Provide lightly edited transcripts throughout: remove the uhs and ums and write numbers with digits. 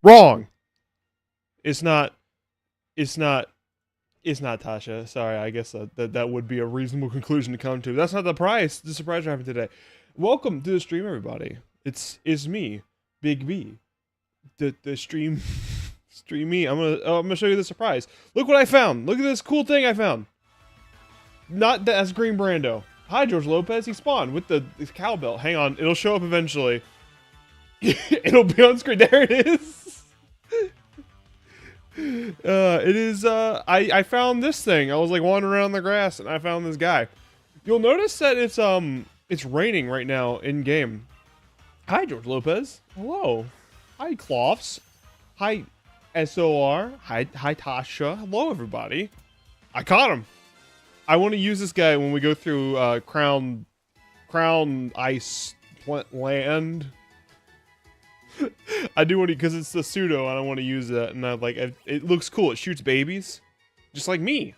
Wrong. It's not Tasha. Sorry, I guess that would be a reasonable conclusion to come to. That's not the prize. The surprise we're having today. Welcome to the stream, everybody. It's me, Big B. The stream me. I'm gonna show you the surprise. Look what I found. Look at this cool thing I found. Not that's Green Brando. Hi, George Lopez. He spawned with the cowbell. Hang on, it'll show up eventually. It'll be on screen. There it is. It is, I found this thing. I was like wandering around the grass and I found this guy. You'll notice that it's raining right now in game. Hi, George Lopez. Hello. Hi, Cloths. Hi, SOR. Hi, Tasha. Hello, everybody. I caught him. I want to use this guy when we go through, Crown Ice Land. I do want to, because it's the pseudo, and I want to use that, and it looks cool. It shoots babies, just like me.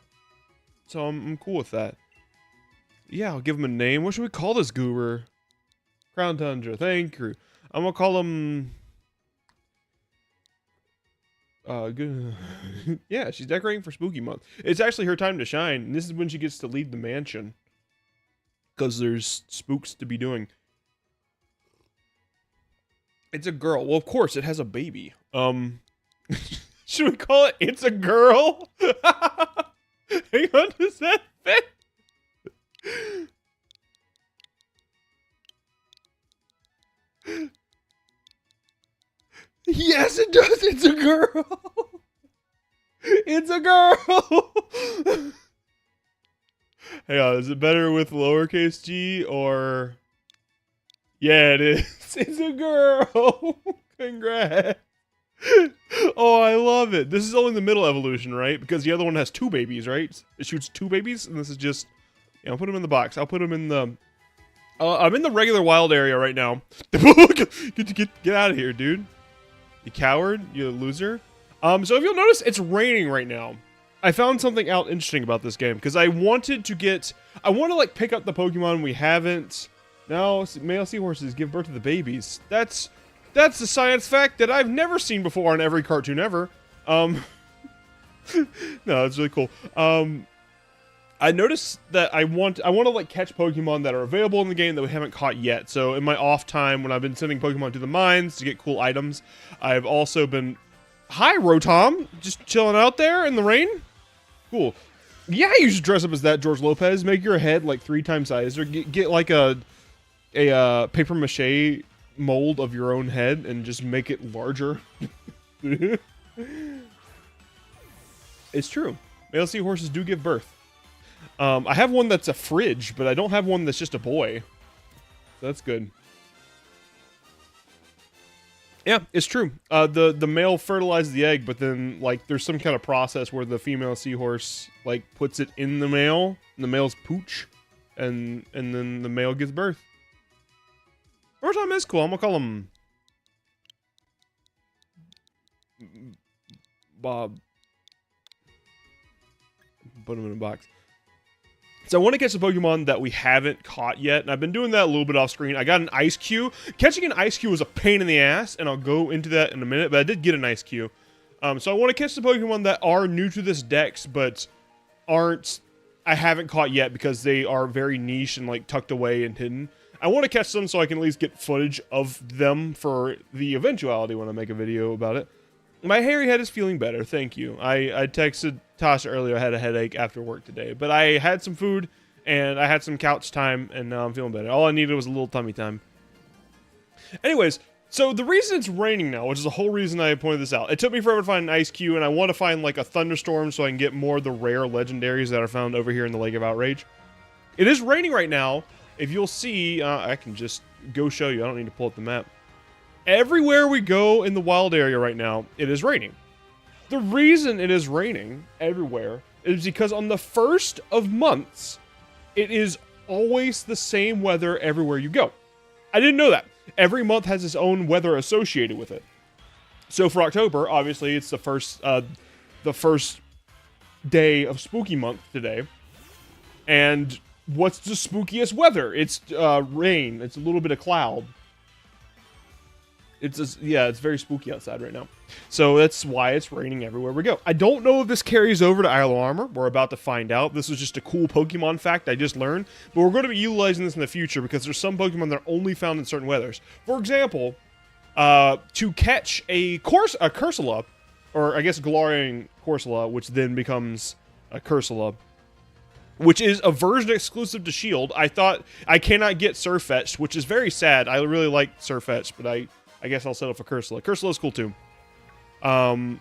So I'm cool with that. Yeah, I'll give him a name. What should we call this goober? Crown Tundra. Thank you. I'm gonna call him. Good. Yeah, she's decorating for Spooky Month. It's actually her time to shine, and this is when she gets to lead the mansion, because there's spooks to be doing. It's a girl. Well, of course, it has a baby. Should we call it It's a Girl? Hang on, does that fit? Yes, it does. It's a girl. It's a girl. Hang on, is it better with lowercase g or... Yeah, it is. It's a girl. Congrats. Oh, I love it. This is only the middle evolution, right? Because the other one has 2 babies, right? It shoots 2 babies, and this is just... Yeah, I'll put them in the box. I'll put them in the... I'm in the regular wild area right now. Get out of here, dude. You coward. You loser. So if you'll notice, it's raining right now. I found something out interesting about this game, because I wanted to get... I want to, like, pick up the Pokemon we haven't... Now, male seahorses give birth to the babies. That's a science fact that I've never seen before on every cartoon ever. No, it's really cool. I noticed that I want to like catch Pokemon that are available in the game that we haven't caught yet. So in my off time, when I've been sending Pokemon to the mines to get cool items, I've also been... Hi, Rotom! Just chilling out there in the rain? Cool. Yeah, you should dress up as that, George Lopez. Make your head like 3 times size, or get like a paper mache mold of your own head and just make it larger. It's true. Male seahorses do give birth. I have one that's a fridge, but I don't have one that's just a boy. So that's good. Yeah, it's true. The male fertilizes the egg, but then like there's some kind of process where the female seahorse like puts it in the male's pooch, and then the male gives birth. Rotom is cool. I'm gonna call him Bob. Put him in a box. So I want to catch a Pokemon that we haven't caught yet, and I've been doing that a little bit off screen. I got an Ice Cube. Catching an Ice Cube was a pain in the ass, and I'll go into that in a minute, but I did get an Ice Cube. So I want to catch the Pokemon that are new to this dex, but I haven't caught yet because they are very niche and like tucked away and hidden. I want to catch them so I can at least get footage of them for the eventuality when I make a video about it. My hairy head is feeling better, thank you. I texted Tasha earlier, I had a headache after work today, but I had some food and I had some couch time and now I'm feeling better. All I needed was a little tummy time. Anyways, so the reason it's raining now, which is the whole reason I pointed this out, it took me forever to find an Ice Cube, and I want to find like a thunderstorm so I can get more of the rare legendaries that are found over here in the Lake of Outrage. It is raining right now. If you'll see, I can just go show you. I don't need to pull up the map. Everywhere we go in the wild area right now, it is raining. The reason it is raining everywhere is because on the first of months, it is always the same weather everywhere you go. I didn't know that. Every month has its own weather associated with it. So for October, obviously, it's the first day of spooky month today. And what's the spookiest weather? It's rain. It's a little bit of cloud. It's just, yeah, it's very spooky outside right now. So that's why it's raining everywhere we go. I don't know if this carries over to Isle of Armor. We're about to find out. This was just a cool Pokemon fact I just learned. But we're going to be utilizing this in the future because there's some Pokemon that are only found in certain weathers. For example, to catch a Cursula, or I guess Galarian Corsola, which then becomes a Cursula, which is a version exclusive to Shield. I thought I cannot get Surfetched, which is very sad. I really like Surfetched, but I guess I'll settle for Cursula. Cursula is cool too. To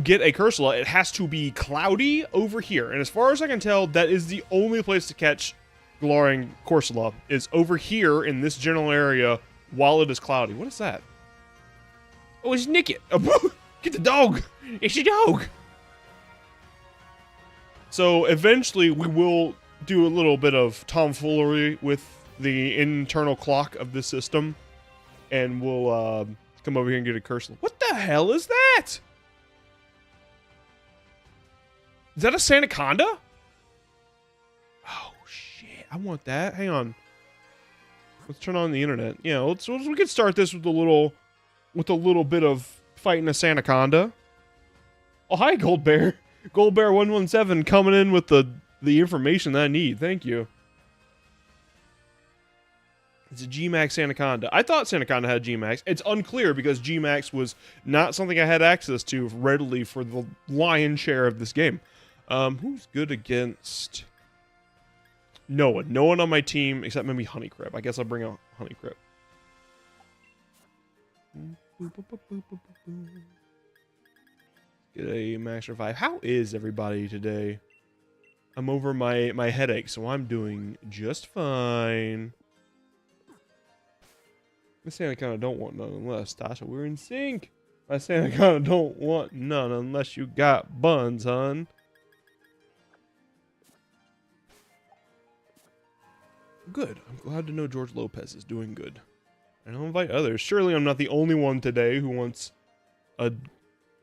get a Cursula, it has to be cloudy over here. And as far as I can tell, that is the only place to catch Galarian Corsola, is over here in this general area while it is cloudy. What is that? Oh, it's Nickit. Get the dog. It's your dog. So eventually we will do a little bit of tomfoolery with the internal clock of the system. And we'll come over here and get a Cursula. What the hell is that? Is that a Sandaconda? Oh, shit. I want that. Hang on. Let's turn on the internet. Yeah, we can start this with a little bit of fighting a Sandaconda. Oh, hi, Gold Bear. Gold Bear 117 coming in with the information that I need. Thank you. It's a G-Max Sandaconda. I thought Sandaconda had G-Max. It's unclear because G-Max was not something I had access to readily for the lion's share of this game. Who's good against... No one. No one on my team except maybe Honeycrisp. I guess I'll bring out Honeycrisp. Get a Max Revive. How is everybody today? I'm over my headache, so I'm doing just fine. I say I kind of don't want none unless, Tasha, we're in sync. I say I kind of don't want none unless you got buns, hun. Good. I'm glad to know George Lopez is doing good. And I'll invite others. Surely I'm not the only one today who wants a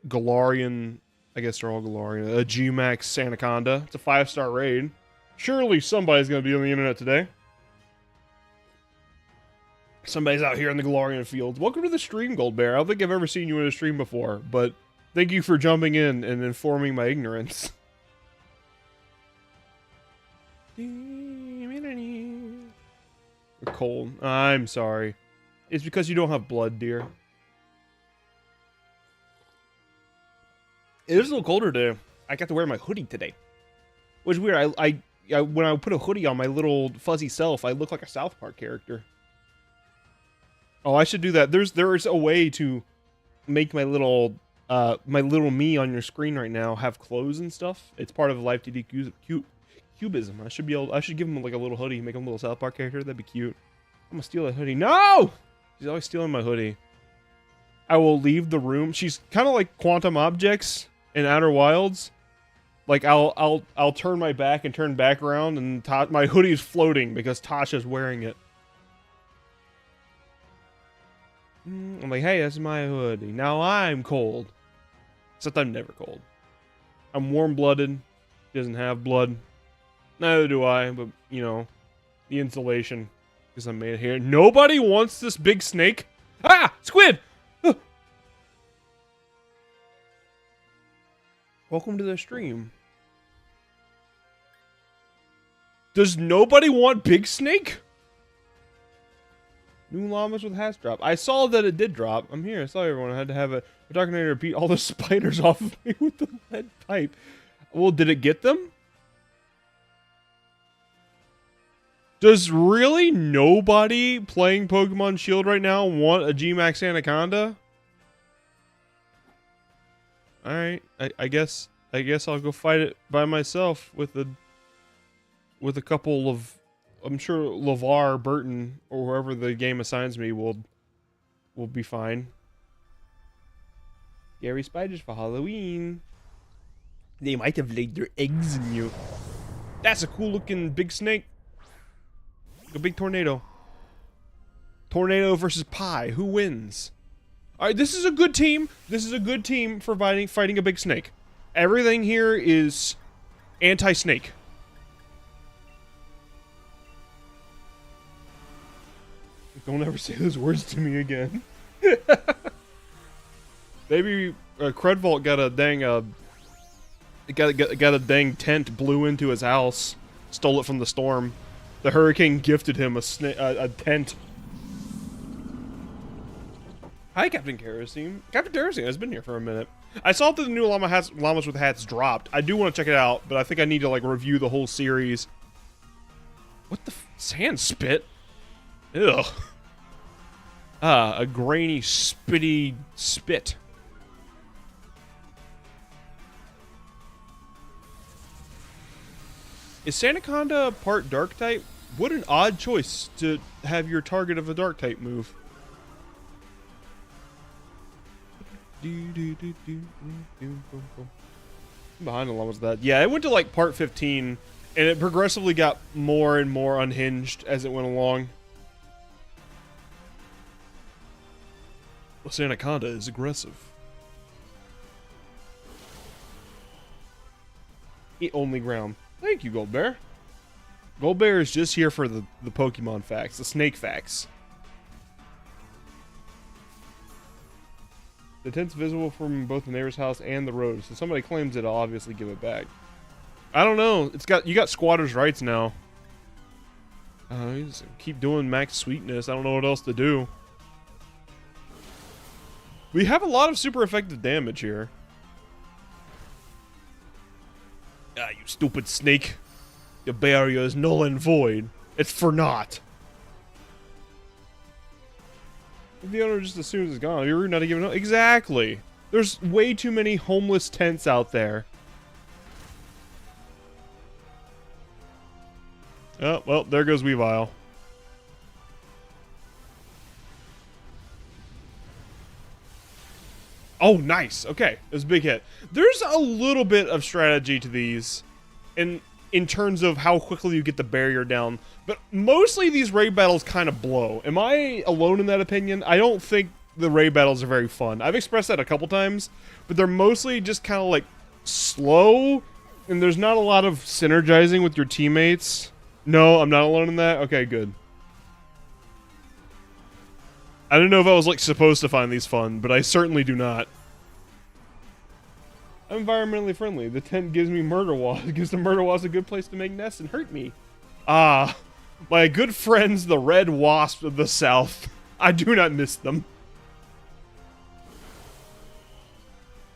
Galarian, I guess they're all Galarian, a G-Max Sandaconda. It's a 5-star raid. Surely somebody's going to be on the internet today. Somebody's out here in the Galarian fields. Welcome to the stream, Gold Bear. I don't think I've ever seen you in a stream before, but thank you for jumping in and informing my ignorance. You're cold. I'm sorry. It's because you don't have blood, dear. It is a little colder today. I got to wear my hoodie today. Which is weird. I when I put a hoodie on my little fuzzy self, I look like a South Park character. Oh, I should do that. There's a way to make my little me on your screen right now have clothes and stuff. It's part of Live TD Cubism. I should give him like a little hoodie, make him a little South Park character. That'd be cute. I'm gonna steal that hoodie. No! She's always stealing my hoodie. I will leave the room. She's kind of like Quantum Objects in Outer Wilds. Like I'll turn my back and turn back around, and my hoodie's floating because Tasha's wearing it. I'm like, hey, that's my hoodie. Now I'm cold. Except I'm never cold. I'm warm-blooded. She doesn't have blood. Neither do I, but, you know, the insulation. Because I made it here. Nobody wants this big snake. Ah! Squid! Welcome to the stream. Does nobody want big snake? New llamas with hatch drop. I saw that it did drop. I'm here. I saw everyone. I had to have a... We're talking to repeat all the spiders off of me with the lead pipe. Well, did it get them? Does really nobody playing Pokemon Shield right now want a G-Max Anaconda? Alright. I guess I'll go fight it by myself with a couple of... I'm sure LeVar Burton or whoever the game assigns me will be fine. Gary Spiders for Halloween. They might have laid their eggs in you. That's a cool looking big snake. A big tornado. Tornado versus pie. Who wins? Alright, this is a good team. This is a good team for fighting a big snake. Everything here is anti-snake. Don't ever say those words to me again. Maybe Crudvault got a dang got a dang tent blew into his house, stole it from the storm. The hurricane gifted him a tent. Hi, Captain Kerosene. Captain Kerosene has been here for a minute. I saw that the new llamas with hats dropped. I do want to check it out, but I think I need to like review the whole series. What the sand spit? Ew. Ah, a grainy, spitty spit. Is Sandaconda part dark type? What an odd choice to have your target of a dark type move. Behind the llamas that. Yeah, it went to like part 15, and it progressively got more and more unhinged as it went along. This anaconda is aggressive. Eat only ground. Thank you, Gold Bear. Gold Bear is just here for the Pokemon facts, the snake facts. The tent's visible from both the neighbor's house and the road, so somebody claims it, I'll obviously give it back. I don't know. You got squatters' rights now. You just keep doing max sweetness. I don't know what else to do. We have a lot of super effective damage here. Ah, you stupid snake. Your barrier is null and void. It's for naught. The owner just assumes it's gone. You're rude not to give it up. Exactly. There's way too many homeless tents out there. Oh, well, there goes Weavile. Oh, nice. Okay, it was a big hit. There's a little bit of strategy to these in terms of how quickly you get the barrier down, but mostly these raid battles kind of blow. Am I alone in that opinion? I don't think the raid battles are very fun. I've expressed that a couple times, but they're mostly just kind of like slow, and there's not a lot of synergizing with your teammates. No, I'm not alone in that? Okay, good. I didn't know if I was like supposed to find these fun, but I certainly do not. I'm environmentally friendly. The tent gives me murder wasp. It gives the murder wasp a good place to make nests and hurt me. Ah, my good friends, the red wasps of the south. I do not miss them.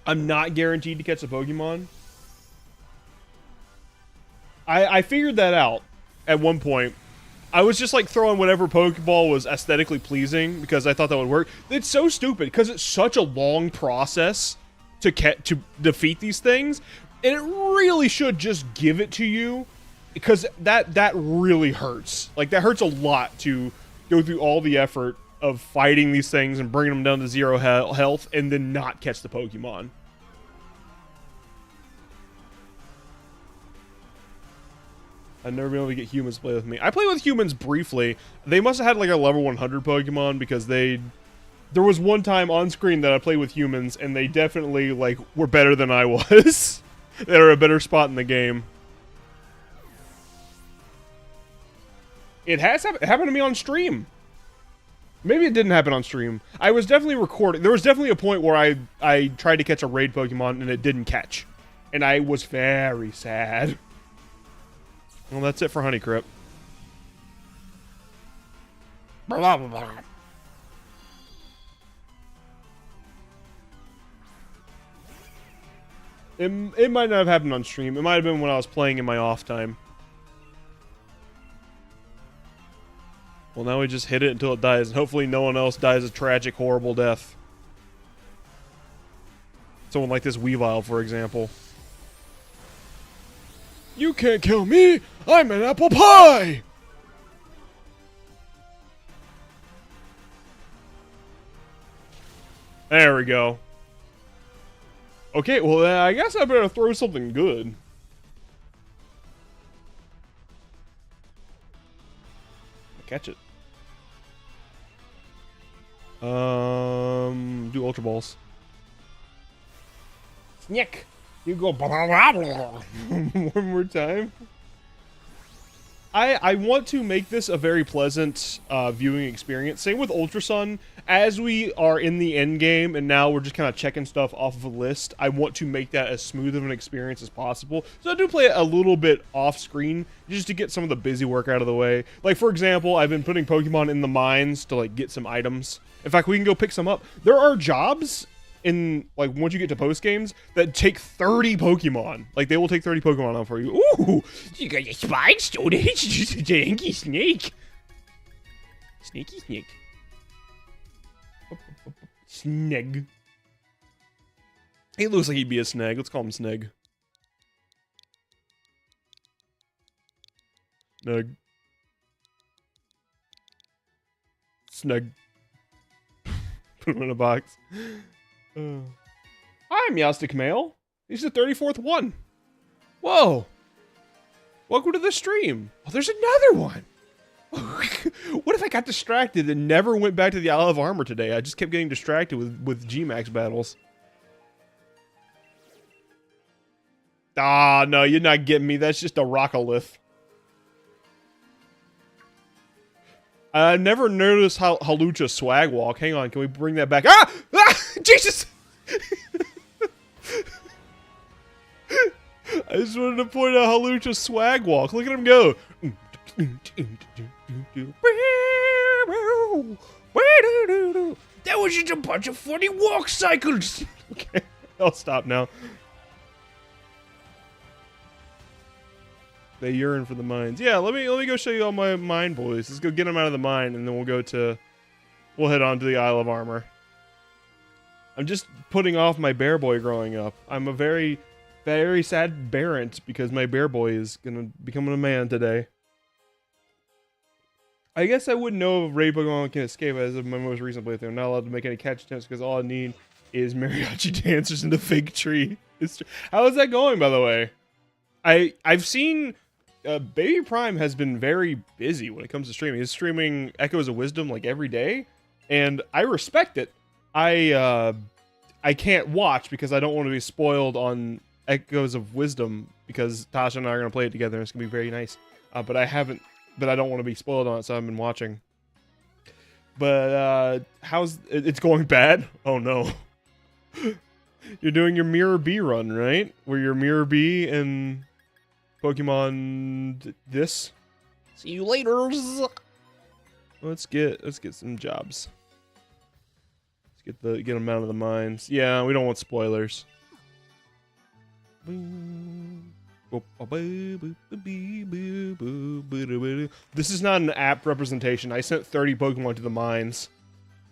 I'm not guaranteed to catch a Pokemon. I figured that out at one point. I was just like throwing whatever Pokeball was aesthetically pleasing because I thought that would work. It's so stupid because it's such a long process to defeat these things, and it really should just give it to you because that really hurts. Like, that hurts a lot to go through all the effort of fighting these things and bringing them down to 0 health and then not catch the Pokemon. I've never been able to get humans to play with me. I played with humans briefly. They must have had like a level 100 Pokemon because there was one time on screen that I played with humans and they definitely like were better than I was. They were a better spot in the game. It happened to me on stream. Maybe it didn't happen on stream. I was definitely recording. There was definitely a point where I tried to catch a raid Pokemon and it didn't catch. And I was very sad. Well, that's it for Honeycrypt. Blah, blah, blah. It might not have happened on stream. It might have been when I was playing in my off time. Well, now we just hit it until it dies, and hopefully no one else dies a tragic, horrible death. Someone like this Weavile, for example. You can't kill me! I'm an apple pie! There we go. Okay, well, I guess I better throw something good. Catch it. Do Ultra Balls. Snick! You go one more time. I want to make this a very pleasant viewing experience. Same with Ultra Sun. As we are in the end game and now we're just kind of checking stuff off of a list, I want to make that as smooth of an experience as possible. So I do play it a little bit off screen just to get some of the busy work out of the way. Like, for example, I've been putting Pokemon in the mines to like get some items. In fact, we can go pick some up. There are jobs in, like, once you get to post games that take 30 Pokemon. Like, they will take 30 Pokemon on for you. Ooh, you got your spikes, don't it? It's just a janky snake. Sneaky snake. Sneg. He looks like he'd be a snag. Let's call him Sneg. Sneg. Sneg. Put him in a box. Hi, Meowstic Mail. He's the 34th one. Whoa. Welcome to the stream. Oh, there's another one. What if I got distracted and never went back to the Isle of Armor today? I just kept getting distracted with G-Max battles. Ah, no, you're not getting me. That's just a Rockolith. I never noticed how Halucha swag walk. Hang on, can we bring that back? Ah! Ah! Jesus! I just wanted to point out Halucha's swag walk. Look at him go. That was just a bunch of funny walk cycles. Okay, I'll stop now. They yearn for the mines. Yeah, let me go show you all my mine boys. Let's go get them out of the mine, and then we'll head on to the Isle of Armor. I'm just putting off my bear boy growing up. I'm a very, very sad parent because my bear boy is gonna become a man today. I guess I wouldn't know if Raid Pokemon can escape as of my most recent playthrough. I'm not allowed to make any catch attempts because all I need is mariachi dancers in the fig tree. How is that going, by the way? I've seen Baby Prime has been very busy when it comes to streaming. He's streaming Echoes of Wisdom like every day, and I respect it. I can't watch because I don't want to be spoiled on Echoes of Wisdom because Tasha and I are going to play it together and it's going to be very nice. But I don't want to be spoiled on it, so I've been watching. But how's it's going bad? Oh no. You're doing your Mirror B run, right? Where you're Mirror B and Pokemon this. See you later. Let's get some jobs. Let's get them out of the mines. Yeah, we don't want spoilers. This is not an apt representation. I sent 30 Pokemon to the mines.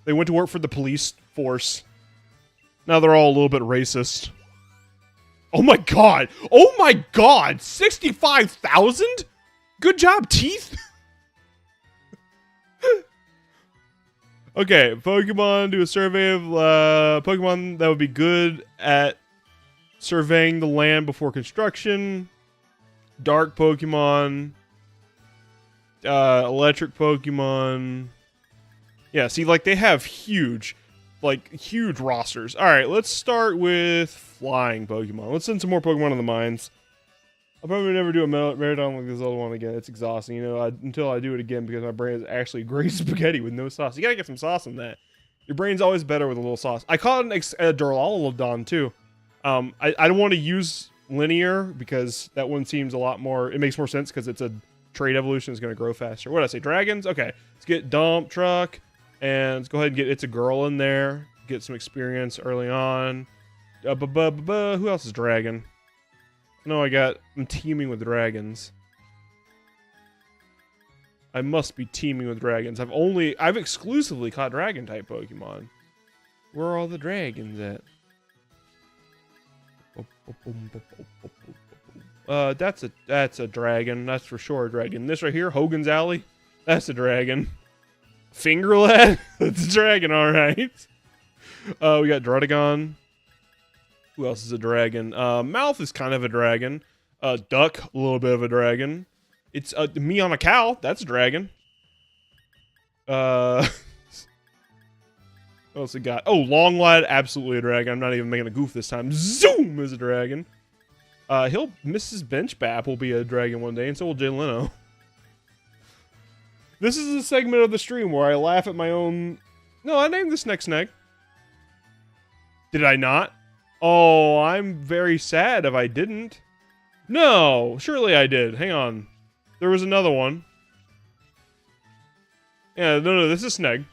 They went to work for the police force. Now they're all a little bit racist. Oh my god! Oh my god! 65,000? Good job, Teeth! Okay, Pokemon, do a survey of Pokemon that would be good at surveying the land before construction. Dark Pokemon. Electric Pokemon. Yeah, see, like, they have huge rosters. Alright, let's start with flying Pokemon. Let's send some more Pokemon in the mines. I'll probably never do a marathon like this other one again. It's exhausting, you know, until I do it again because my brain is actually gray spaghetti with no sauce. You gotta get some sauce in that. Your brain's always better with a little sauce. I caught a Duraludon too. I don't want to use linear because that one seems a lot more, it makes more sense because it's a trait evolution, it's going to grow faster. What did I say? Dragons? Okay. Let's get Dump Truck and let's go ahead and get It's a Girl in there. Get some experience early on. Who else is Dragon? No, I'm teaming with dragons. I must be teaming with dragons. I've exclusively caught dragon type Pokemon. Where are all the dragons at? That's a dragon. That's for sure a dragon. This right here, Hogan's Alley, that's a dragon. Fingerlad, that's a dragon, all right. We got Druddigon. Who else is a dragon? Mouth is kind of a dragon. Duck, a little bit of a dragon. It's me on a cow. That's a dragon. What else we got? Oh, long lad, absolutely a dragon. I'm not even making a goof this time. Zoom is a dragon. He'll Mrs. Benchbap will be a dragon one day, and so will Jay Leno. This is a segment of the stream where I laugh at my own. No, I named this next snag. Did I not? Oh, I'm very sad if I didn't. No, surely I did. Hang on. There was another one. Yeah, no, this is Sneg.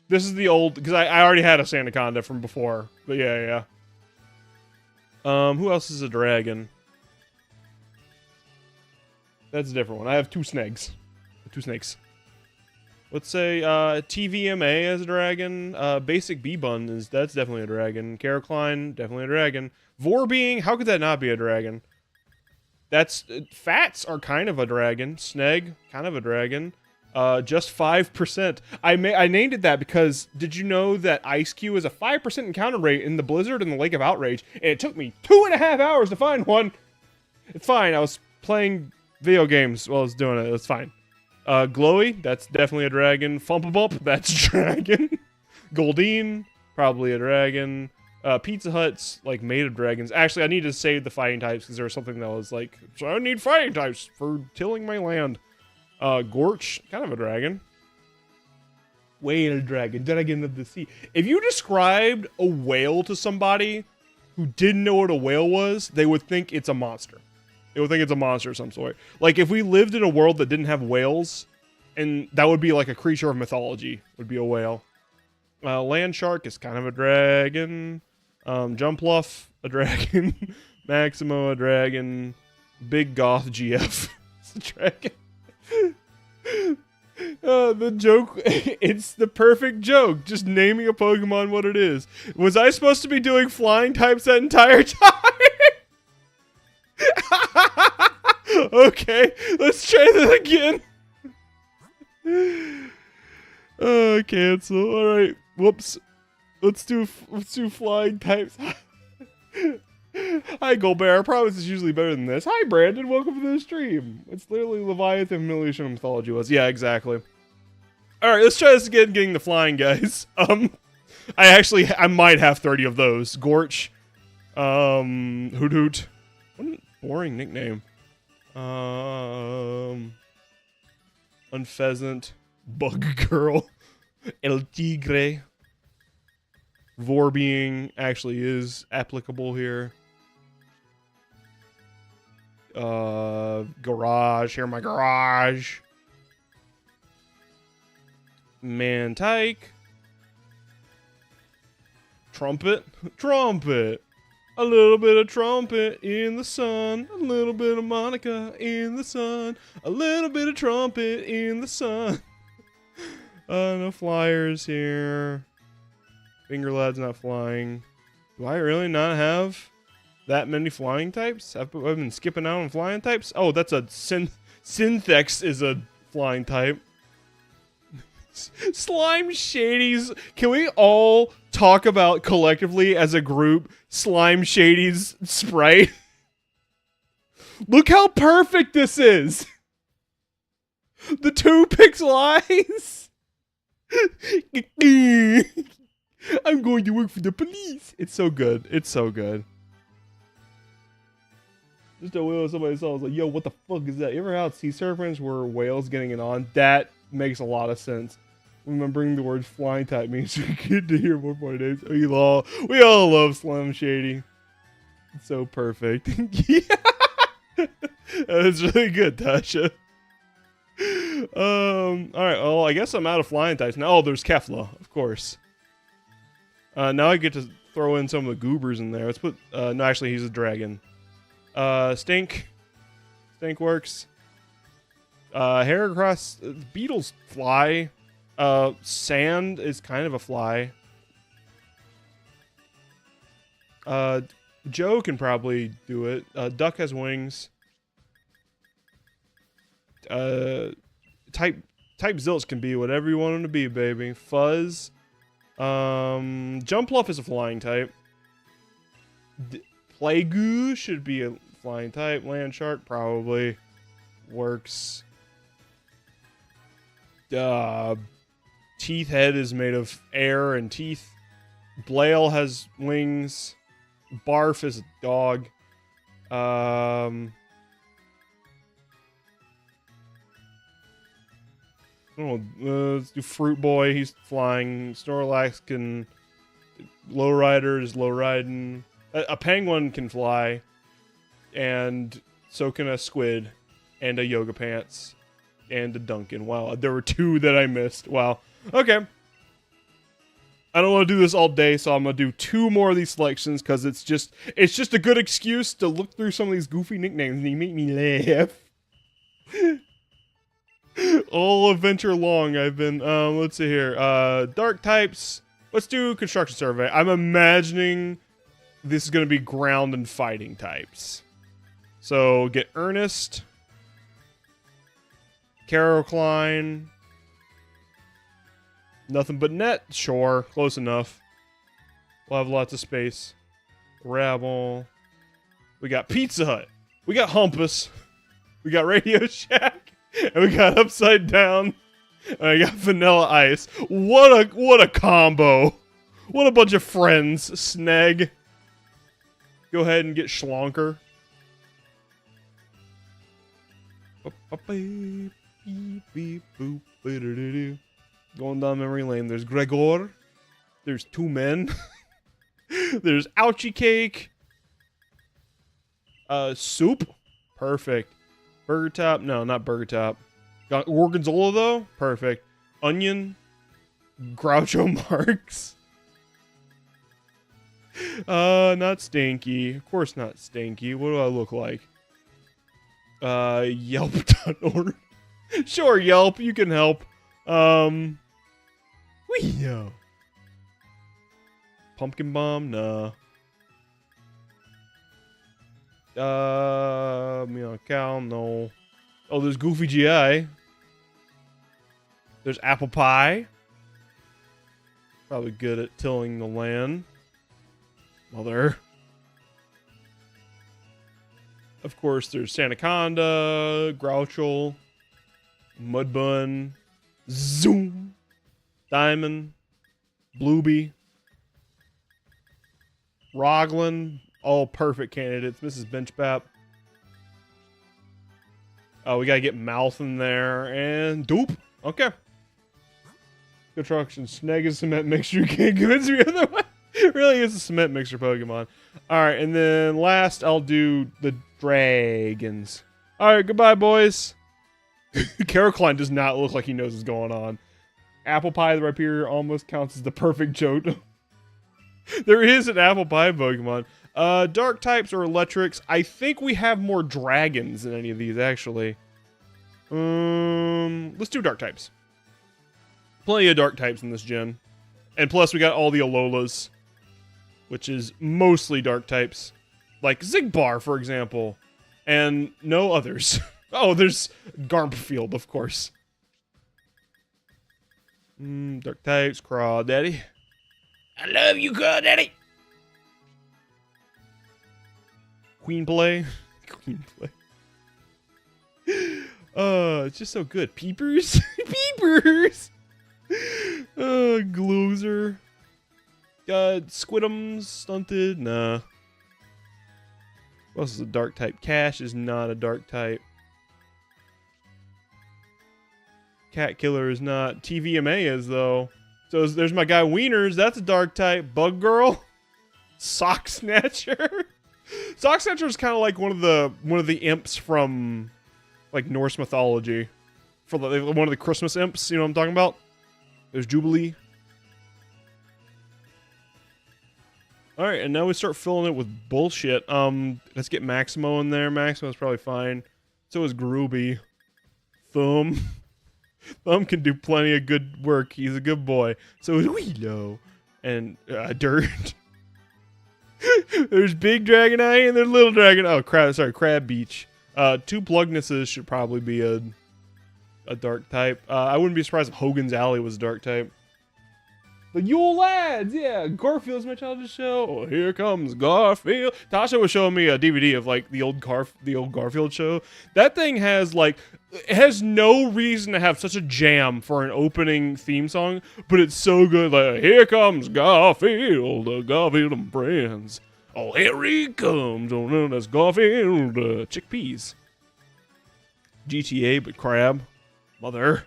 This is the old, because I already had a Sandaconda from before. But yeah. Who else is a dragon? That's a different one. I have two Snegs. Two snakes. Let's say TVMA as a dragon. Basic B-Bun that's definitely a dragon. Caracline, definitely a dragon. Vorbeing, how could that not be a dragon? That's Fats are kind of a dragon. Sneg, kind of a dragon. Just 5%. I named it that because did you know that Ice Cube is a 5% encounter rate in the Blizzard and the Lake of Outrage, and it took me 2.5 hours to find one. It's fine. I was playing video games while I was doing it. It's fine. Glowy, that's definitely a dragon. Fumpabump, that's a dragon. Goldeen, probably a dragon. Pizza Hut's like made of dragons. Actually, I need to save the fighting types because there was something that was like, so I need fighting types for tilling my land. Gorch, kind of a dragon. Whale dragon, dragon of the sea. If you described a whale to somebody who didn't know what a whale was, they would think it's a monster. They would think it's a monster of some sort. Like, if we lived in a world that didn't have whales, and that would be like a creature of mythology, would be a whale. Land shark is kind of a dragon. Jumpluff, a dragon. Maximo, a dragon. Big Goth GF, it's a dragon. The joke, it's the perfect joke. Just naming a Pokemon what it is. Was I supposed to be doing flying types that entire time? Okay, let's try that again. Cancel. All right. Whoops. Let's do flying types. Hi, Goldbear. I promise it's usually better than this. Hi, Brandon. Welcome to the stream. It's literally Leviathan Militia Mythology was. Yeah, exactly. All right, let's try this again. Getting the flying guys. I might have 30 of those. Gorch. Hoot Hoot. What a boring nickname. Unpheasant. Bug Girl. El Tigre. Vorbeing actually is applicable here. Garage. Here in my garage. Mantike. Trumpet. Trumpet. A little bit of trumpet in the sun. A little bit of Monica in the sun. A little bit of trumpet in the sun. No flyers here. Finger Lad's not flying. Do I really not have that many flying types? I've been skipping out on flying types. Oh, that's a Synthex is a flying type. Slime Shadies. Can we all talk about collectively as a group Slime Shady's sprite? Look how perfect this is. The 2 pixel eyes. I'm going to work for the police. It's so good. It's so good. Just a whale somebody saw was like, yo, what the fuck is that? You ever had sea surfers where whales getting it on? That makes a lot of sense. Remembering the word flying type means we get to hear more part names. We all love Slim Shady. It's so perfect. Yeah. That's really good, Tasha. Alright, well, I guess I'm out of flying types now. Oh, there's Kefla, of course. Now I get to throw in some of the goobers in there. Let's put, no, actually, he's a dragon. Stink. Stink works. Heracross, beetles fly. Sand is kind of a fly. Joe can probably do it. Duck has wings. Type Zilch can be whatever you want him to be, baby. Fuzz. Jumpluff is a flying type. Playgoo should be a flying type. Land Shark probably works. Teeth Head is made of air and teeth. Blail has wings. Barf is a dog. Let's do Fruit Boy. He's flying. Snorlax can. Lowrider is low riding. A penguin can fly, and so can a squid, and a Yoga Pants, and a Duncan. Wow, there were 2 that I missed. Wow. Okay. I don't want to do this all day, so I'm gonna do 2 more of these selections because it's just a good excuse to look through some of these goofy nicknames and they make me laugh. All adventure long, I've been. Let's see here. Dark types. Let's do construction survey. I'm imagining this is gonna be ground and fighting types. So get Ernest, Carol Klein. Nothing but net? Sure, close enough. We'll have lots of space. Rabble. We got Pizza Hut. We got Humpus. We got Radio Shack. And we got Upside Down. And I got Vanilla Ice. What a combo. What a bunch of friends. Snag. Go ahead and get Schlonker. Going down memory lane. There's Gregor. There's 2 men. There's Ouchie Cake. Soup. Perfect. Burger Top. No, not Burger Top. Got Gorgonzola though. Perfect. Onion. Groucho Marx. Not Stinky. Of course not Stinky. What do I look like? Yelp.org. Sure, Yelp. You can help. We know. Pumpkin Bomb? Nah. Meow Cow? No. Oh, there's Goofy GI. There's Apple Pie. Probably good at tilling the land. Mother. Of course, there's Sandaconda, Grouchel, Mudbun, Zoom, Diamond, Blueby, Roglin, all perfect candidates. Mrs. Benchbap. Oh, we gotta get Mouth in there, and Doop. Okay. Construction, Snag is cement mixture. You can't convince me otherwise. It really is a cement mixture Pokemon. Alright, and then last I'll do the dragons. Alright, goodbye, boys. Caracline does not look like he knows what's going on. Apple Pie right here almost counts as the perfect joke. There is an Apple Pie Pokemon. Dark types or electrics. I think we have more dragons than any of these, actually. Let's do dark types. Plenty of dark types in this gen. And plus we got all the Alolas, which is mostly dark types. Like Zigbar, for example. And no others. Oh, there's Garmfield, of course. Dark types, Crawdaddy. I love you, Crawdaddy. Queen Play. Queen Play. It's just so good. Peepers? Peepers! Gloozer. Squidums, Stunted. Nah. What else is a dark type? Cash is not a dark type. Cat Killer is not. TVMA is, though. So there's my guy Wieners. That's a dark type. Bug Girl. Sock Snatcher. Sock Snatcher is kind of like one of the imps from like Norse mythology. For one of the Christmas imps. You know what I'm talking about? There's Jubilee. Alright, and now we start filling it with bullshit. Let's get Maximo in there. Maximo's probably fine. So is Groovy. Thumb. Thumb can do plenty of good work. He's a good boy. So is Weelo. And Dirt. There's Big Dragonite and there's Little Dragon. Oh, Crab Beach. 2 Plugnesses should probably be a dark type. I wouldn't be surprised if Hogan's Alley was a dark type. The Yule Lads, yeah. Garfield's my childhood show. Oh, here comes Garfield. Tasha was showing me a DVD of like the old Garfield show. That thing has like, it has no reason to have such a jam for an opening theme song, but it's so good. Like, here comes Garfield, Garfield and friends. Oh, here he comes. Oh, no, that's Garfield. Chickpeas. GTA, but crab. Mother.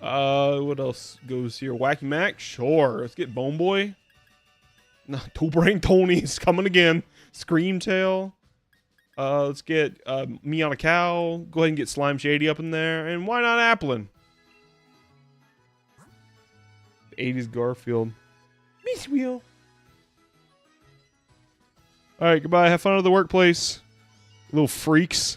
What else goes here? Wacky Mac? Sure. Let's get Bone Boy. No, Two Brain Tony's coming again. Screamtail. Let's get Me on a Cow. Go ahead and get Slime Shady up in there. And why not Applin? 80s Garfield. Miss Wheel. Alright, goodbye. Have fun at the workplace. Little freaks.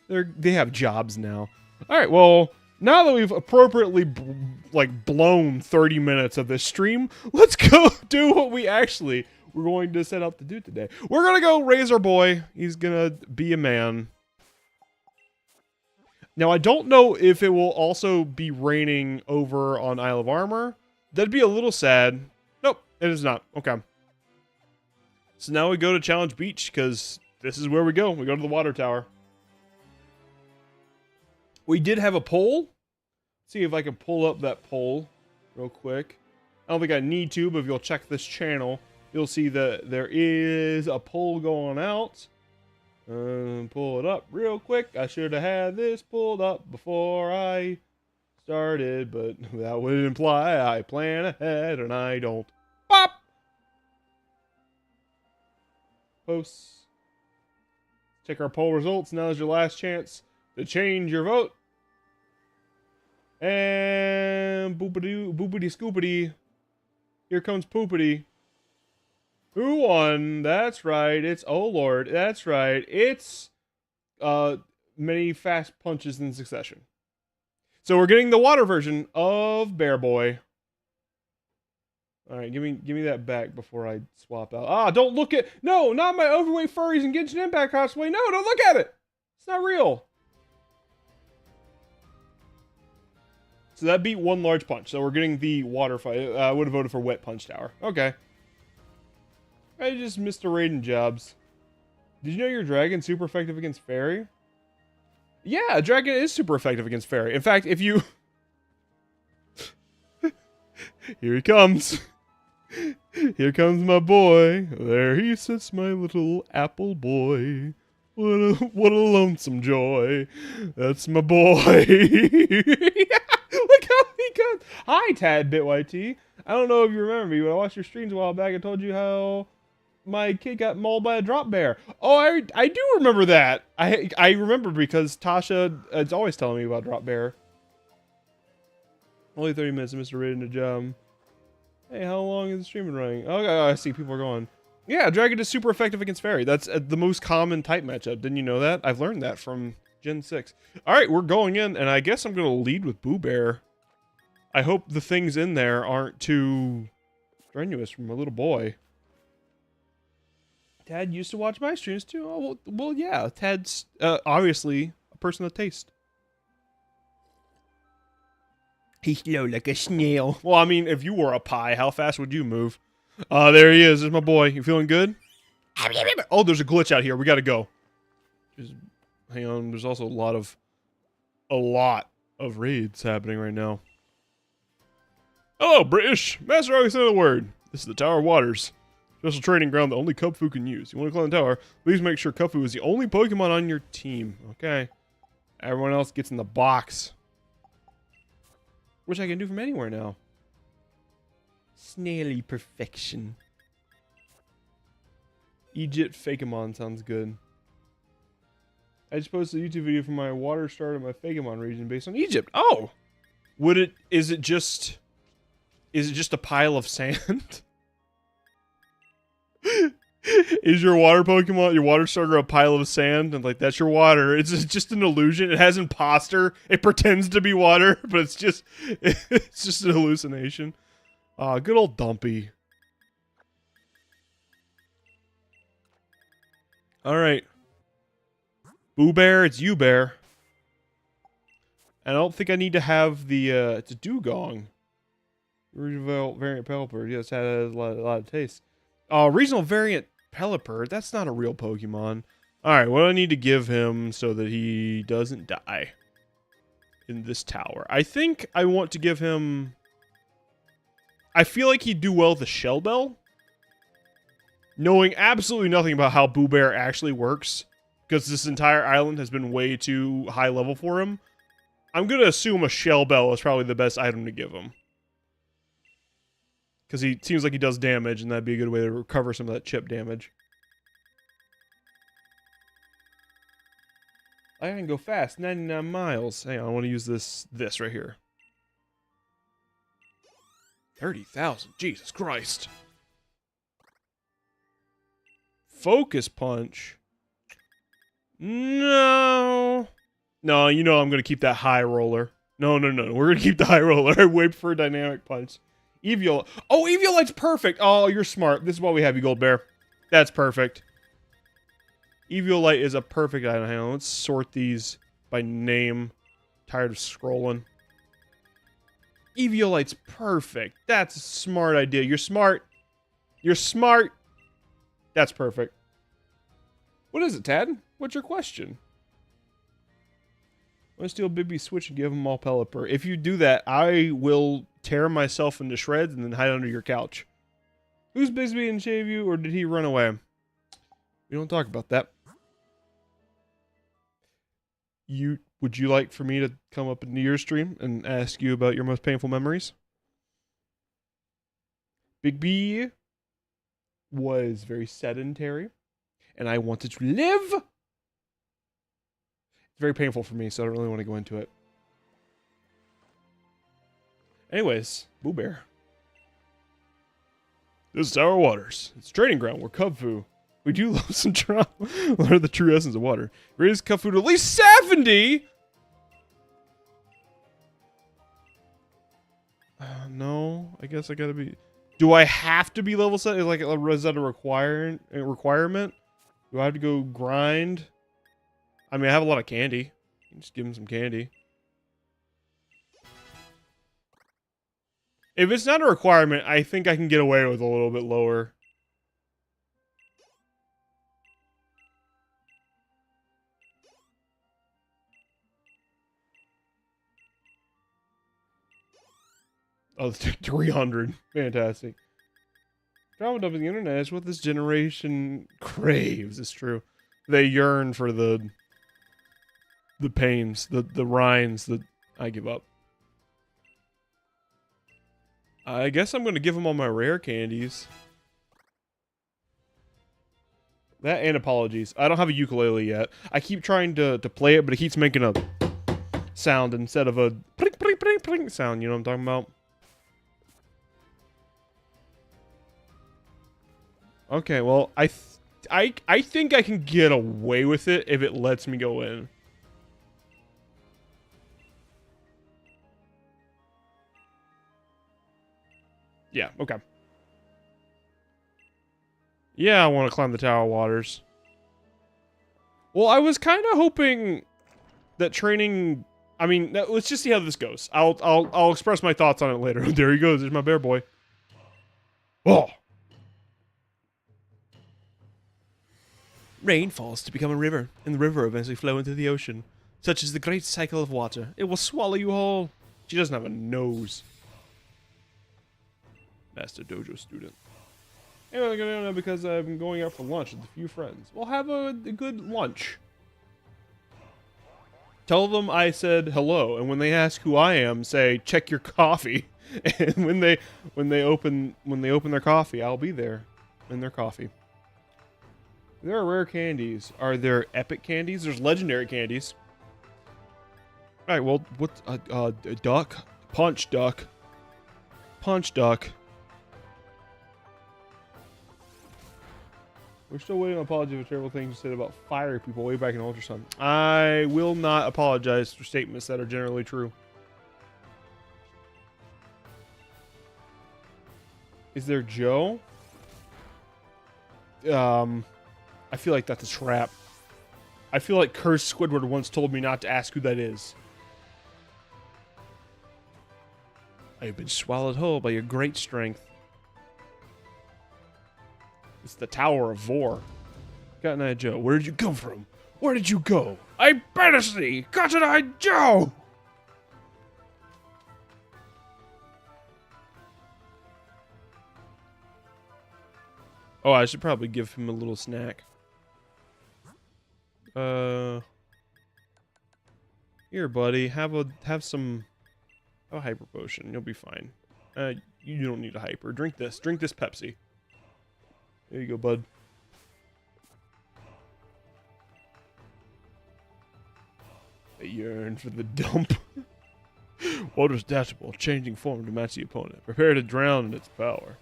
They have jobs now. Alright, well, now that we've appropriately, blown 30 minutes of this stream, let's go do what we're going to set out to do today. We're gonna go raise our boy. He's gonna be a man. Now, I don't know if it will also be raining over on Isle of Armor. That'd be a little sad. Nope, it is not. Okay. So now we go to Challenge Beach, because this is where we go. We go to the water tower. We did have a poll. Let's see if I can pull up that poll real quick. I don't think I need to, but if you'll check this channel, you'll see that there is a poll going out. Pull it up real quick. I should have had this pulled up before I started, but that would imply I plan ahead and I don't. Pop! Posts. Check our poll results. Now is your last chance to change your vote. And boopity scoopity. Here comes poopity. Who won? That's right. It's oh lord. That's right. It's many fast punches in succession. So we're getting the water version of Bear Boy. All right, give me that back before I swap out. Ah, don't look at no, not my overweight furries and Genshin Impact cosplay. No, don't look at it. It's not real. So that beat one large punch. So we're getting the water fight. I would have voted for Wet Punch Tower. Okay. I just missed a raiding jobs. Did you know your dragon's super effective against fairy? Yeah, dragon is super effective against fairy. In fact, if you... Here he comes. Here comes my boy. There he sits, my little apple boy. What a lonesome joy. That's my boy. Look how he comes. Hi, Tad BitYT. I don't know if you remember me, but I watched your streams a while back and told you how my kid got mauled by a drop bear. Oh, I do remember that. I remember because Tasha is always telling me about drop bear. Only 30 minutes of Mr. Raiden to jump. Hey, how long is the stream been running? Oh, I see people are going. Yeah, dragon is super effective against fairy. That's the most common type matchup. Didn't you know that? I've learned that from Gen 6. Alright, we're going in, and I guess I'm going to lead with Boo Bear. I hope the things in there aren't too strenuous for my little boy. Tad used to watch my streams too. Oh, well yeah. Tad's obviously a person of taste. He's slow like a snail. Well, I mean, if you were a pie, how fast would you move? There he is. There's my boy. You feeling good? Oh, there's a glitch out here. We gotta go. Just hang on. There's also a lot of raids happening right now. Hello, British. Master always said the word. This is the Tower of Waters. Special training ground that only Kubfu can use. You want to climb the tower, please make sure Kubfu is the only Pokemon on your team. Okay. Everyone else gets in the box. Which I can do from anywhere now. Snaily perfection. Egypt Fakemon sounds good. I just posted a YouTube video for my water start in my Fakemon region based on Egypt. Oh! Is it just a pile of sand? Is your water Pokemon, your water starter, a pile of sand? And like, that's your water. It's just an illusion. It has imposter. It pretends to be water, but it's just an hallucination. Good old Dumpy. All right. Boo Bear, it's you, Bear. And I don't think I need to have the, it's a dugong. Regional variant Pelipper. Yes, has a lot of taste. Regional variant Pelipper. That's not a real Pokemon. Alright, what do I need to give him so that he doesn't die in this tower? I think I want to give him... I feel like he'd do well with the Shell Bell. Knowing absolutely nothing about how Boo Bear actually works. Because this entire island has been way too high level for him. I'm going to assume a Shell Bell is probably the best item to give him. Because he seems like he does damage, and that'd be a good way to recover some of that chip damage. I can go fast, 99 miles. Hang on, I want to use this right here. 30,000, Jesus Christ. Focus Punch. No. No, you know I'm going to keep that high roller. No. We're going to keep the high roller. I wait for a dynamic punch. Eviolite. Oh, Eviolite's perfect. Oh, you're smart. This is why we have you, Gold Bear. That's perfect. Eviolite is a perfect item. Hang on, let's sort these by name. Tired of scrolling. Eviolite's perfect. That's a smart idea. You're smart. You're smart. That's perfect. What is it, Tad? What's your question? I want to steal Bigby's switch and give him all Pelipper. If you do that, I will tear myself into shreds and then hide under your couch. Who's Bigby and shave you, or did he run away? We don't talk about that. Would you like for me to come up into your stream and ask you about your most painful memories? Bigby was very sedentary, and I wanted to live. It's very painful for me, so I don't really want to go into it. Anyways, Boo Bear. This is Tower Waters. It's a training ground where Cub Fu. We do love some trauma. Learn the true essence of water. Raise Cub Fu to at least 70! No, I guess I gotta be... Do I have to be level set? Like, is that a requirement? Do I have to go grind? I mean, I have a lot of candy. Just give him some candy. If it's not a requirement, I think I can get away with a little bit lower. Oh, 300. Fantastic. Trauma dumping the internet is what this generation craves. It's true. They yearn for the pains, the rinds that I give up. I guess I'm going to give them all my rare candies. That and apologies. I don't have a ukulele yet. I keep trying to play it, but it keeps making a sound instead of a plink, plink, plink, plink sound. You know what I'm talking about? Okay, well, I think I can get away with it if it lets me go in. Yeah, okay. Yeah, I want to climb the Tower of Waters. Well, I was kind of hoping that training... I mean, let's just see how this goes. I'll express my thoughts on it later. There he goes. There's my bear boy. Oh! Rain falls to become a river, and the river eventually flow into the ocean. Such is the great cycle of water. It will swallow you whole. She doesn't have a nose. Master Dojo student. Anyway, I'm going to know because I'm going out for lunch with a few friends. We'll have a good lunch. Tell them I said hello, and when they ask who I am, say check your coffee. And when they open their coffee, I'll be there in their coffee. There are rare candies. Are there epic candies? There's legendary candies. All right, well, what a duck, punch duck, punch duck. We're still waiting on apology for terrible things you said about fire people way back in Ultra Sun. I will not apologize for statements that are generally true. Is there Joe? I feel like that's a trap. I feel like Cursed Squidward once told me not to ask who that is. I've been swallowed whole by your great strength. It's the Tower of Vor. Got an Eye Joe. Where did you come from? Where did you go? I better see. Got an Eye Joe. Oh, I should probably give him a little snack. Here, buddy. Have some hyper potion. You'll be fine. You don't need a hyper. Drink this. Drink this Pepsi. There you go, bud. I yearn for the dump. Water's dashable, changing form to match the opponent. Prepare to drown in its power.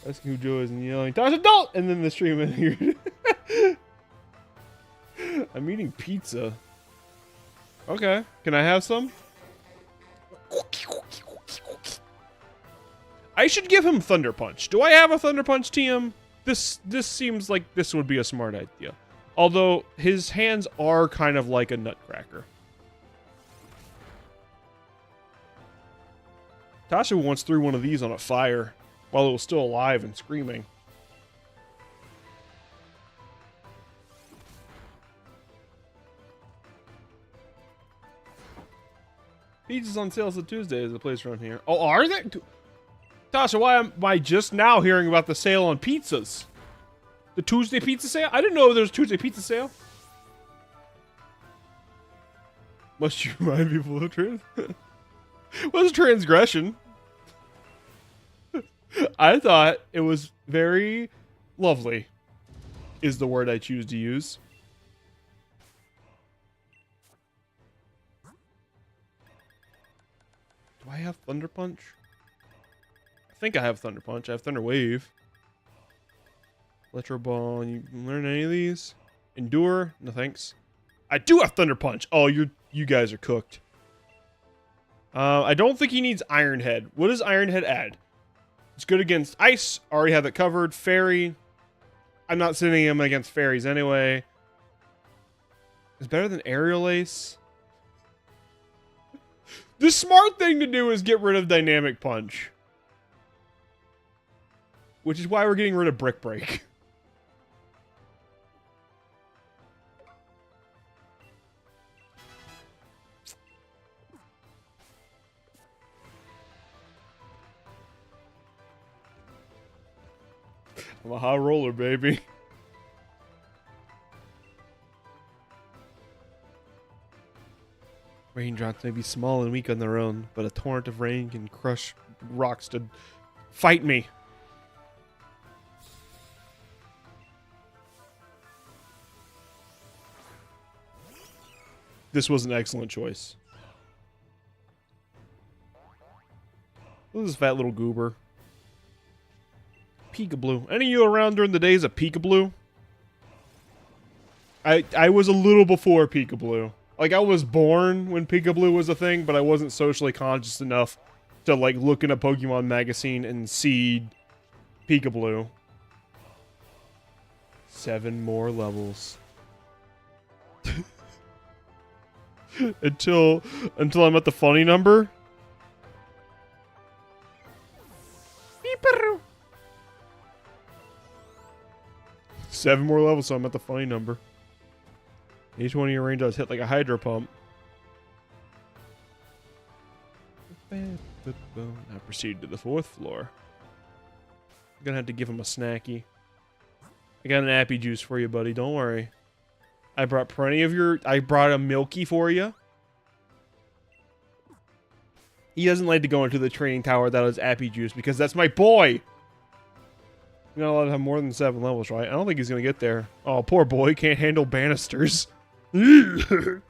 Asking who Joe is and yelling, "Tosh adult!" And then the stream ended. I'm eating pizza. Okay. Can I have some? I should give him Thunder Punch. Do I have a Thunder Punch, TM? This seems like this would be a smart idea. Although, his hands are kind of like a nutcracker. Tasha once threw one of these on a fire while it was still alive and screaming. Pizza's on sale till Tuesday is the place around here. Oh, are they? Tasha, why am I just now hearing about the sale on pizzas? The Tuesday pizza sale? I didn't know there was a Tuesday pizza sale. Must you remind people of trans? What's a transgression? I thought it was very lovely, is the word I choose to use. Do I have Thunder Punch? I think I have Thunder Punch. I have Thunder Wave. Electro Ball. You learn any of these? Endure? No thanks. I do have Thunder Punch. Oh, you guys are cooked. I don't think he needs Iron Head. What does Iron Head add? It's good against Ice. Already have it covered. Fairy. I'm not sending him against Fairies anyway. It's better than Aerial Ace. The smart thing to do is get rid of Dynamic Punch. Which is why we're getting rid of Brick Break. I'm a high roller, baby. Raindrops may be small and weak on their own, but a torrent of rain can crush rocks to fight me. This was an excellent choice. Look at this fat little goober. Peekaboo. Any of you around during the days of Peekaboo? I was a little before Peekaboo. Like, I was born when Peekaboo was a thing, but I wasn't socially conscious enough to, like, look in a Pokemon magazine and see Peekaboo. 7 more levels. until I'm at the funny number. 7 more levels, so I'm at the funny number. Each one of your raindrops hit like a hydro pump. I proceed to the 4th floor. I'm gonna have to give him a snacky. I got an appy juice for you, buddy. Don't worry. I brought plenty of your... I brought a Milky for you. He doesn't like to go into the training tower without his appy juice because that's my boy! You're not allowed to have more than 7 levels, right? I don't think he's gonna get there. Oh, poor boy. Can't handle banisters. Water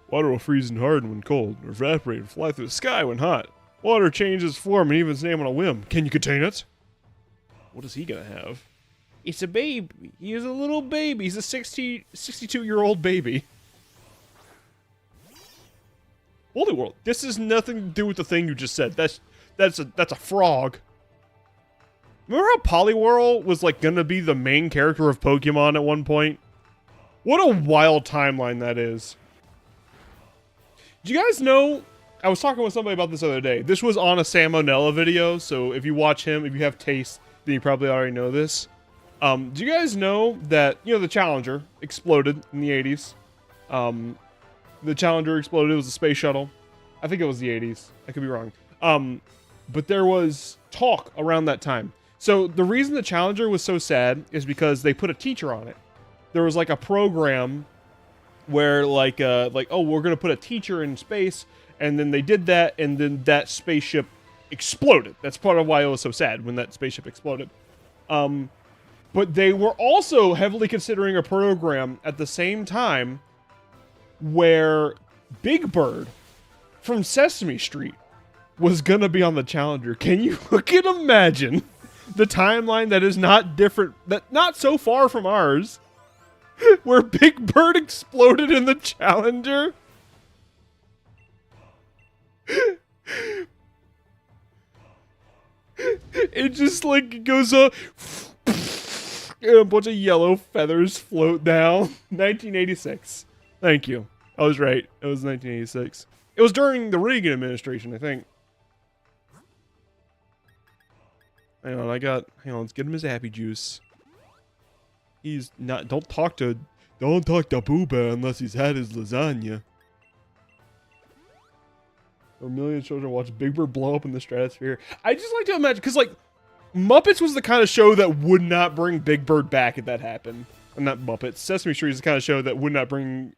will freeze and harden when cold, or evaporate and fly through the sky when hot. Water changes form and even its name on a whim. Can you contain it? What is he gonna have? It's a baby. He is a little baby. He's a 62-year-old baby. Holy world. This has nothing to do with the thing you just said. That's a frog. Remember how Poliwhirl was like gonna be the main character of Pokemon at one point? What a wild timeline that is. Do you guys know? I was talking with somebody about this the other day. This was on a Salmonella video, so if you watch him, if you have taste, then you probably already know this. Do you guys know that, you know, the Challenger exploded in the 80s? The Challenger exploded. It was a space shuttle. I think it was the 80s. I could be wrong. But there was talk around that time. So the reason the Challenger was so sad is because they put a teacher on it. There was like a program where like oh, we're gonna put a teacher in space, and then they did that, and then that spaceship exploded. That's part of why it was so sad when that spaceship exploded. But they were also heavily considering a program at the same time where Big Bird from Sesame Street was gonna be on the Challenger. Can you fucking imagine the timeline that is not different, that not so far from ours, where Big Bird exploded in the Challenger? It just like goes up, and a bunch of yellow feathers float down. 1986. Thank you. I was right. It was 1986. It was during the Reagan administration, I think. Hang on, hang on, let's get him his happy juice. He's not, don't talk to Booba unless he's had his lasagna. A million children watch Big Bird blow up in the stratosphere. I just like to imagine, because like, Muppets was the kind of show that would not bring Big Bird back if that happened. Not Muppets. Sesame Street is the kind of show that would not bring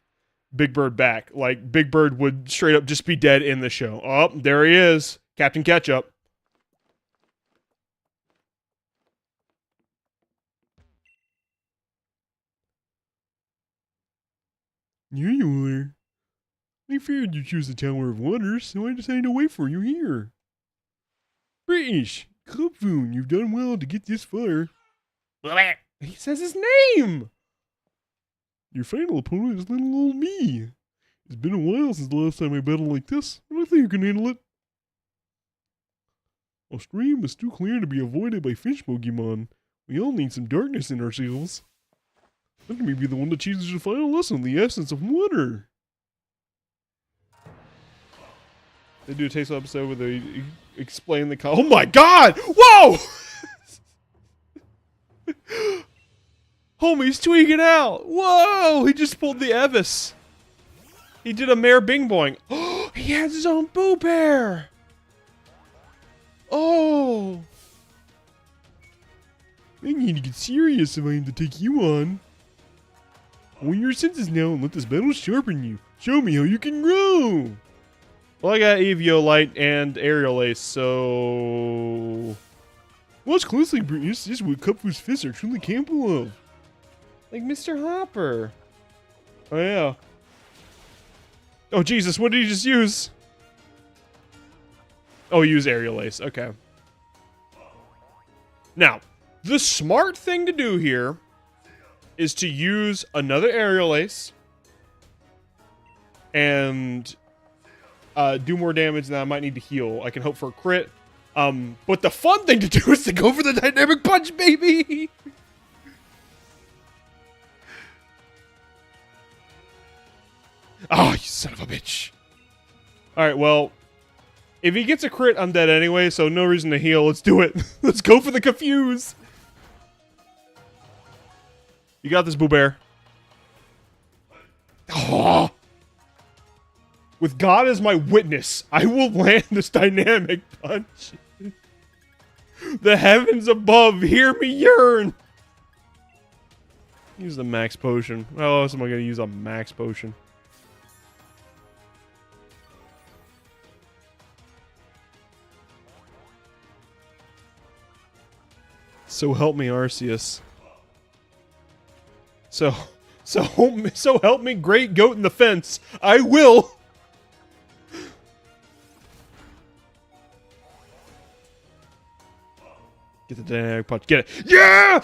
Big Bird back. Like, Big Bird would straight up just be dead in the show. Oh, there he is. Captain Ketchup. Here you are. I figured you'd choose the Tower of Wonders, so I decided to wait for you here. British, Clubfoon, you've done well to get this far. He says his name! Your final opponent is little old me. It's been a while since the last time I battled like this, but I think you can handle it. Our stream is too clear to be avoided by fish Pokemon. We all need some darkness in ourselves. Let me be the one that chooses the final lesson, the essence of water. They do a taste episode where they explain the oh my god! Whoa! Homie's tweaking out! Whoa! He just pulled the Evis. He did a Mayor Bing Boing. Oh, he has his own Boo Bear! Oh! I need to get serious if I am to take you on. Own your senses now and let this battle sharpen you. Show me how you can grow! Well, I got Eviolite and Aerial Ace, so... Watch closely, Brittany. This is what Cupfoo's fists are truly capable of. Like Mr. Hopper. Oh, yeah. Oh, Jesus, what did he just use? Oh, he used Aerial Ace. Okay. Now, the smart thing to do here is to use another Aerial Ace and do more damage than I might need to heal. I can hope for a crit. But the fun thing to do is to go for the Dynamic Punch, baby! Oh, you son of a bitch. Alright, well, if he gets a crit, I'm dead anyway, so no reason to heal. Let's do it. Let's go for the Confuse. You got this, Boo Bear. Oh. With God as my witness, I will land this Dynamic Punch. The heavens above, hear me yearn. Use the Max Potion. How else am I going to use a Max Potion? So help me, Arceus. So help me, Great Goat in the Fence. I will. Get the Dynamic Punch. Get it. Yeah!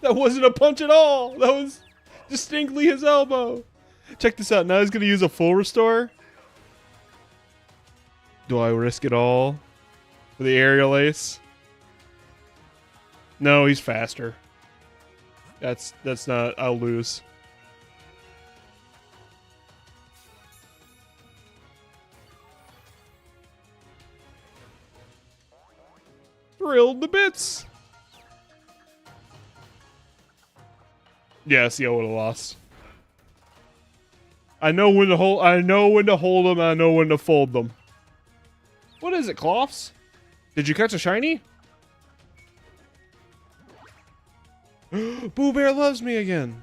That wasn't a punch at all. That was distinctly his elbow. Check this out. Now he's going to use a full restore. Do I risk it all for the Aerial Ace? No, he's faster. That's not... I'll lose. grilled to bits. Yeah, see, I would have lost. I know when to hold. I know when to hold them. I know when to fold them. What is it, Cloths? Did you catch a shiny? Boo Bear loves me again.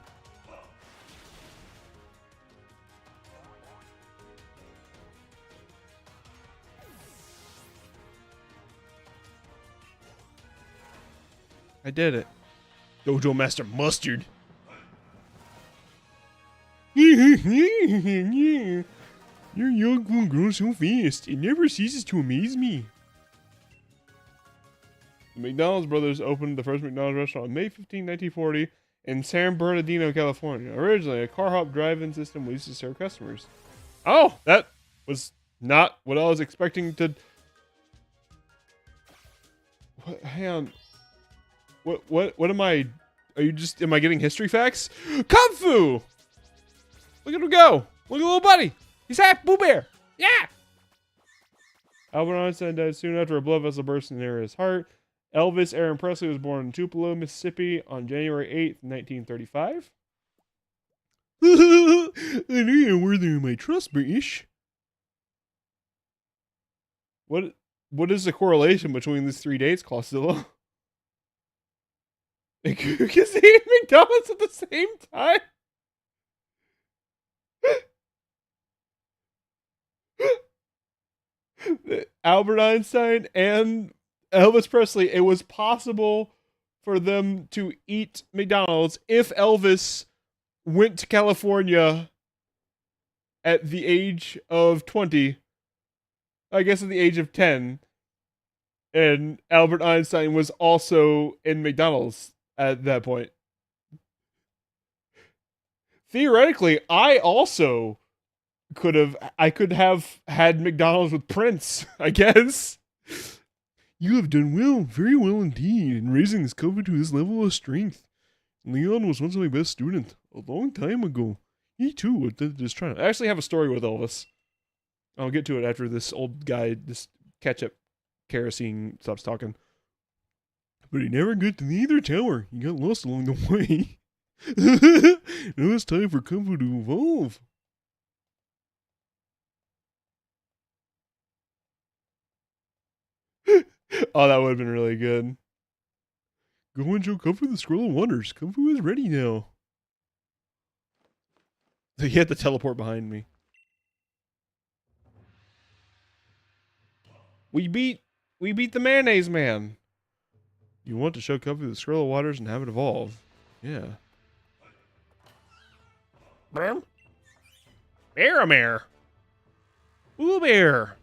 I did it. Dojo Master Mustard. Your young one grows so fast. It never ceases to amaze me. The McDonald's brothers opened the first McDonald's restaurant on May 15, 1940 in San Bernardino, California. Originally, a car hop drive-in system was used to serve customers. Oh, that was not what I was expecting to... What? Hang on. What am I... Are you just... Am I getting history facts? Kung Fu! Look at him go! Look at little buddy! He's half Boo Bear! Yeah! Albert Einstein died soon after a blood vessel burst near his heart. Elvis Aaron Presley was born in Tupelo, Mississippi on January 8th, 1935. I knew you were worthy of my trust, British. What is the correlation between these 3 dates, Clausilla? You can see McDonald's at the same time? Albert Einstein and Elvis Presley, it was possible for them to eat McDonald's if Elvis went to California at the age of 20, I guess at the age of 10, and Albert Einstein was also in McDonald's at that point. Theoretically, I could have had McDonald's with Prince, I guess. You have done well, very well indeed, in raising this company to this level of strength. Leon was once my best student, a long time ago. He too was just trying to... I actually have a story with Elvis. I'll get to it after this old guy, this ketchup kerosene, stops talking. But he never got to the other tower. He got lost along the way. Now it's time for Kung Fu to evolve. Oh, that would have been really good. Go and show Kung Fu the Scroll of Wonders. Kung Fu is ready now. He had to teleport behind me. We beat the Mayonnaise Man. You want to show Kung Fu the Scroll of Waters and have it evolve. Yeah. Bear. Ooh, bear.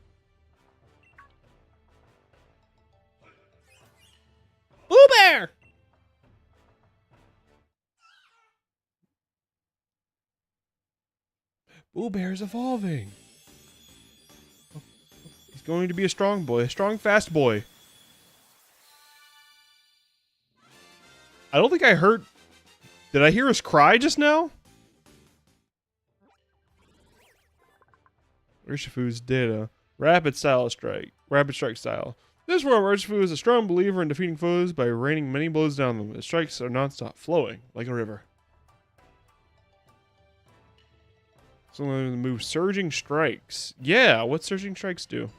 Boo Bear! Boo Bear's evolving. He's going to be a strong boy, a strong, fast boy. I don't think I heard... Did I hear us cry just now? Urshifu's data. Rapid strike style. This form, Urshifu is a strong believer in defeating foes by raining many blows down them. His strikes are non-stop, flowing like a river. So I'm going to move Surging Strikes. Yeah, what Surging Strikes do?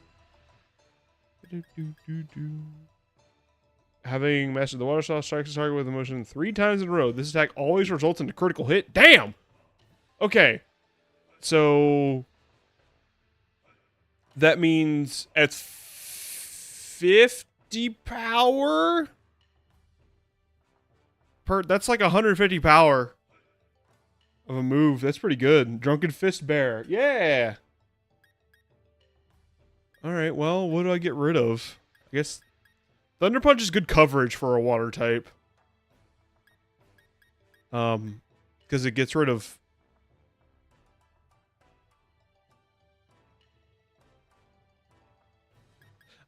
Having mastered the water style, strikes a target with a motion 3 times in a row. This attack always results in a critical hit. Damn! Okay. So... that means at 50 power? That's like 150 power of a move. That's pretty good. Drunken Fist Bear. Yeah! Alright, well, what do I get rid of? I guess Thunder Punch is good coverage for a water type. Because it gets rid of...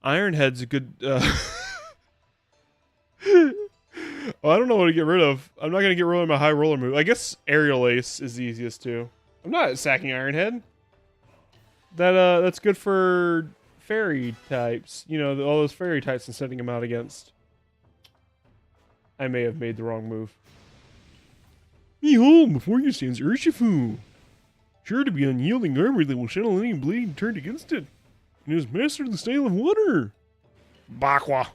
Iron Head's a good... Oh, I don't know what to get rid of. I'm not going to get rid of my high roller move. I guess Aerial Ace is the easiest too. I'm not sacking Iron Head. That's good for fairy types. You know, all those fairy types and sending them out against. I may have made the wrong move. Behold, before you stands Urshifu. Sure to be unyielding armor that will channel any blade turned against it. And has mastered the style of water. Bakwa.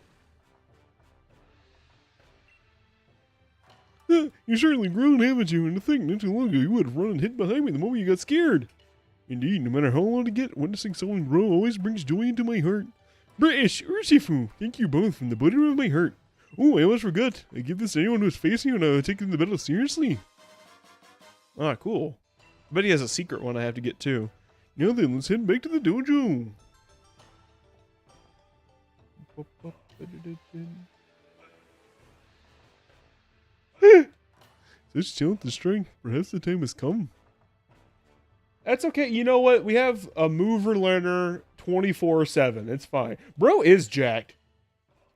You certainly grown, haven't you? And to think not too long ago you would have run and hid behind me the moment you got scared. Indeed, no matter how long to get, witnessing someone grow always brings joy into my heart. British Urshifu, thank you both from the bottom of my heart. Oh, I almost forgot. I give this to anyone who's facing you and I would take the battle seriously. Ah, cool. I bet he has a secret one I have to get too. Now then, let's head back to the dojo. Such talent and strength. Perhaps the time has come. That's okay. You know what? We have a mover learner 24/7. It's fine. Bro is jacked.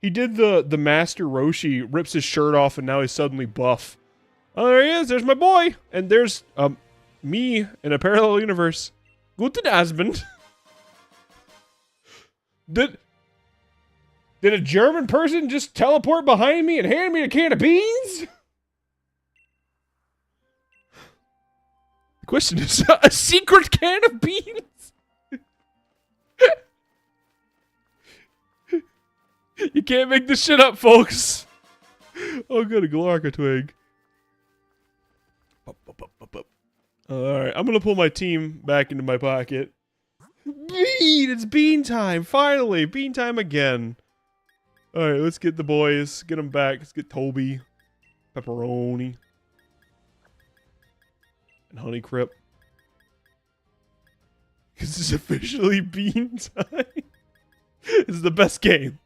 He did the Master Roshi, rips his shirt off, and now he's suddenly buff. Oh, there he is. There's my boy. And there's me in a parallel universe. Guten Abend. Did a German person just teleport behind me and hand me a can of beans? The question is, a secret can of beans? You can't make this shit up, folks. Oh, got a Galarka twig. Alright, I'm gonna pull my team back into my pocket. Bean! It's bean time! Finally! Bean time again. Alright, let's get the boys. Get them back. Let's get Toby. Pepperoni. And Honey Crip. This is officially bean time. This is the best game.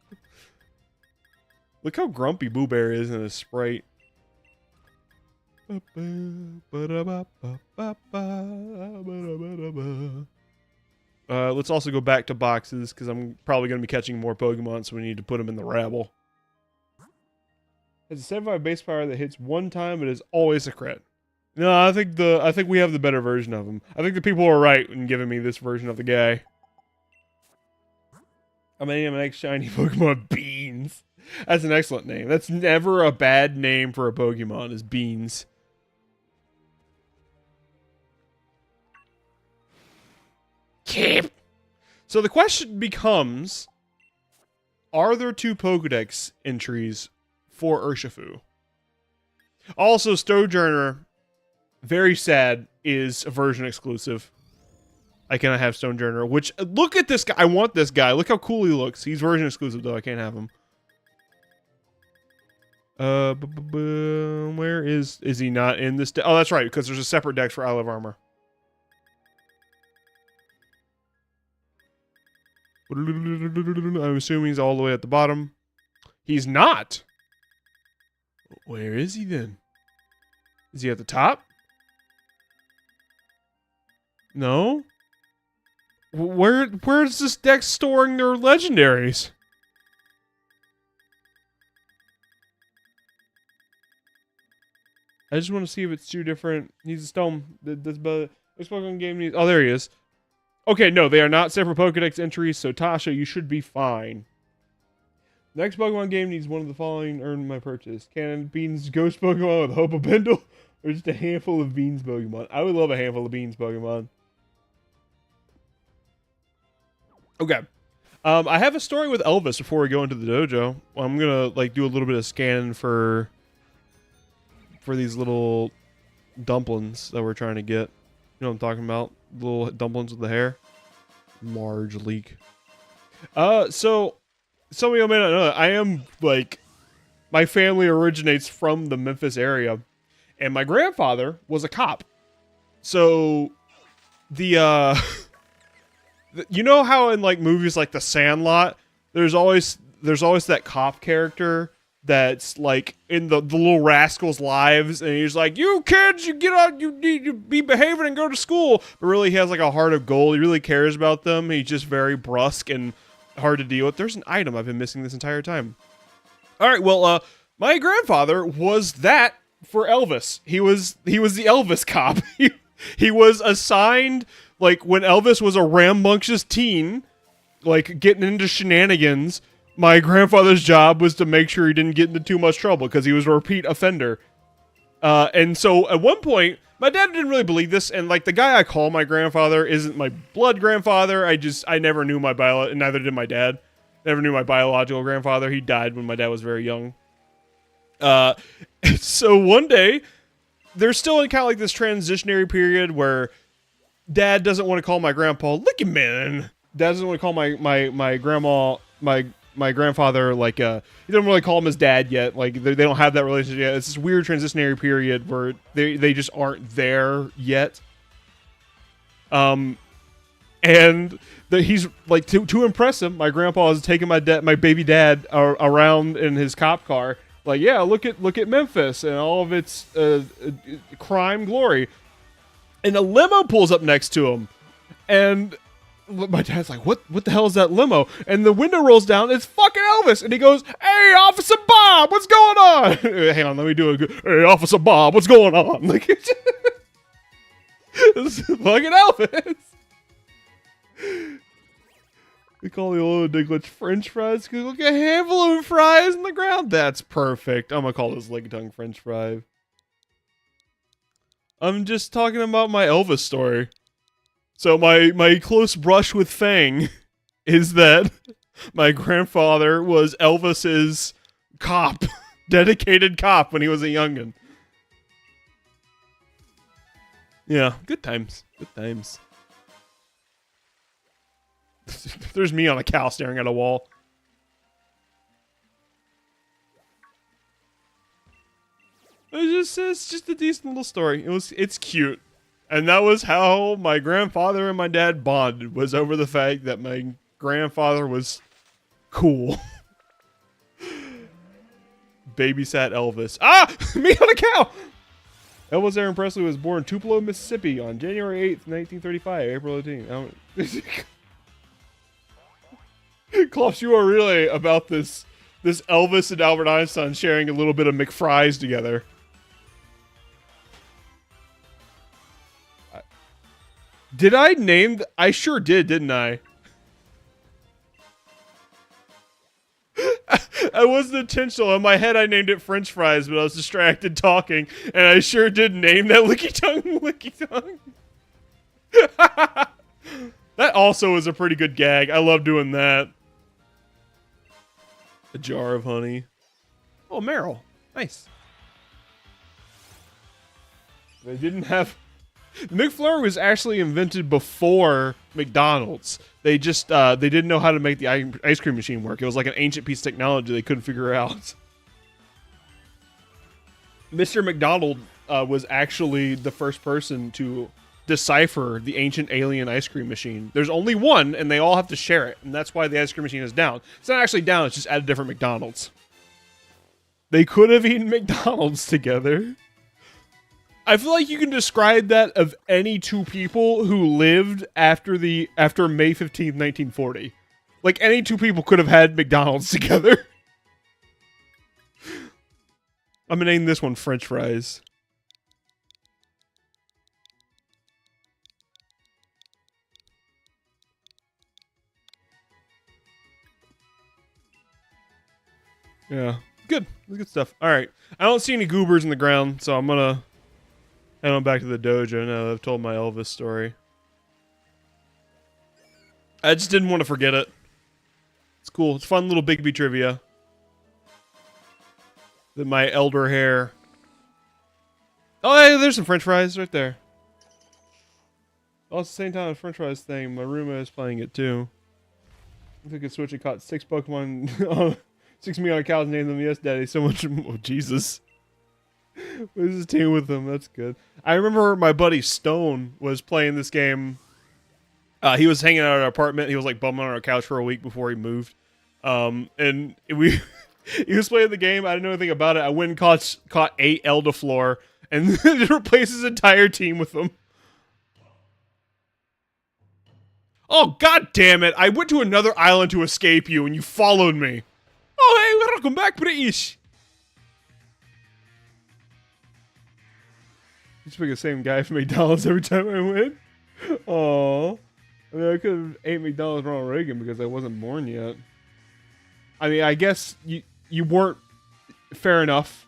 Look how grumpy Boo Bear is in his Sprite. Let's also go back to boxes, because I'm probably going to be catching more Pokemon, so we need to put them in the rabble. It's a 75 base power that hits one time, but is always a crit. No, I think we have the better version of him. I think the people are right in giving me this version of the guy. I'm gonna name my next shiny Pokemon Beans. That's an excellent name. That's never a bad name for a Pokemon, is Beans. Keep. So the question becomes, are there 2 Pokedex entries for Urshifu? Also, Stonejourner, very sad, is a version exclusive. I cannot have Stonejourner, which, look at this guy. I want this guy. Look how cool he looks. He's version exclusive, though. I can't have him. Where is he not in this? Oh, that's right, because there's a separate dex for Isle of Armor. I'm assuming he's all the way at the bottom. He's not. Where is he then? Is he at the top? No. Where's this deck storing their legendaries? I just want to see if it's 2 different. He's a stone. This Pokemon game needs. Oh, there he is. Okay, no, they are not separate Pokedex entries, so Tasha, you should be fine. Next Pokemon game needs one of the following earn my purchase. Can Beans Ghost Pokemon with Hope of Bindle, or just a handful of Beans Pokemon? I would love a handful of Beans Pokemon. Okay. I have a story with Elvis before we go into the dojo. I'm gonna do a little bit of scanning for these little dumplings that we're trying to get. You know what I'm talking about? Little dumplings with the hair. Large leak. So some of you may not know that I am my family originates from the Memphis area, and my grandfather was a cop. So the you know how in movies like The Sandlot, there's always that cop character that's in the little rascals' lives, and he's like, "You kids, you get out, you need to be behaving and go to school." But really, he has a heart of gold. He really cares about them. He's just very brusque and hard to deal with. There's an item I've been missing this entire time. All right, well, my grandfather was that for Elvis. He was the Elvis cop. He was assigned when Elvis was a rambunctious teen. like getting into shenanigans, my grandfather's job was to make sure he didn't get into too much trouble because he was a repeat offender. And so at one point, my dad didn't really believe this, and like the guy I call my grandfather isn't my blood grandfather. I never knew my and neither did my dad. Never knew my biological grandfather. He died when my dad was very young. So one day, there's still in kind of like this transitionary period where Dad doesn't want to call my grandpa Licky Man. Dad doesn't want to call my grandma my grandfather like he doesn't really call him his dad yet. Like they don't have that relationship yet. It's this weird transitionary period where they just aren't there yet. And he's like to impress him, my grandpa is taking my baby dad around in his cop car. Like, yeah, look at Memphis and all of its crime glory. And a limo pulls up next to him, and my dad's like, "What the hell is that limo?" And the window rolls down. It's fucking Elvis, and he goes, "Hey, Officer Bob, what's going on?" Hang on, let me do a good. "Hey, Officer Bob, what's going on?" Like, it's fucking Elvis. We call the old Diglets French fries because look, a handful of fries in the ground. That's perfect. I'm gonna call this leg tongue French fry. I'm just talking about my Elvis story. So my close brush with Fang is that my grandfather was Elvis's cop, dedicated cop when he was a youngin'. Yeah, good times. Good times. There's me on a cow staring at a wall. It's just a decent little story. It's cute. And that was how my grandfather and my dad bonded, was over the fact that my grandfather was cool. Babysat Elvis. Ah! Me on a cow! Elvis Aaron Presley was born in Tupelo, Mississippi on January 8th, 1935, April 18th. Klops, you are really about this Elvis and Albert Einstein sharing a little bit of McFries together. Did I name... I sure did, didn't I? I wasn't intentional. In my head, I named it French fries, but I was distracted talking, and I sure did name that Licky Tongue. That also is a pretty good gag. I love doing that. A jar of honey. Oh, Meryl. Nice. They didn't have... McFlurry was actually invented before McDonald's. They just, they didn't know how to make the ice cream machine work. It was like an ancient piece of technology they couldn't figure out. Mr. McDonald was actually the first person to decipher the ancient alien ice cream machine. There's only one, and they all have to share it, and that's why the ice cream machine is down. It's not actually down, it's just at a different McDonald's. They could have eaten McDonald's together. I feel like you can describe that of any two people who lived after May 15th, 1940. Like, any two people could have had McDonald's together. I'm gonna name this one French fries. Yeah. Good. Good stuff. Alright. I don't see any goobers in the ground, so I'm gonna head on back to the dojo now that I've told my Elvis story. I just didn't want to forget it. It's cool. It's fun little Bigby trivia. That my elder hair. Oh, hey, there's some French fries right there. Oh, it's the same time as French fries thing. My roommate is playing it too. I took a switch and caught 6 Pokemon. 6 me on a couch and named them Yes Daddy. So much. Oh, Jesus. What is this team with them? That's good. I remember my buddy Stone was playing this game. He was hanging out at our apartment. He was like bumming on our couch for a week before he moved. And he was playing the game. I didn't know anything about it. I went and caught 8 Elderfloor and replaced his entire team with them. Oh, god damn it. I went to another island to escape you and you followed me. Oh, hey, welcome back, British. You just pick the same guy from McDonald's every time I win. Aww. I mean, I could have ate McDonald's Ronald Reagan because I wasn't born yet. I mean, I guess you weren't. Fair enough.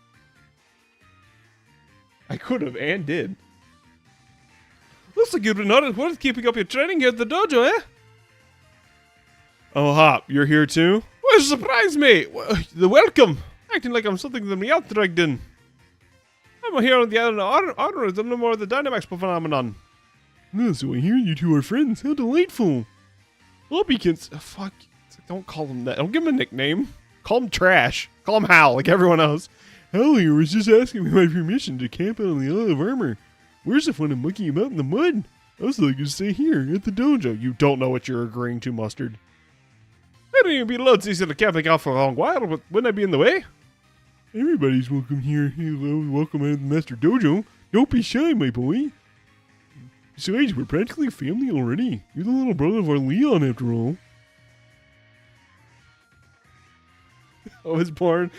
I could have and did. Looks like you've been hard at work keeping up your training here at the dojo, eh? Oh, Hop, you're here too? Well, surprise me! Welcome! Acting like I'm something that me out dragged in. I'm here on the island of Honors. I'm no more of the Dynamax phenomenon. No, so I hear you two are friends. How delightful. Hoppy can... fuck. Don't call him that. Don't give him a nickname. Call him Trash. Call him Hal, like everyone else. Hal here was just asking me my permission to camp out on the Isle of Armor. Where's the fun of mucking about in the mud? I was looking to stay here, at the dojo. You don't know what you're agreeing to, Mustard. I don't even be allowed to sit at camping out for a long while, but wouldn't I be in the way? Everybody's welcome here. Hello, welcome out to the Master Dojo. Don't be shy, my boy. Besides, we're practically family already. You're the little brother of our Leon, after all. I was born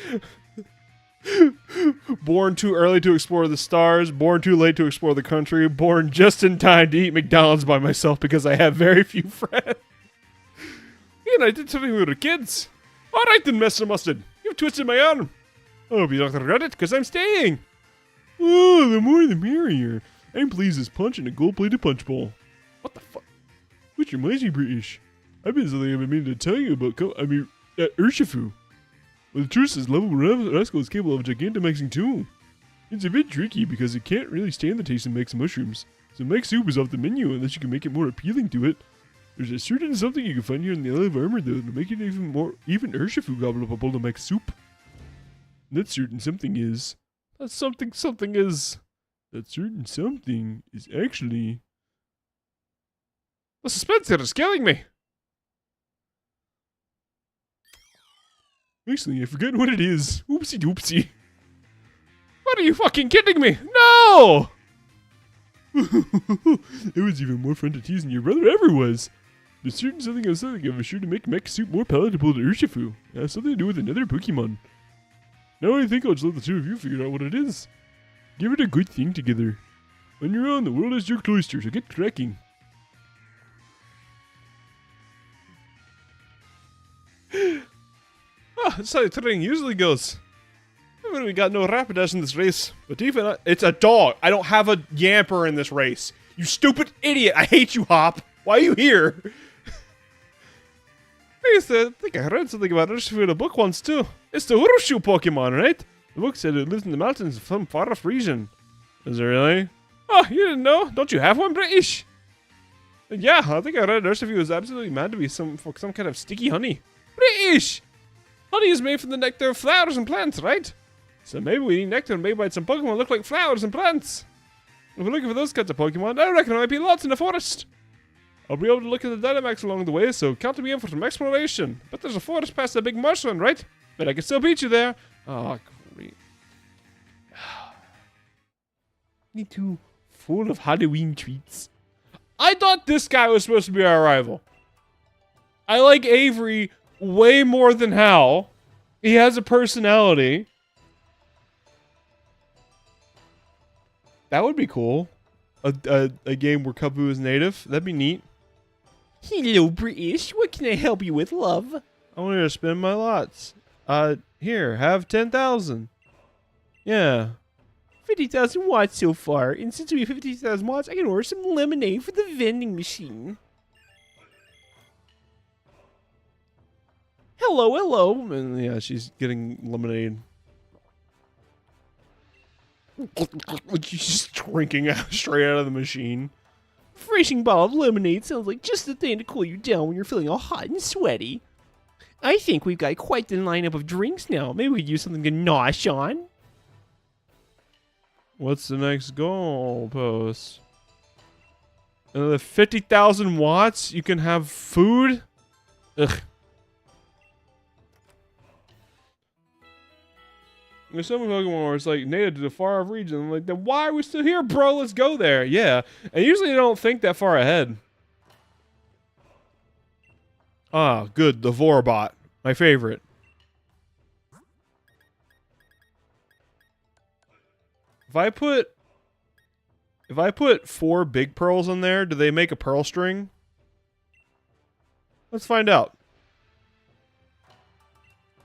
too early to explore the stars, born too late to explore the country, born just in time to eat McDonald's by myself because I have very few friends. And I did something when we were kids. Alright then, Mr. Mustard. You've twisted my arm. I hope you don't regret it, because I'm staying. Oh, the more the merrier. I'm pleased as punch in a gold-plated punch bowl. What the fuck? Which reminds me, British. I've been something I've been meaning to tell you about, Urshifu. Well, the truth is, level rascal is capable of Gigantamaxing too. It's a bit tricky because it can't really stand the taste of Max mushrooms, so Max soup is off the menu unless you can make it more appealing to it. There's a certain something you can find here in the Isle of Armor though to make it even Urshifu gobble up a bowl of Max soup. And that certain something is... That certain something is actually... The suspense here is killing me! Actually, I forgot what it is. Oopsie doopsie. What are you fucking kidding me? No! It was even more fun to tease than your brother ever was. There's certain something I'm thinking of is sure to make Mech Soup more palatable to Urshifu. It has something to do with another Pokemon. Now I think I'll just let the two of you figure out what it is. Give it a good thing together. On your own, the world is your cloister, so get cracking. That's how training usually goes. We got no Rapidash in this race, but even it's a dog. I don't have a Yamper in this race. You stupid idiot! I hate you, Hop. Why are you here? I think I read something about Urshifu in a book once too. It's the Urushu Pokemon, right? The book said it lives in the mountains of some far-off region. Is it really? Oh, you didn't know? Don't you have one, British? Yeah, I think I read Urshifu was absolutely mad to be some kind of sticky honey. British! Honey is made from the nectar of flowers and plants, right? So maybe we need nectar made by some Pokemon that look like flowers and plants. If we're looking for those kinds of Pokemon, I reckon there might be lots in the forest. I'll be able to look at the Dynamax along the way, so count me in for some exploration. But there's a forest past that big marsh one, right? But I can still beat you there. Oh, great. Me too. Full of Halloween treats. I thought this guy was supposed to be our rival. I like Avery way more than Hal. He has a personality. That would be cool. A game where Kabu is native. That'd be neat. Hello, British. What can I help you with, love? I want you to spend my lots. Here, have 10,000. Yeah. 50,000 watts so far. And since we have 50,000 watts, I can order some lemonade for the vending machine. Hello, hello. And yeah, she's getting lemonade. She's just drinking out straight out of the machine. Refreshing bottle of lemonade sounds like just the thing to cool you down when you're feeling all hot and sweaty. I think we've got quite the lineup of drinks now. Maybe we could use something to nosh on. What's the next goal post? Another 50,000 watts? You can have food? Ugh. There's some Pokemon where it's like native to the far off region. I'm like, then why are we still here, bro? Let's go there. Yeah. And usually I don't think that far ahead. Ah, good. The Vorbot. My favorite. If I put 4 big pearls in there, do they make a pearl string? Let's find out.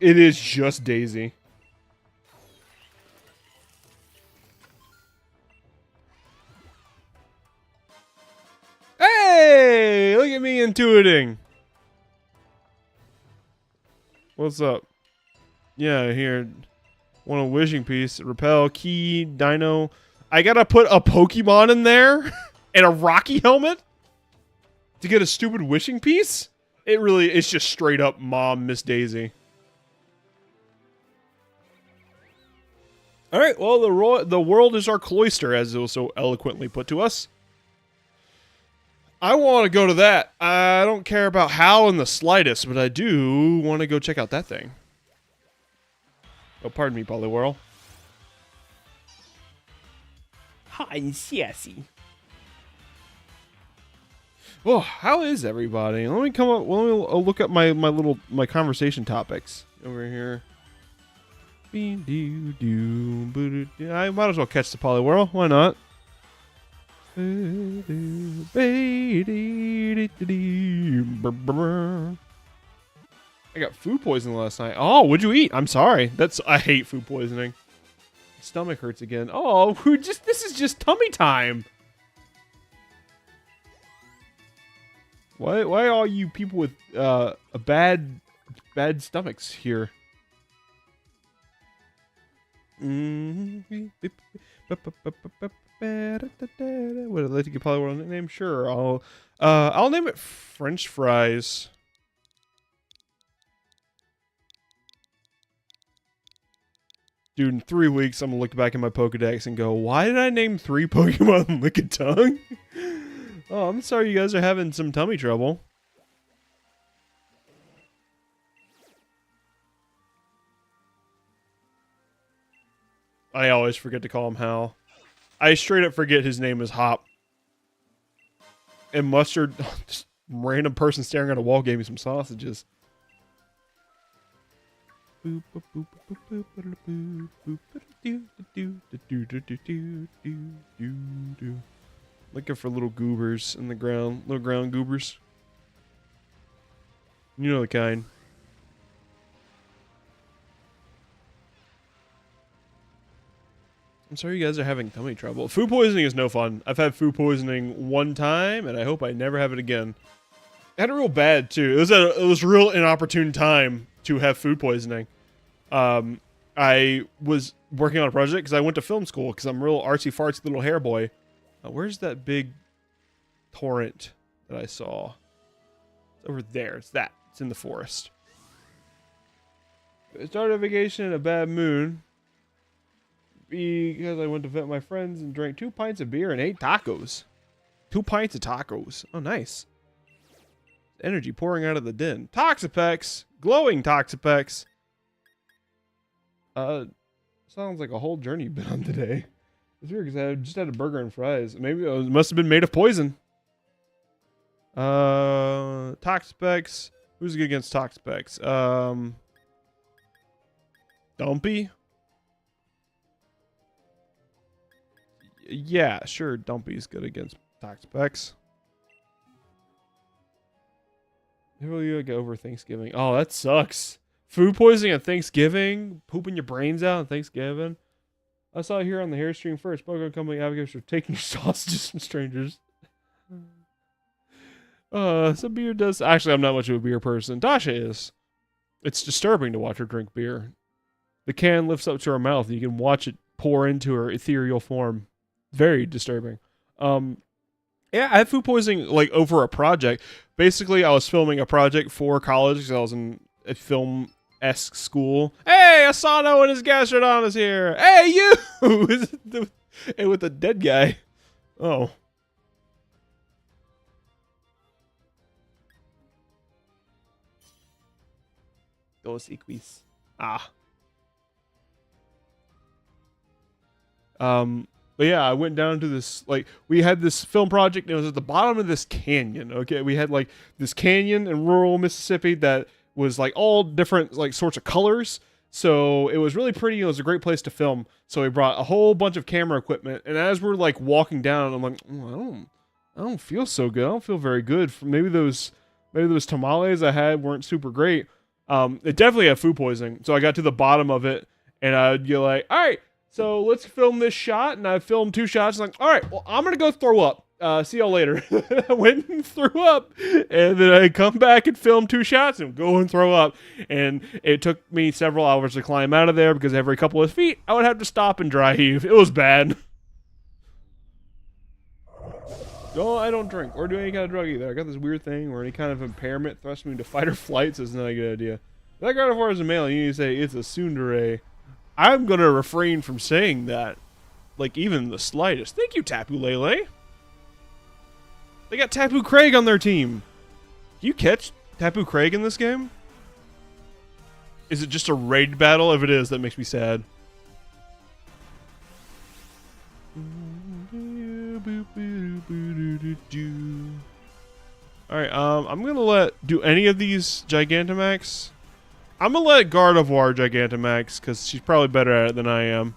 It is just Daisy. Hey! Look at me intuiting. What's up? Yeah, here. Want a wishing piece. Repel, key, dino. I gotta put a Pokemon in there and a Rocky helmet to get a stupid wishing piece? It's just straight up Mom, Miss Daisy. Alright, well, the world is our cloister, as it was so eloquently put to us. I want to go to that. I don't care about how in the slightest, but I do want to go check out that thing. Oh, pardon me, Poliwhirl. Hi, sassy. Well, how is everybody? Let me look at my conversation topics over here. I might as well catch the Poliwhirl. Why not? I got food poisoning last night. Oh, what'd you eat? I'm sorry. I hate food poisoning. My stomach hurts again. Oh, this is just tummy time. Why are all you people with a bad stomachs here? Would I like to get Poliwhirl a nickname? Sure. I'll name it French Fries. Dude, in 3 weeks, I'm gonna look back at my Pokedex and go, why did I name 3 Pokemon Lickitung? Oh, I'm sorry you guys are having some tummy trouble. I always forget to call him Hal. I straight up forget his name is Hop. And Mustard, just random person staring at a wall gave me some sausages. Looking for little goobers in the ground. Little ground goobers. You know the kind. I'm sorry you guys are having tummy trouble. Food poisoning is no fun. I've had food poisoning one time, and I hope I never have it again. I had it real bad, too. It was a real inopportune time to have food poisoning. I was working on a project because I went to film school because I'm a real artsy-fartsy little hair boy. Where's that big torrent that I saw? It's over there. It's that. It's in the forest. I started a vacation in a bad mood because I went to visit my friends and drank 2 pints of beer and 8 tacos. 2 pints of tacos. Oh, nice. Energy pouring out of the den. Toxapex. Glowing Toxapex. Sounds like a whole journey you've been on today. It's weird because I just had a burger and fries. Maybe it must have been made of poison. Toxapex. Who's good against Toxapex? Dumpy? Yeah, sure. Dumpy's good against Toxapex. How you get over Thanksgiving? Oh, that sucks. Food poisoning at Thanksgiving? Pooping your brains out on Thanksgiving? I saw it here on the Hairstream first. Pokemon Company advocates for taking sausages from strangers. Some beer does... Actually, I'm not much of a beer person. Dasha is. It's disturbing to watch her drink beer. The can lifts up to her mouth, and you can watch it pour into her ethereal form. Very disturbing. Yeah, I had food poisoning, like, over a project. Basically, I was filming a project for college, because I was in a film-esque school. Hey, Asano and his Gastrodon is here! Hey, you! Hey, with the dead guy. Oh. Dos Equis. Ah. But yeah, I went down to this, like, we had this film project, and it was at the bottom of this canyon, okay? We had, like, this canyon in rural Mississippi that was, like, all different, like, sorts of colors. So it was really pretty. It was a great place to film. So we brought a whole bunch of camera equipment, and as we're, like, walking down, I'm like, I don't feel so good. I don't feel very good. Maybe those Maybe those tamales I had weren't super great. It definitely had food poisoning. So I got to the bottom of it, and I'd be like, all right, so let's film this shot. And I filmed 2 shots. And like, all right, well, I'm going to go throw up. See y'all later. I went and threw up, and then I come back and film 2 shots and go and throw up. And it took me several hours to climb out of there because every couple of feet I would have to stop and dry heave. It was bad. No, I don't drink or do any kind of drug either. I got this weird thing where any kind of impairment thrusts me into fight or flight, so it's not a good idea. If that Gardevoir is a male, you need to say it's a tsundere. I'm going to refrain from saying that, like even the slightest. Thank you, Tapu Lele. They got Tapu Craig on their team. Can you catch Tapu Craig in this game? Is it just a raid battle? If it is, that makes me sad. Alright, I'm gonna do any of these Gigantamax? I'm gonna let Gardevoir Gigantamax, because she's probably better at it than I am.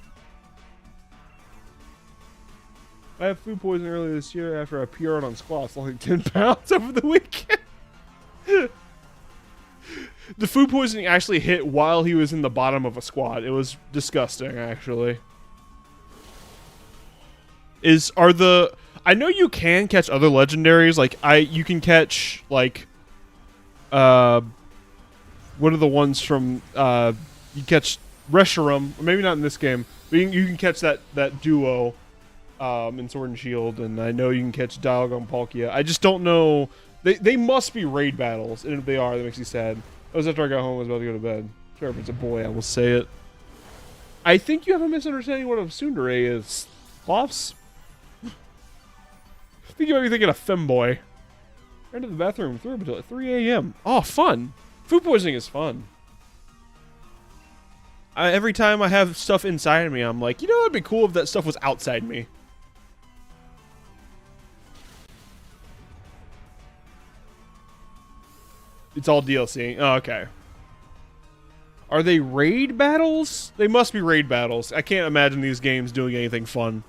I had food poisoning earlier this year after I PR'd on squats, like 10 pounds over the weekend. The food poisoning actually hit while he was in the bottom of a squat. It was disgusting, actually. I know you can catch other legendaries, like you can catch like what are the ones from you catch Reshiram, or maybe not in this game, but you can catch that duo in Sword and Shield, and I know you can catch Dialga and Palkia. I just don't know, they must be raid battles, and if they are, that makes me sad. That was after I got home, I was about to go to bed. Sure, if it's a boy, I will say it. I think you have a misunderstanding what a tsundere is. Cloths? I think you might be thinking of femboy. Ran to the bathroom, threw up until like 3 a.m. Oh, fun. Food poisoning is fun. Every time I have stuff inside of me, I'm like, you know, it'd be cool if that stuff was outside me. It's all DLC. Oh, okay. Are they raid battles? They must be raid battles. I can't imagine these games doing anything fun.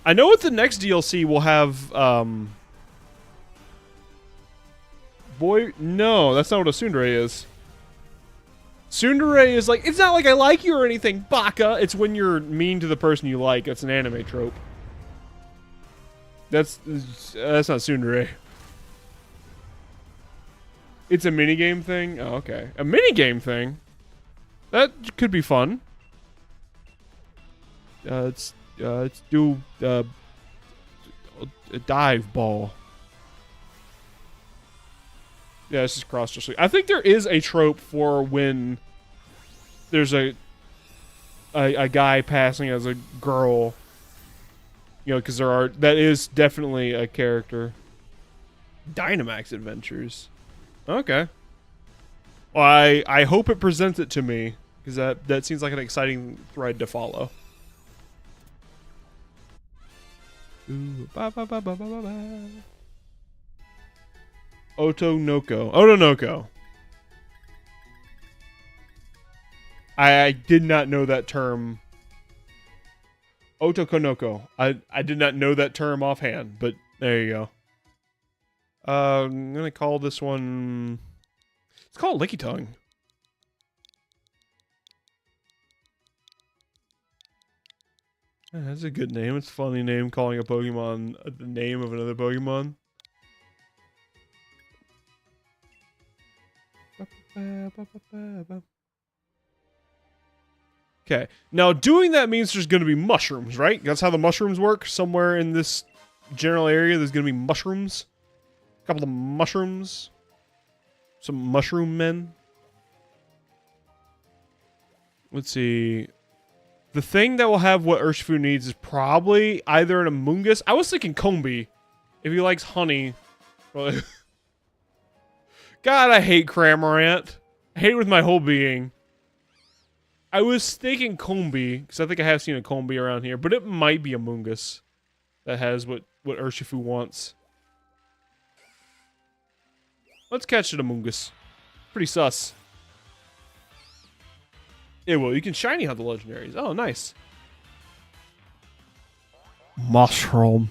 I know what the next DLC will have, no, that's not what a tsundere is. Tsundere is like, it's not like I like you or anything, baka. It's when you're mean to the person you like. It's an anime trope. That's not tsundere. It's a minigame thing? Oh, okay. A minigame thing? That could be fun. Let's do a dive ball. Yeah, this is cross-dressing. I think there is a trope for when there's a guy passing as a girl. You know, because that is definitely a character. Dynamax Adventures. Okay. Well, I hope it presents it to me, because that seems like an exciting thread to follow. Ooh, Otonoko. I did not know that term. Otokonoko. I did not know that term offhand, but there you go. I'm gonna call this one. It's called Licky Tongue. That's a good name. It's a funny name, calling a Pokemon the name of another Pokemon. Okay. Now, doing that means there's going to be mushrooms, right? That's how the mushrooms work. Somewhere in this general area, there's going to be mushrooms. A couple of mushrooms. Some mushroom men. Let's see. The thing that will have what Urshifu needs is probably either an Amoonguss. I was thinking Combi. If he likes honey. God, I hate Cramorant. I hate it with my whole being. I was thinking Combi, because I think I have seen a Combi around here, but it might be Amoonguss that has what Urshifu wants. Let's catch it, Amoonguss. Pretty sus. Yeah, well, you can shiny hunt the legendaries. Oh, nice. Mushroom.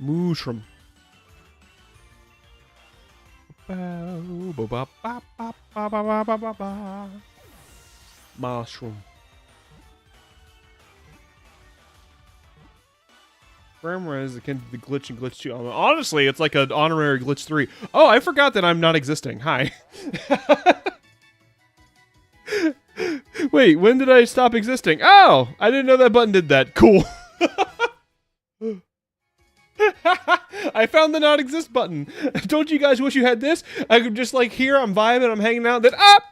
Mushroom. Mushroom. Grammar is akin to the glitch and glitch 2. Honestly, it's like an honorary glitch 3. Oh, I forgot that I'm not existing. Hi. Wait, when did I stop existing? Oh, I didn't know that button did that. Cool. I found the not exist button. Don't you guys wish you had this? I could just like here, I'm vibing, I'm hanging out, then up.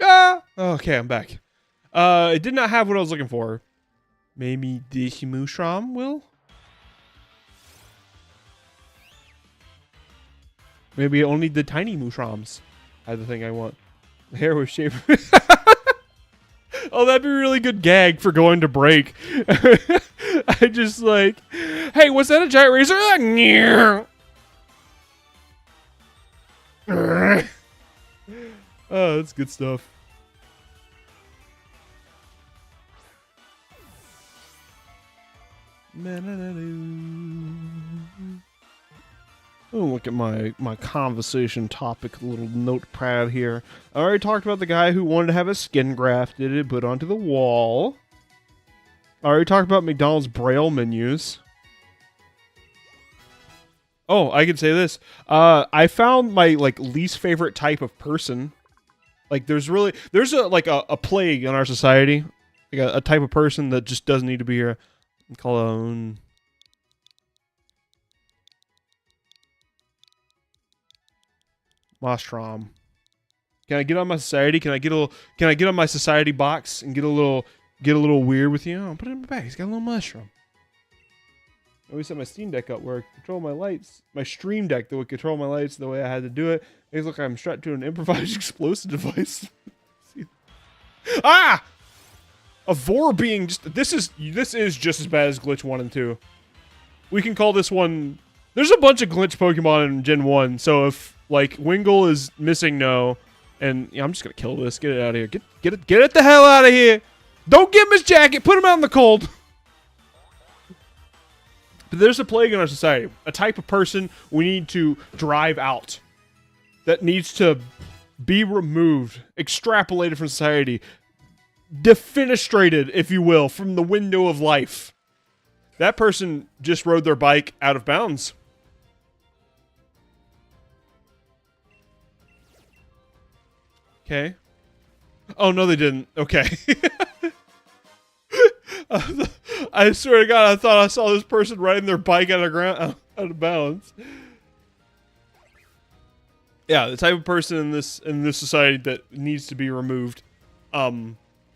Ah! Okay, I'm back. It did not have what I was looking for. Maybe this mushroom will? Maybe only the tiny mushrooms are the thing I want. The hair was shaved. Oh, that'd be a really good gag for going to break. I just like, hey, was that a giant razor? Oh, that's good stuff. Oh, look at my conversation topic little notepad here. I already talked about the guy who wanted to have his skin grafted and put onto the wall. I already talked about McDonald's Braille menus. Oh, I can say this. I found my least favorite type of person. Like there's a plague in our society. Like a type of person that just doesn't need to be here. Cologne. Mostrom. Can I get on my society? Can I get on my society box and get a little weird with you? I'll put it in my bag. He's got a little mushroom. I always set my Steam Deck up where I control my lights. My Stream Deck that would control my lights the way I had to do it. Makes it look like I'm strapped to an improvised explosive device. Ah! A Vor being just this is just as bad as glitch 1 and 2. We can call this one. There's a bunch of glitch Pokemon in Gen 1, so if like Wingull is missing no, and yeah, I'm just gonna kill this. Get it out of here. Get it the hell out of here. Don't give him his jacket. Put him out in the cold. But there's a plague in our society. A type of person we need to drive out. That needs to be removed, extrapolated from society. Defenestrated, if you will, from the window of life. That person just rode their bike out of bounds. Okay. Oh, no, they didn't. Okay. I swear to God, I thought I saw this person riding their bike out of bounds. Yeah, the type of person in this society that needs to be removed.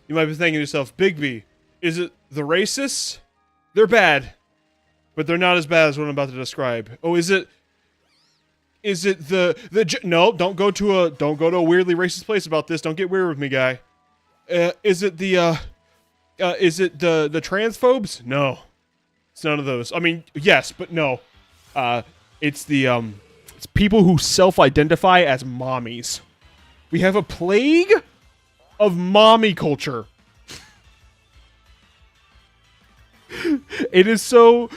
You might be thinking to yourself, Bigby, is it the racists? They're bad, but they're not as bad as what I'm about to describe. Oh, is it no, don't go to a weirdly racist place about this. Don't get weird with me, guy. Is it the transphobes? No. It's none of those. I mean, yes, but no. It's people who self-identify as mommies. We have a plague of mommy culture. It is so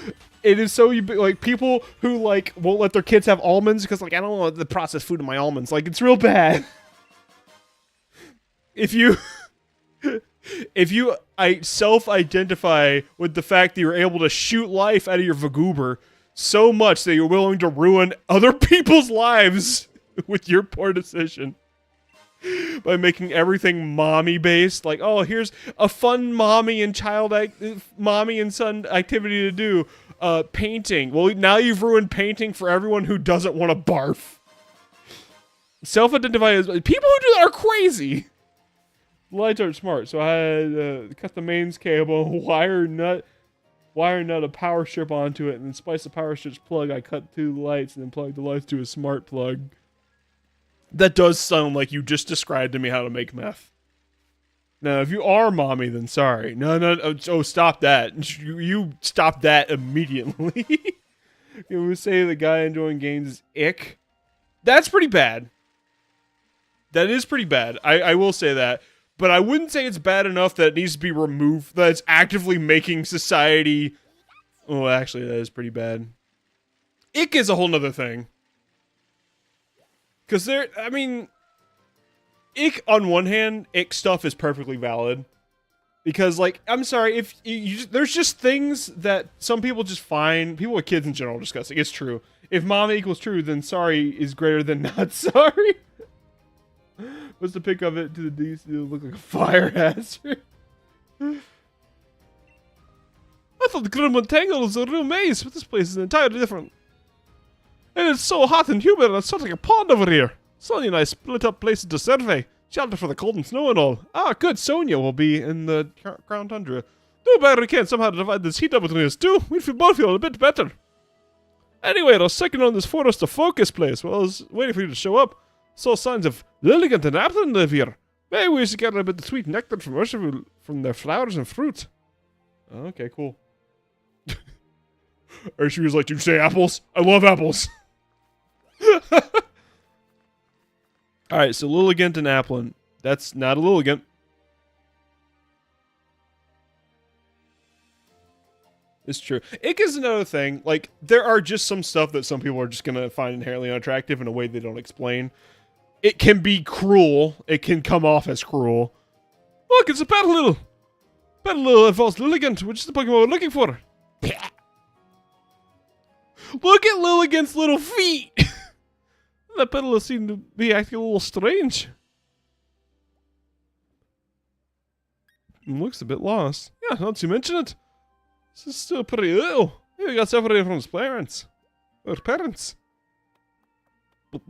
like people who like won't let their kids have almonds because like I don't want the processed food in my almonds. Like it's real bad. If you self-identify with the fact that you're able to shoot life out of your Vagoober so much that you're willing to ruin other people's lives with your poor decision by making everything mommy based, like, oh, here's a fun mommy and son activity to do, painting. Well, now you've ruined painting for everyone who doesn't want to barf. Self-identify as people who do that are crazy. The lights aren't smart, so I had cut the mains cable, wire nut a power strip onto it, and then splice the power strip's plug. I cut through the lights and then plugged the lights to a smart plug. That does sound like you just described to me how to make meth. No, if you are mommy, then sorry. No, oh, stop that. You stop that immediately. You would say the guy enjoying games is ick. That's pretty bad. That is pretty bad. I will say that. But I wouldn't say it's bad enough that it needs to be removed, that it's actively making society... Oh, actually, that is pretty bad. Ick is a whole nother thing. Because I mean... Ick, on one hand, ick stuff is perfectly valid. Because, like, I'm sorry, if there's just things that some people just find, people with kids in general disgusting. It's true. If mom equals true, then sorry is greater than not sorry. What's the pick of it to the DC to look like a fire hazard? I thought the Grim Tangle was a real maze, but this place is entirely different. And it's so hot and humid, and it's sort of like a pond over here. Sonia and I split up places to survey. Shelter for the cold and snow and all. Ah, good. Sonia will be in the Crown Tundra. Do better we can somehow divide this heat up between us two. We'd both feel a bit better. Anyway, I was second on this forest to focus place while I was waiting for you to show up. Saw signs of Lilligant and Applin live here. Maybe we should get a bit of sweet nectar from their flowers and fruit. Okay, cool. Or she was like, did you say apples? I love apples. Alright, so Lilligant and Applin. That's not a Lilligant. It's true. Ick is another thing. Like, there are just some stuff that some people are just gonna find inherently unattractive in a way they don't explain. It can be cruel. It can come off as cruel. Look, it's a Petalil. Petalil evolves Lilligant, which is the Pokemon we're looking for. Look at Lilligant's little feet. That Petalil seemed to be acting a little strange. It looks a bit lost. Yeah, not to mention it. This is still pretty little. He got separated from his parents. Or parents. What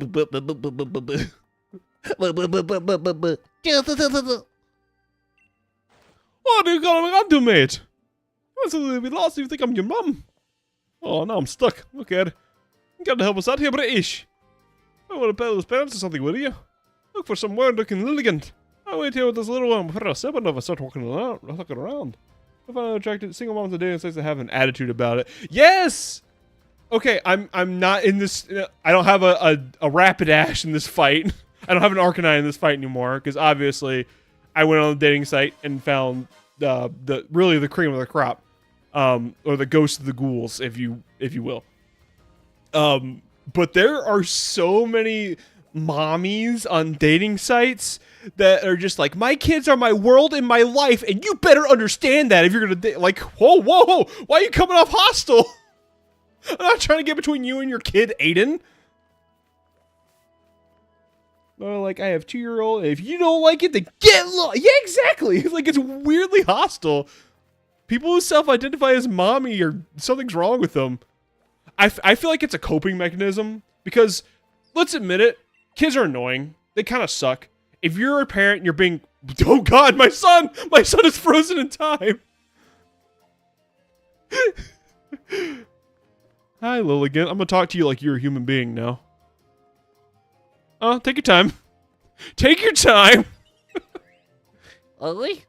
are you going on to, mate? What's a bit lost if you think I'm your mum? Oh, now I'm stuck. Look at it. You gotta help us out here, British. I want to battle his parents or something, will you? Look for some weird-looking Lilligant. I'll wait here with this little one before 7 of us start looking around. I find it attracted single moms a day and says to have an attitude about it. Yes! Okay, I'm not in this. I don't have a Rapidash in this fight. I don't have an Arcanine in this fight anymore because obviously I went on the dating site and found really the cream of the crop, or the ghost of the ghouls, if you will. But there are so many mommies on dating sites that are just like, my kids are my world and my life, and you better understand that if you're gonna date. Like, whoa, why are you coming off hostile? I'm not trying to get between you and your kid, Aiden. No, like, I have 2-year-old, and if you don't like it, then get lost. Yeah, exactly. Like, it's weirdly hostile. People who self-identify as mommy, or something's wrong with them. I feel like it's a coping mechanism, because, let's admit it, kids are annoying. They kind of suck. If you're a parent and you're being, oh god, my son is frozen in time. Hi, Lilligant. I'm gonna talk to you like you're a human being now. Oh, take your time. Take your time. Ugly?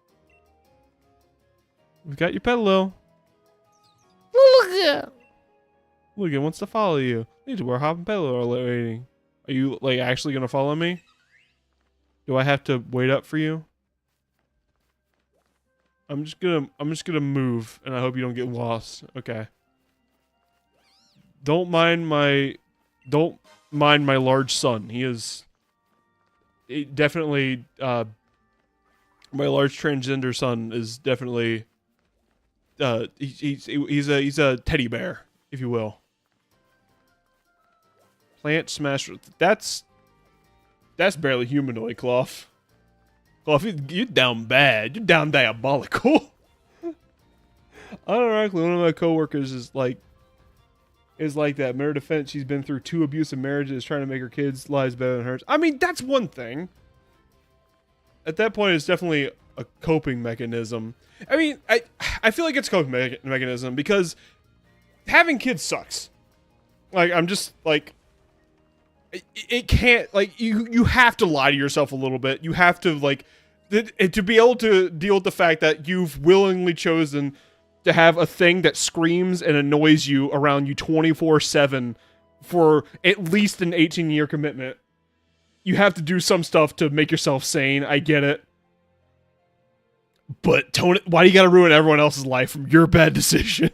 We've got your Petalil. Lilligant. Lilligant wants to follow you. I need to wear Hop and Petalil while waiting. Are you, like, actually gonna follow me? Do I have to wait up for you? I'm just gonna move, and I hope you don't get lost. Okay. Don't mind my large son. He is definitely my large transgender son is definitely he's a teddy bear, if you will. Plant smasher. That's barely humanoid, Clough. Clough, you're down bad. You're down diabolical. Unironically, one of my coworkers is like that. In her defense, she's been through 2 abusive marriages, trying to make her kids' lives better than hers. I mean, that's one thing. At that point, it's definitely a coping mechanism. I mean, I feel like it's a coping mechanism because having kids sucks. Like, I'm just like, it can't, like, you have to lie to yourself a little bit. You have to, like, to be able to deal with the fact that you've willingly chosen to have a thing that screams and annoys you around you 24/7 for at least an 18-year commitment. You have to do some stuff to make yourself sane. I get it. But Tony, why do you gotta ruin everyone else's life from your bad decision?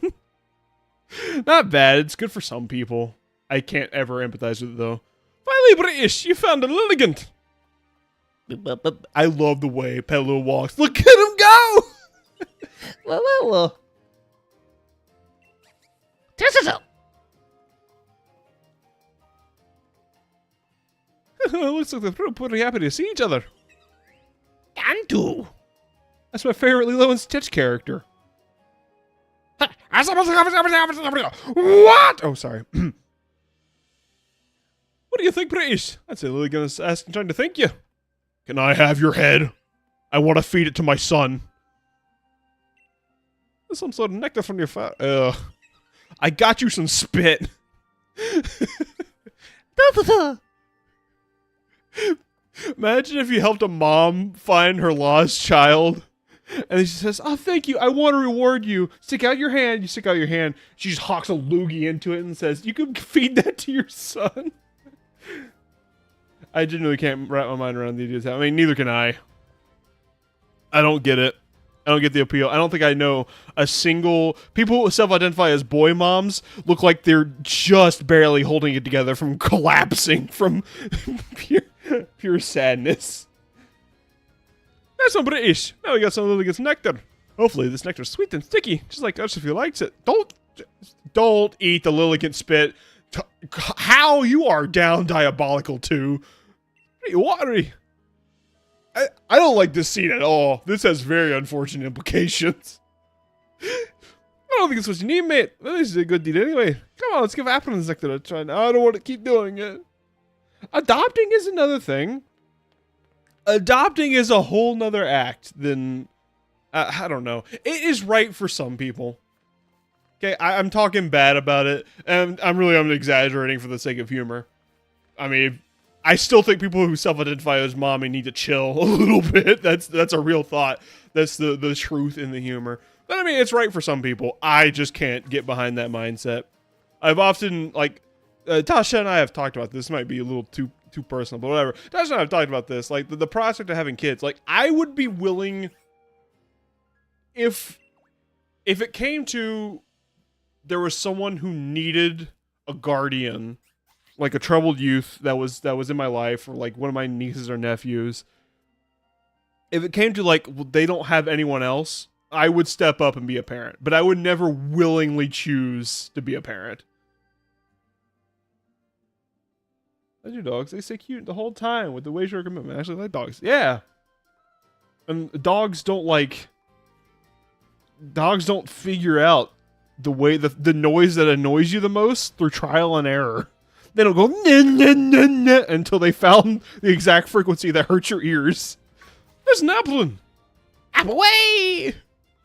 Not bad. It's good for some people. I can't ever empathize with it, though. Finally, British, you found a Lilligant. I love the way Pelu walks. Look at him go! Looks like they're pretty happy to see each other. Antu. That's my favorite Lilo and Stitch character. What? Oh, sorry. What do you think, British? I'd say Lily gonna ask, trying to thank you. Can I have your head? I want to feed it to my son. There's some sort of nectar from your fat. I got you some spit. Imagine if you helped a mom find her lost child. And she says, oh, thank you. I want to reward you. Stick out your hand. You stick out your hand. She just hawks a loogie into it and says, you can feed that to your son. I genuinely can't wrap my mind around the idea. I mean, neither can I. I don't get it. I don't get the appeal. I don't think I know a single... People who self-identify as boy moms look like they're just barely holding it together from collapsing from pure sadness. That's some British. Now we got some Lily gets nectar. Hopefully this nectar's sweet and sticky, just like us if he likes it. Don't eat the Lilligant spit. How you are down diabolical too. Pretty watery. I don't like this scene at all. This has very unfortunate implications. I don't think it's what you need, mate. Well, this is a good deed anyway. Come on, let's give Apple this nectar a try. I don't want to keep doing it. Adopting is another thing. Adopting is a whole nother act than... I don't know. It is right for some people. Okay, I'm talking bad about it, and I'm exaggerating for the sake of humor. I mean, I still think people who self-identify as mommy need to chill a little bit. That's a real thought. That's the truth in the humor. But I mean, it's right for some people. I just can't get behind that mindset. I've often, like, Tasha and I have talked about this. This might be a little too personal, but whatever. Tasha and I have talked about this. Like, the prospect of having kids. Like, I would be willing, if it came to there was someone who needed a guardian, like a troubled youth that was in my life, or like one of my nieces or nephews. If it came to like, well, they don't have anyone else, I would step up and be a parent. But I would never willingly choose to be a parent. I do dogs. They stay cute the whole time with the way short commitment. I actually like dogs. Yeah. And dogs don't figure out the way the noise that annoys you the most through trial and error. They don't go nah, nah, nah, nah, until they found the exact frequency that hurts your ears. There's an applin. Apple way!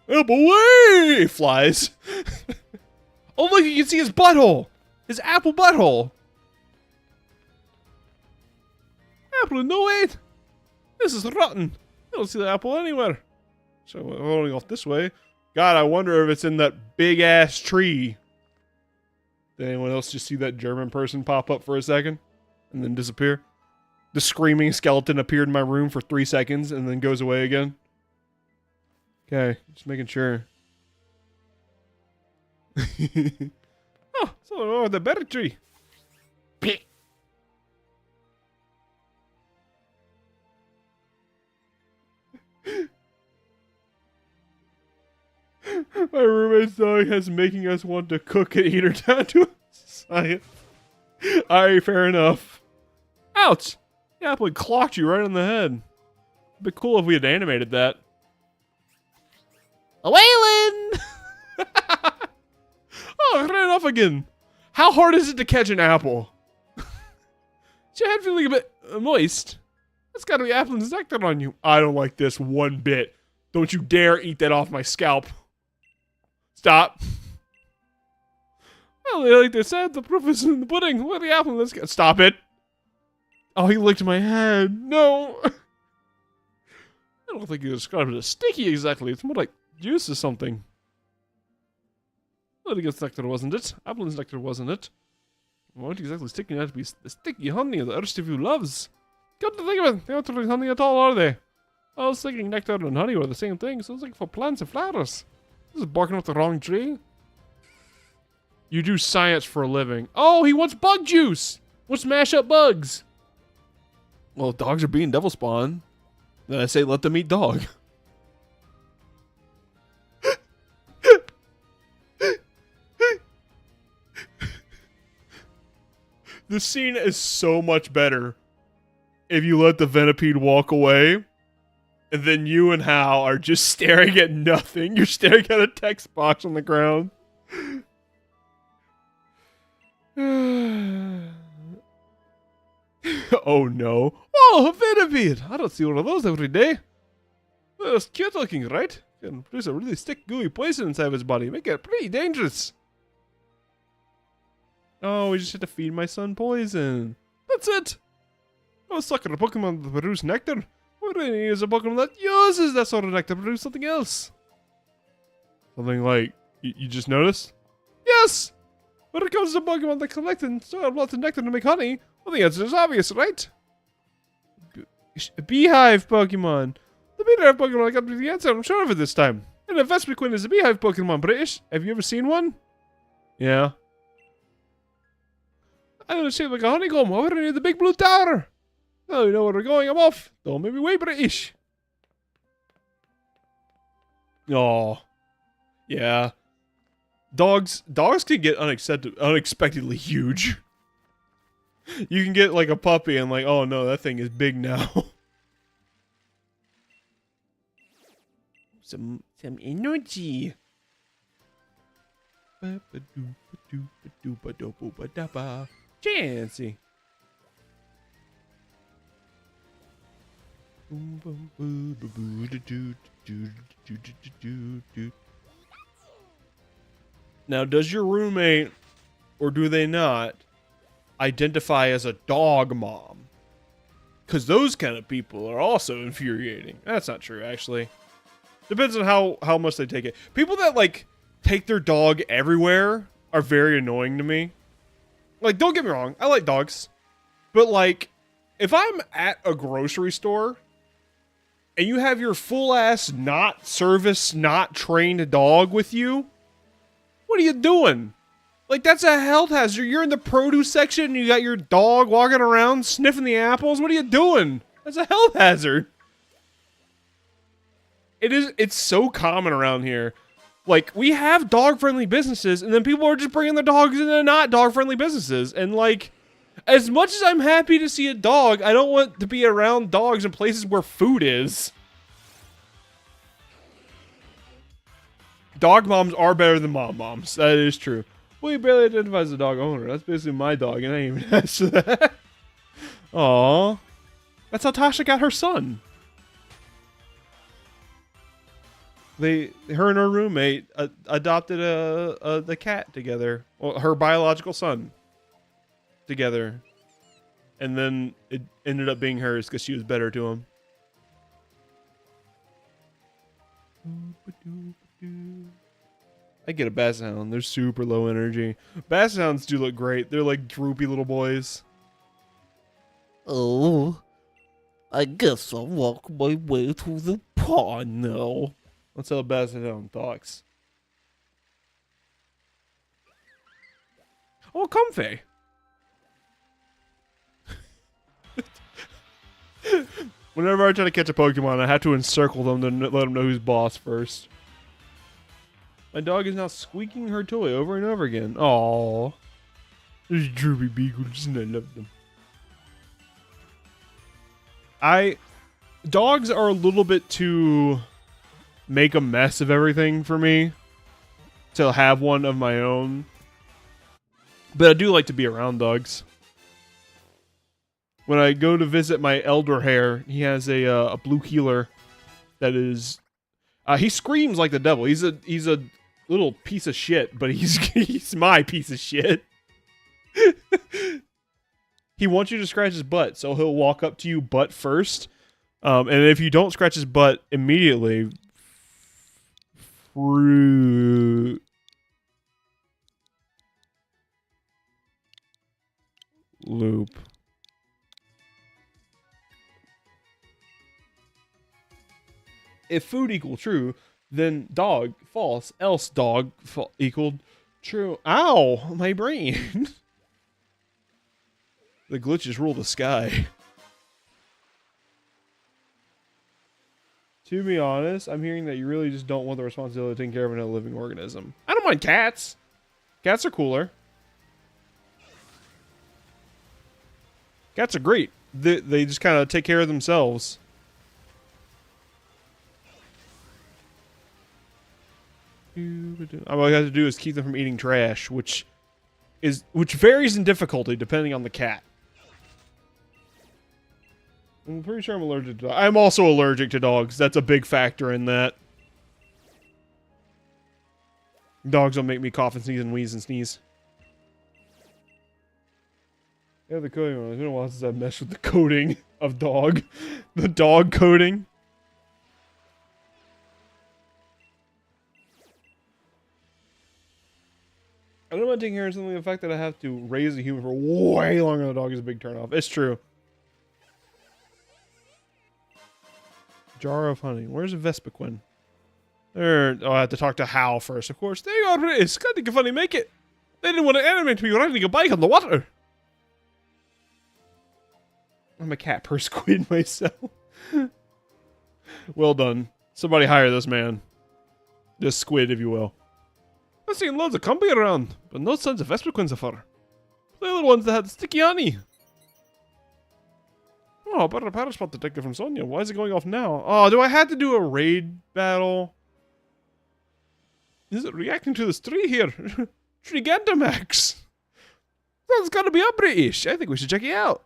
Apple way! Flies. Oh look, you can see his butthole. His apple butthole. Apple, no wait. This is rotten. I don't see the apple anywhere. So we're holding off this way. God, I wonder if it's in that big ass tree. Did anyone else just see that German person pop up for a second and then disappear? The screaming skeleton appeared in my room for 3 seconds and then goes away again. Okay, just making sure. Oh, something wrong with the berry tree. My roommate's dog has making us want to cook and eat her down to a science. Alright, fair enough. Ouch! The apple clocked you right on the head. It'd be cool if we had animated that. A Waylon! Oh, it ran off again. How hard is it to catch an apple? Is your head feeling a bit moist? That's gotta be apple nectar on you. I don't like this one bit. Don't you dare eat that off my scalp. Stop. Well, like they said, the proof is in the pudding. Where the apple? Let's get. Stop it. Oh, he licked my head. No. I don't think you described it as sticky exactly. It's more like juice or something. Lilligant's nectar, wasn't it? Apple's nectar, wasn't it? What exactly sticky that to be the sticky honey the rest of you loves? Come to think of it, they aren't really honey at all, are they? I was thinking nectar and honey were the same thing, so it's like for plants and flowers. This is barking up the wrong tree. You do science for a living. Oh, he wants bug juice! Wants to mash up bugs! Well, dogs are being devil spawn. Then I say let them eat dog. This scene is so much better if you let the Venipede walk away, and then you and Hal are just staring at nothing. You're staring at a text box on the ground. Oh no. Oh, a Venipede! I don't see one of those every day. That's cute looking, right? Can produce a really thick, gooey poison inside his body. Make it pretty dangerous. Oh, we just had to feed my son poison. That's it. I was sucking a Pokemon to produce nectar. What do I need is a Pokemon that uses that sort of nectar to produce something else. Something like, you just noticed? Yes! When it comes to Pokemon that collect and store lots of nectar to make honey, well, the answer is obvious, right? A beehive Pokemon. The beehive Pokemon got me the answer, I'm sure of it this time. And the Vespiquen is a beehive Pokemon, British. Have you ever seen one? Yeah. I don't shape like a honeycomb over near the big blue tower. Oh, you know where we're going, I'm off. Don't make me wait, British. Oh. Yeah. Dogs can get unexpectedly huge. You can get like a puppy and like, oh no, that thing is big now. Some energy. Chancy. Now, does your roommate, or do they not, identify as a dog mom? Because those kind of people are also infuriating. That's not true, actually. Depends on how much they take it. People that, like, take their dog everywhere are very annoying to me. Like, don't get me wrong, I like dogs. But, like, if I'm at a grocery store and you have your full-ass, not service, not trained dog with you, what are you doing? Like, that's a health hazard. You're in the produce section and you got your dog walking around sniffing the apples. What are you doing? That's a health hazard. It's so common around here. Like, we have dog-friendly businesses, and then people are just bringing their dogs into not dog-friendly businesses. And, like, as much as I'm happy to see a dog, I don't want to be around dogs in places where food is. Dog moms are better than mom moms. That is true. Well, you barely identify as a dog owner. That's basically my dog, and I ain't even asked for that. Aw. That's how Tasha got her son. Her and her roommate adopted the cat together. Well, her biological son together. And then it ended up being hers because she was better to him. I get a Basset Hound. They're super low energy. Basset Hounds do look great. They're like droopy little boys. Oh, I guess I'll walk my way to the pond now. That's how Basset Hound talks. Oh, Comfey. Whenever I try to catch a Pokemon, I have to encircle them to let them know who's boss first. My dog is now squeaking her toy over and over again. Aww. There's droopy beagles and I love them. Dogs are a little bit too make a mess of everything for me to have one of my own. But I do like to be around dogs. When I go to visit my elder hair, he has a blue heeler that is he screams like the devil. He's a little piece of shit, but he's my piece of shit. He wants you to scratch his butt, so he'll walk up to you butt first, And if you don't scratch his butt immediately, Fruit Loop. If food equal true, then dog false, else dog equaled true. Ow, my brain. The glitches rule the sky. To be honest, I'm hearing that you really just don't want the responsibility of taking care of another living organism. I don't mind cats. Cats are cooler. Cats are great. They just kind of take care of themselves. All I have to do is keep them from eating trash, which varies in difficulty depending on the cat. I'm pretty sure I'm allergic to dogs. I'm also allergic to dogs. That's a big factor in that. Dogs don't make me cough and sneeze and wheeze and sneeze. Yeah, the coating one. It's been a while since I've messed with the coating of dog. The dog coating. I don't mind taking care of something. The fact that I have to raise a human for way longer than a dog is a big turnoff. It's true. Jar of honey. Where's Vespiquen? There. Oh, I have to talk to Hal first, of course. There you are, British. God, think funny make it. They didn't want to animate me riding a bike on the water. I'm a cat per squid myself. Well done. Somebody hire this man. This squid, if you will. I've seen loads of company around, but no signs of Vespiquen so far. They're the ones that had sticky honey. Oh, better pattern spot detected from Sonia. Why is it going off now? Oh, do I have to do a raid battle? Is it reacting to this tree here? Gigantamax. That's gotta be a British. I think we should check it out.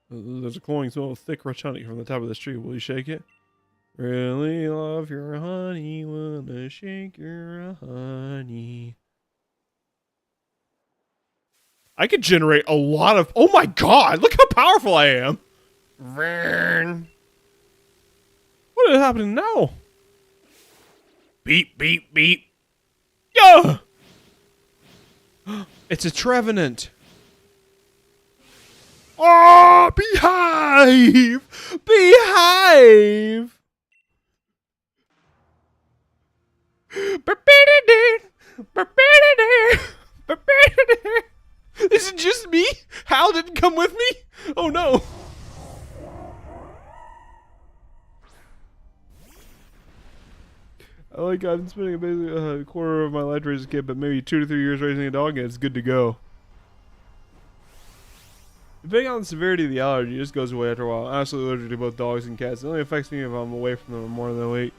There's a cloying smell of thick rich honey from the top of this tree. Will you shake it? Really love your honey, wanna shake your honey. I could generate a lot of... Oh my god, look how powerful I am. What is happening now? Beep, beep, beep. Yeah! It's a Trevenant. Oh, behave! Behave! Is it just me? Hal didn't come with me? Oh no. I like I've been spending basically a quarter of my life raising a kid, but maybe 2 to 3 years raising a dog and it's good to go. Depending on the severity of the allergy, it just goes away after a while. I'm absolutely allergic to both dogs and cats. It only affects me if I'm away from them more than a week.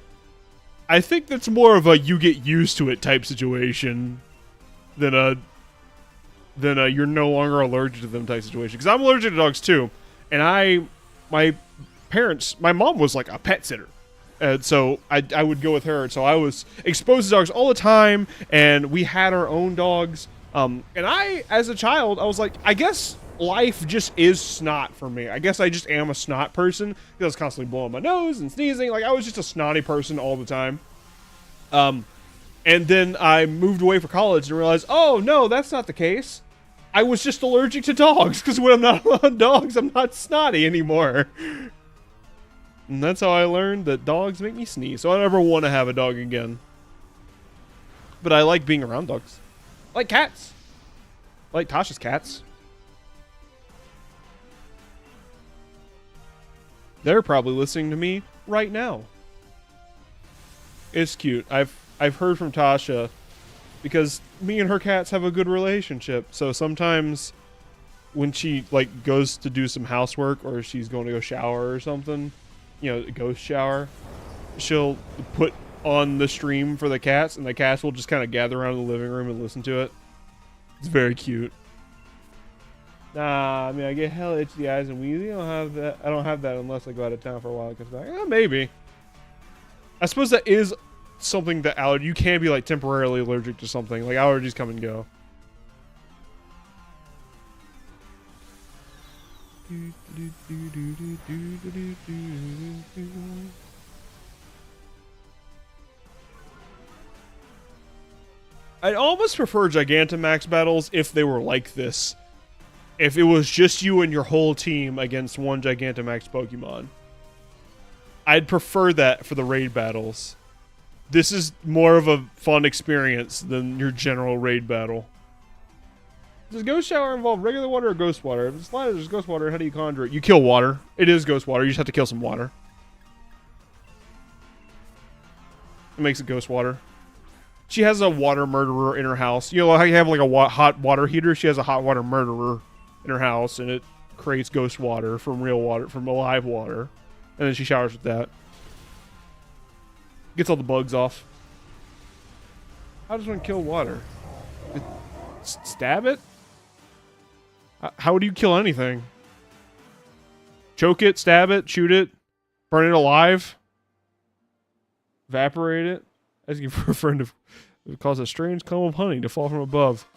I think that's more of a you get used to it type situation than a you're no longer allergic to them type situation. Because I'm allergic to dogs too, and my mom was like a pet sitter, and so I would go with her. So I was exposed to dogs all the time, and we had our own dogs. And I, as a child, I was like, I guess life just is snot for me. I guess I just am a snot person because I was constantly blowing my nose and sneezing. Like I was just a snotty person all the time. And then I moved away for college and realized, oh no, that's not the case. I was just allergic to dogs because when I'm not around dogs, I'm not snotty anymore. And that's how I learned that dogs make me sneeze. So I don't ever want to have a dog again. But I like being around dogs. I like cats. I like Tasha's cats. They're probably listening to me right now. It's cute. I've heard from Tasha because me and her cats have a good relationship. So sometimes when she like goes to do some housework or she's going to go shower or something, you know, a ghost shower, she'll put on the stream for the cats and the cats will just kind of gather around in the living room and listen to it. It's very cute. Nah, I mean, I get hella itchy eyes and wheezy. I don't have that. I don't have that unless I go out of town for a while and comes back. Maybe. I suppose that is something that you can be like temporarily allergic to something. Like allergies come and go. I'd almost prefer Gigantamax battles if they were like this. If it was just you and your whole team against one Gigantamax Pokemon. I'd prefer that for the raid battles. This is more of a fun experience than your general raid battle. Does Ghost Shower involve regular water or ghost water? If it's slided as ghost water, how do you conjure it? You kill water. It is ghost water. You just have to kill some water. It makes it ghost water. She has a water murderer in her house. You know how you have like a hot water heater? She has a hot water murderer in her house, and it creates ghost water from real water, from alive water. And then she showers with that. Gets all the bugs off. How does one kill water? Stab it? How do you kill anything? Choke it, stab it, shoot it, burn it alive, evaporate it, asking for a friend to cause a strange comb of honey to fall from above.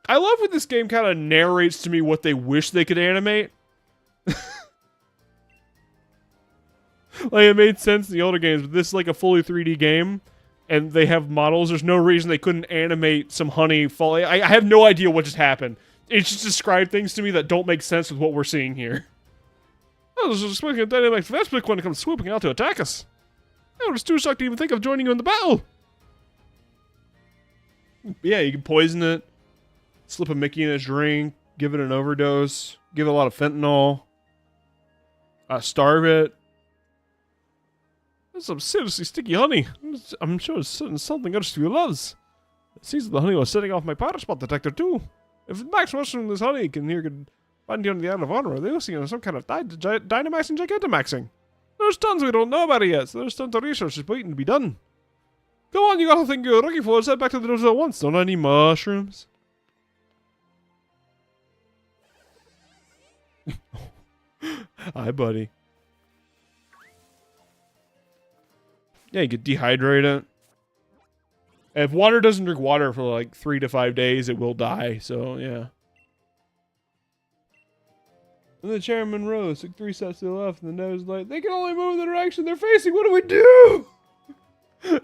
I love when this game kind of narrates to me what they wish they could animate. Like, it made sense in the older games, but this is like a fully 3D game, and they have models. There's no reason they couldn't animate some honey falling. I have no idea what just happened. It just described things to me that don't make sense with what we're seeing here. Oh, there's a swinging dynamic Vespic when it comes swooping out to attack us. I was too shocked to even think of joining you in the battle. Yeah, you can poison it, slip a Mickey in a drink, give it an overdose, give it a lot of fentanyl, starve it. That's some seriously sticky honey. I'm sure it's something Hairstreams loves. It seems that the honey was setting off my power spot detector too. If Max Mushroom this honey could find you on the Island of Honor, they were seeing some kind of Dynamax and Gigantamaxing. There's tons we don't know about it yet, so there's tons of research just waiting to be done. Go on, you got the thing you're looking for. Let's head back to the dojo at once. Don't I need mushrooms? Hi, buddy. Yeah, you could dehydrate it. If water doesn't drink water for like 3 to 5 days, it will die, so yeah. And the chairman rose, took 3 steps to the left, and the nose like, they can only move in the direction they're facing. What do we do?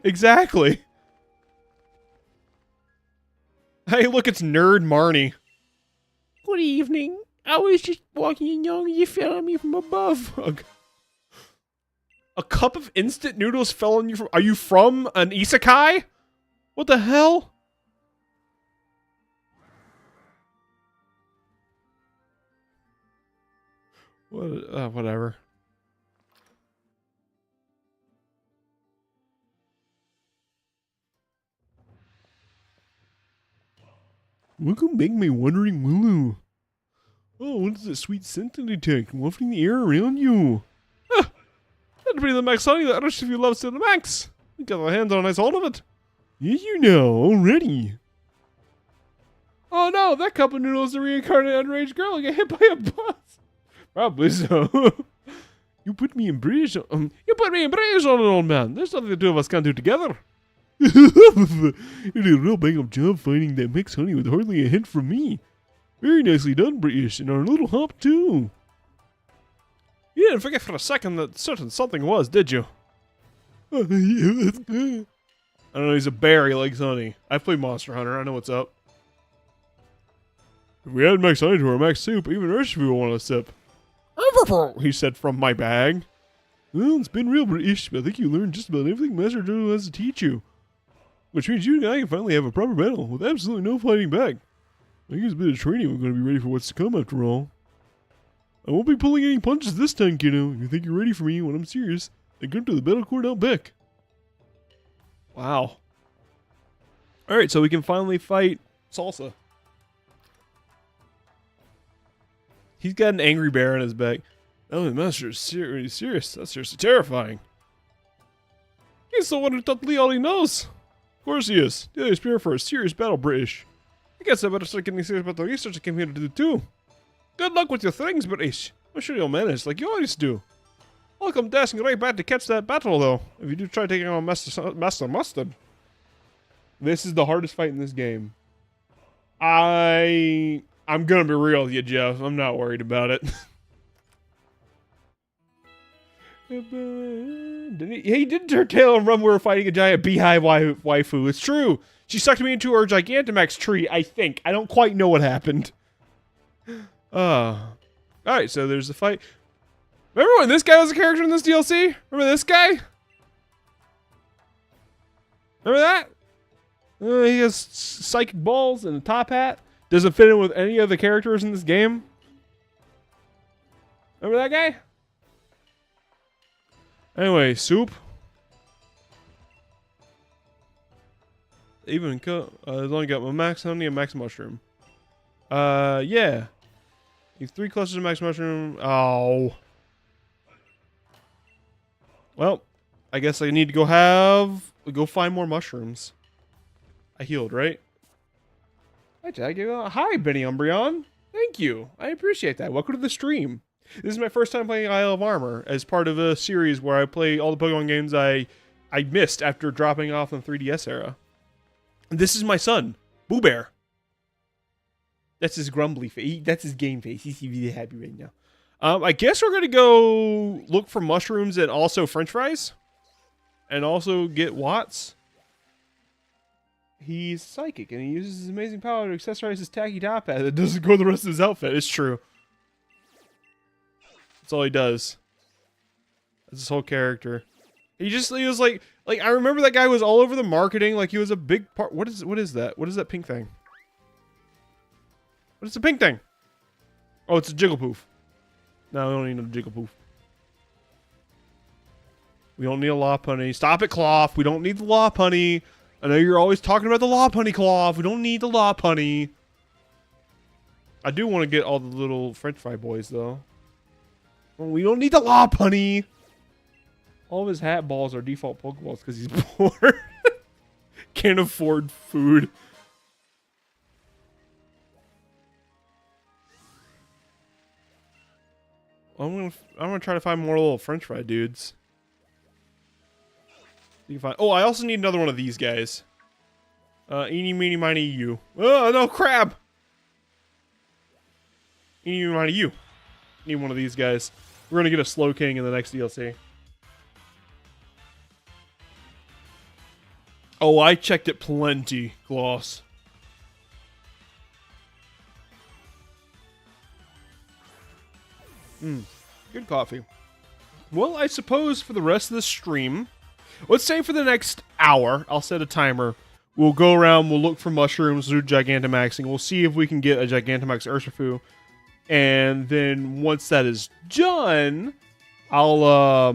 Exactly. Hey, look, it's Nerd Marnie. Good evening. I was just walking along and you fell on me from above. A cup of instant noodles fell on you from... Are you from an isekai? What the hell? Whatever. Welcome back, my wandering willow. Oh, what is that sweet scent to detect wafting the air around you? Ah, that'd be the max honey that Hairstreams if you love to the max. You got our hands on a nice hold of it. Yes, you know, already. Oh no, that cup of noodles is a reincarnated underage girl get hit by a bus. Probably so. You put me in bridge. You put me in bridge on an old man. There's nothing the two of us can't do together. You did a real bang up job finding that mixed honey with hardly a hint from me. Very nicely done, British, and our little hop too. You didn't forget for a second that certain something was, did you? Yeah, that's good. I don't know, he's a bear, he likes honey. I've played Monster Hunter, I know what's up. If we add max honey to our max soup, even Hairstreams will want a sip. He said from my bag. Well, it's been real, British, but I think you learned just about everything Master Dodo has to teach you. Which means you and I can finally have a proper battle with absolutely no fighting back. I think it's a bit of training. We're going to be ready for what's to come after all. I won't be pulling any punches this time, kiddo. If you think you're ready for me when I'm serious, then come to the battle court out back. Wow. Alright, so we can finally fight Salsa. He's got an angry bear on his back. Oh, the master is really serious. That's seriously terrifying. He's the one who taught Lee all he knows. Of course he is. The other's prepared for a serious battle, British. I guess I better start getting serious about the research I came here to do too. Good luck with your things, British. I'm sure you'll manage like you always do. I'll come dashing right back to catch that battle, though, if you do try taking on Master Mustard. This is the hardest fight in this game. I I'm gonna be real with you, Jeff. I'm not worried about it. He did turn tail and run. We were fighting a giant beehive waifu. It's true. She sucked me into her Gigantamax tree, I think. I don't quite know what happened. Alright, so there's the fight. Remember when this guy was a character in this DLC? Remember this guy? Remember that? He has psychic balls and a top hat. Doesn't fit in with any of the characters in this game. Remember that guy? Anyway, soup. Even I've only got my max honey and max mushroom. Yeah. You have 3 clusters of max mushroom. Oh. Well, I guess I need to go find more mushrooms. I healed, right? Hi, Jack. Hi, Benny Umbreon. Thank you. I appreciate that. Welcome to the stream. This is my first time playing Isle of Armor as part of a series where I play all the Pokemon games I missed after dropping off in the 3DS era. And this is my son, Boo Bear. That's his grumbly face. That's his game face. He's really happy right now. I guess we're going to go look for mushrooms and also french fries. And also get Watts. He's psychic and he uses his amazing power to accessorize his tacky top hat that doesn't go with the rest of his outfit. It's true. That's all he does. That's his whole character. He was like I remember that guy was all over the marketing, like he was a big part. What is that? What is that pink thing? What is the pink thing? Oh, it's a Jigglypuff. No, we don't need no Jigglypuff. We don't need a Lopunny. Stop it, Cloth. We don't need the Lopunny. I know you're always talking about the Lopunny, Cloth. We don't need the Lopunny. I do want to get all the little French fry boys, though. Well, we don't need the Lopunny. All of his hat balls are default Pokeballs because he's poor. Can't afford food. I'm gonna try to find more little French fry dudes. You can find. Oh, I also need another one of these guys. Eeny, meeny, miny, you. Oh no, crab. Eeny, meeny, miny, you. Need one of these guys. We're gonna get a Slow King in the next DLC. Oh, I checked it plenty, Gloss. Good coffee. Well, I suppose for the rest of the stream, let's say for the next hour, I'll set a timer. We'll go around, we'll look for mushrooms, do Gigantamaxing. We'll see if we can get a Gigantamax Urshifu. And then once that is done, I'll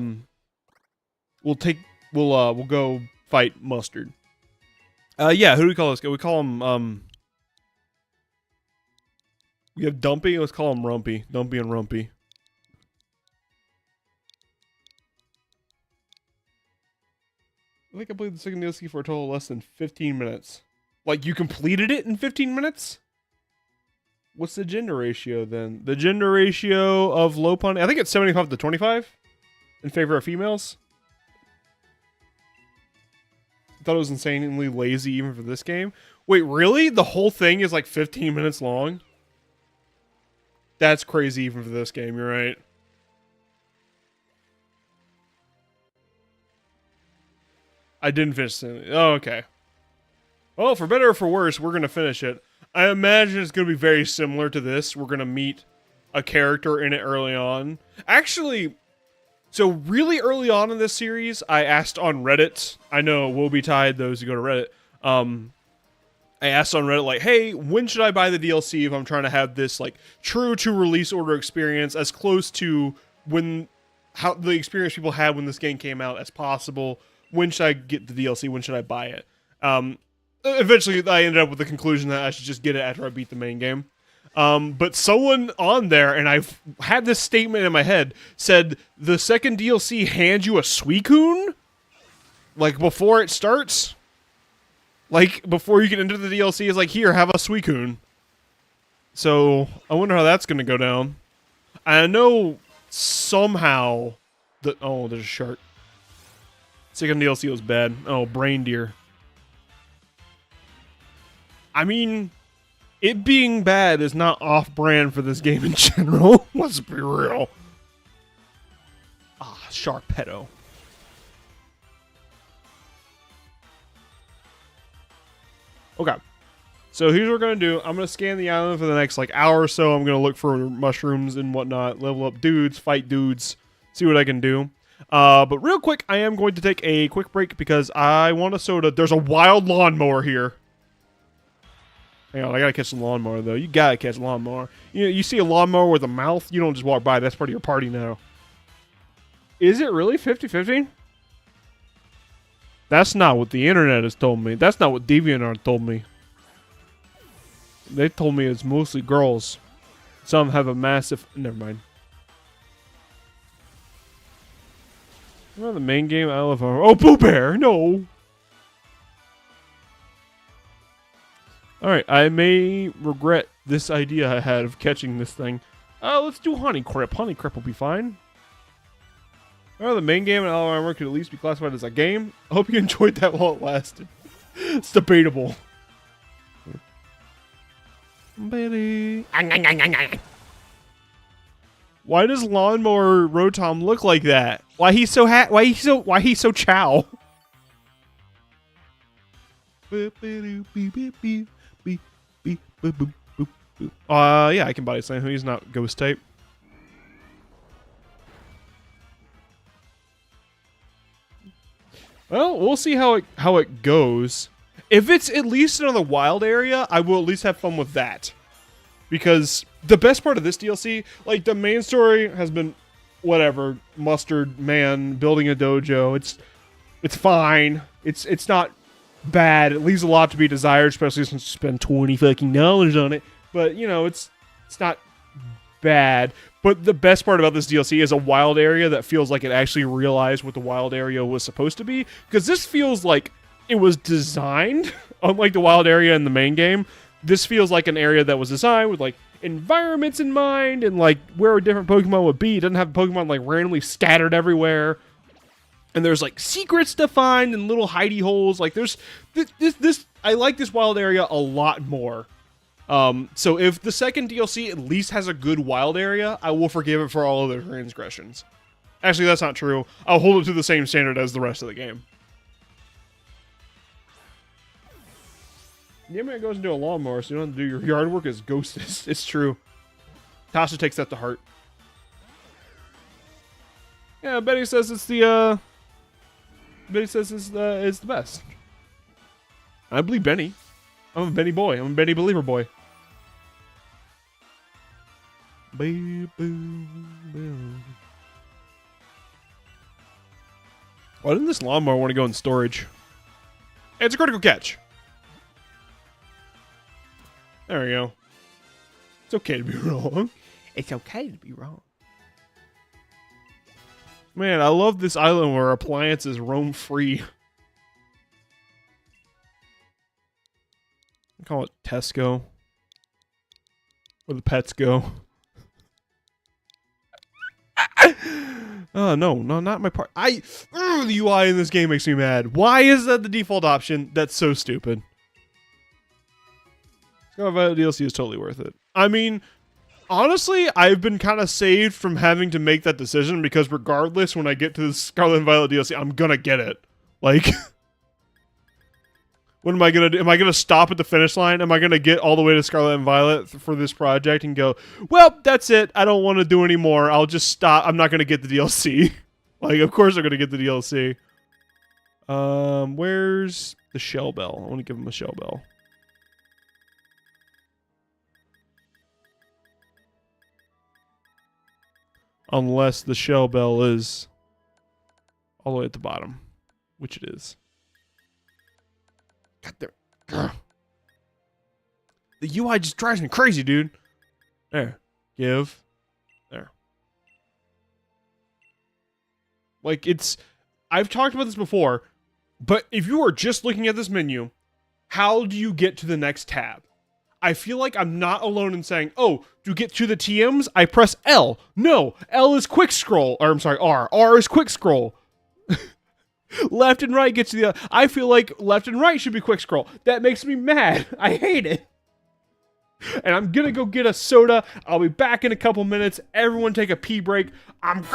we'll go fight Mustard. Yeah, who do we call this guy? We call him we have Dumpy, let's call him Rumpy. Dumpy and Rumpy. I think I played the second DLC for a total of less than 15 minutes. Like, you completed it in 15 minutes? What's the gender ratio, then? The gender ratio of Lopunny, I think it's 75 to 25 in favor of females. I thought it was insanely lazy even for this game. Wait, really? The whole thing is like 15 minutes long? That's crazy even for this game, you're right. I didn't finish it. Oh, okay. Well, for better or for worse, we're going to finish it. I imagine it's going to be very similar to this. We're going to meet a character in it early on. Actually, so really early on in this series, I asked on Reddit. I know, woe betide those who go to Reddit. I asked on Reddit, like, hey, when should I buy the DLC if I'm trying to have this, like, true to release order experience as close to how the experience people had when this game came out as possible? When should I get the DLC? When should I buy it? Eventually, I ended up with the conclusion that I should just get it after I beat the main game. But someone on there, and I've had this statement in my head, said the second DLC hands you a Suicune? Like, before it starts? Like, before you get into the DLC, it's like, here, have a Suicune. So, I wonder how that's going to go down. I know somehow that... Oh, there's a shark. Second DLC was bad. Oh, Brain Deer. I mean, it being bad is not off-brand for this game in general. Let's be real. Ah, Sharpedo. Okay. So here's what we're going to do. I'm going to scan the island for the next like hour or so. I'm going to look for mushrooms and whatnot, level up dudes, fight dudes, see what I can do. But real quick, I am going to take a quick break because I want to soda. There's a wild lawnmower here. Hang on, I got to catch the lawnmower though. You got to catch the lawnmower. You know, you see a lawnmower with a mouth, you don't just walk by. That's part of your party now. Is it really 50-50? That's not what the internet has told me. That's not what DeviantArt told me. They told me it's mostly girls. Some have a massive... Never mind. Well, the main game, I love... Oh, Pooh Bear! No! Alright, I may regret this idea I had of catching this thing. Let's do Honeycrisp. Honeycrisp will be fine. Well, the main game in Alabama could at least be classified as a game. I hope you enjoyed that while it lasted. It's debatable. Baby. Why does Lawnmower Rotom look like that? Why he's so why he's so chow? Yeah, I can body slam him. He's not ghost type. Well, we'll see how it goes. If it's at least another wild area, I will at least have fun with that. Because the best part of this DLC, like the main story has been whatever, mustard man building a dojo. It's fine. It's not bad. It leaves a lot to be desired, especially since you spend $20 on it. But you know, it's not bad. But the best part about this DLC is a wild area that feels like it actually realized what the wild area was supposed to be. Because this feels like it was designed, unlike the wild area in the main game. This feels like an area that was designed with like environments in mind and like where a different Pokemon would be. It doesn't have Pokemon like randomly scattered everywhere. And there's like secrets to find and little hidey holes. Like there's this I like this wild area a lot more. So if the second DLC at least has a good wild area, I will forgive it for all of their transgressions. Actually, that's not true. I'll hold it to the same standard as the rest of the game. Yeah, man, goes into a lawnmower, so you don't have to do your yard work as Ghost is. It's true. Tasha takes that to heart. Yeah, Betty says it's the, Betty says it's the best. I believe Benny. I'm a Benny boy. I'm a Benny believer boy. Why didn't this lawnmower want to go in storage? Hey, it's a critical catch. There we go. It's okay to be wrong. It's okay to be wrong. Man, I love this island where appliances roam free. I call it Tesco. Where the pets go. Oh, no, not my part. The UI in this game makes me mad. Why is that the default option? That's so stupid. Scarlet Violet DLC is totally worth it. I mean, honestly, I've been kind of saved from having to make that decision because regardless, when I get to the Scarlet and Violet DLC, I'm gonna get it. Like, what am I gonna do? Am I gonna stop at the finish line? Am I gonna get all the way to Scarlet and Violet for this project and go, well, that's it. I don't want to do any more. I'll just stop. I'm not gonna get the DLC. Like, of course I'm gonna get the DLC. Where's the Shell Bell? I want to give him a Shell Bell. Unless the Shell Bell is all the way at the bottom, which it is. God, there. The UI just drives me crazy, dude. There. Give. There. Like, it's... I've talked about this before, but if you are just looking at this menu, how do you get to the next tab? I feel like I'm not alone in saying, oh, to get to the TMs, I press L. No, L is quick scroll. Or I'm sorry, R. R is quick scroll. Left and right gets to the... I feel like left and right should be quick scroll. That makes me mad. I hate it. And I'm gonna go get a soda. I'll be back in a couple minutes. Everyone take a pee break. I'm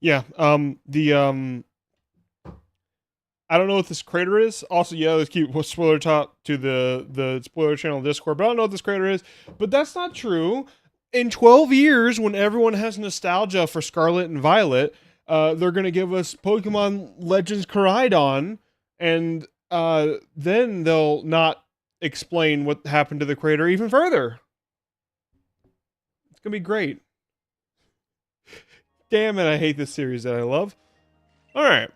Yeah. I don't know what this crater is. Also, yeah, let's keep spoiler talk to the spoiler channel Discord, but I don't know what this crater is. But that's not true. In 12 years, when everyone has nostalgia for Scarlet and Violet, they're gonna give us Pokemon Legends Koraidon, and then they'll not explain what happened to the crater even further. It's gonna be great. Damn it, I hate this series that I love. All right.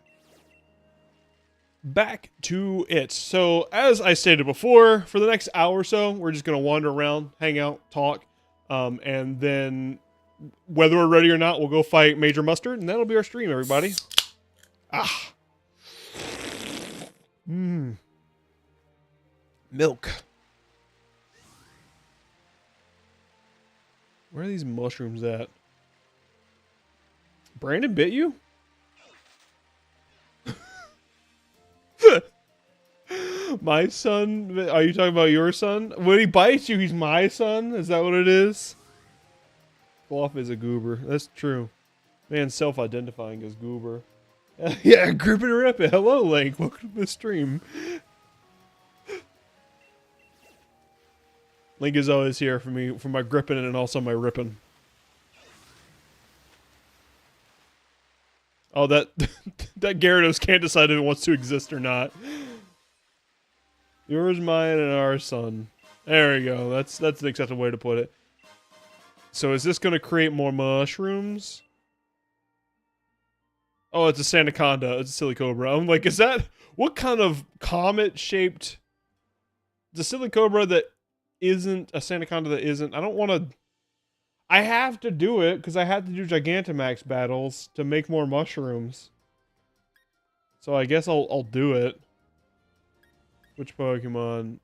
back to it. So, as I stated before, for the next hour or so, we're just going to wander around, hang out, talk, and then whether we're ready or not, we'll go fight Major Mustard, and that'll be our stream, everybody. Ah. Mmm. Milk. Where are these mushrooms at? Brandon bit you? My son? Are you talking about your son? When he bites you, he's my son? Is that what it is? Fluff is a goober. That's true. Man, self-identifying as goober. Yeah, grip and rip it. Hello, Link. Welcome to the stream. Link is always here for me, for my gripping and also my ripping. Oh, that Gyarados can't decide if it wants to exist or not. Yours, mine, and our son. There we go. That's an acceptable way to put it. So is this going to create more mushrooms? Oh, it's a Sandaconda. It's a Silly Cobra. I'm like, is that... What kind of comet-shaped... The Silly Cobra that isn't a Sandaconda that isn't... I don't want to... I have to do it, because I have to do Gigantamax battles to make more mushrooms. So I guess I'll do it. Which Pokemon?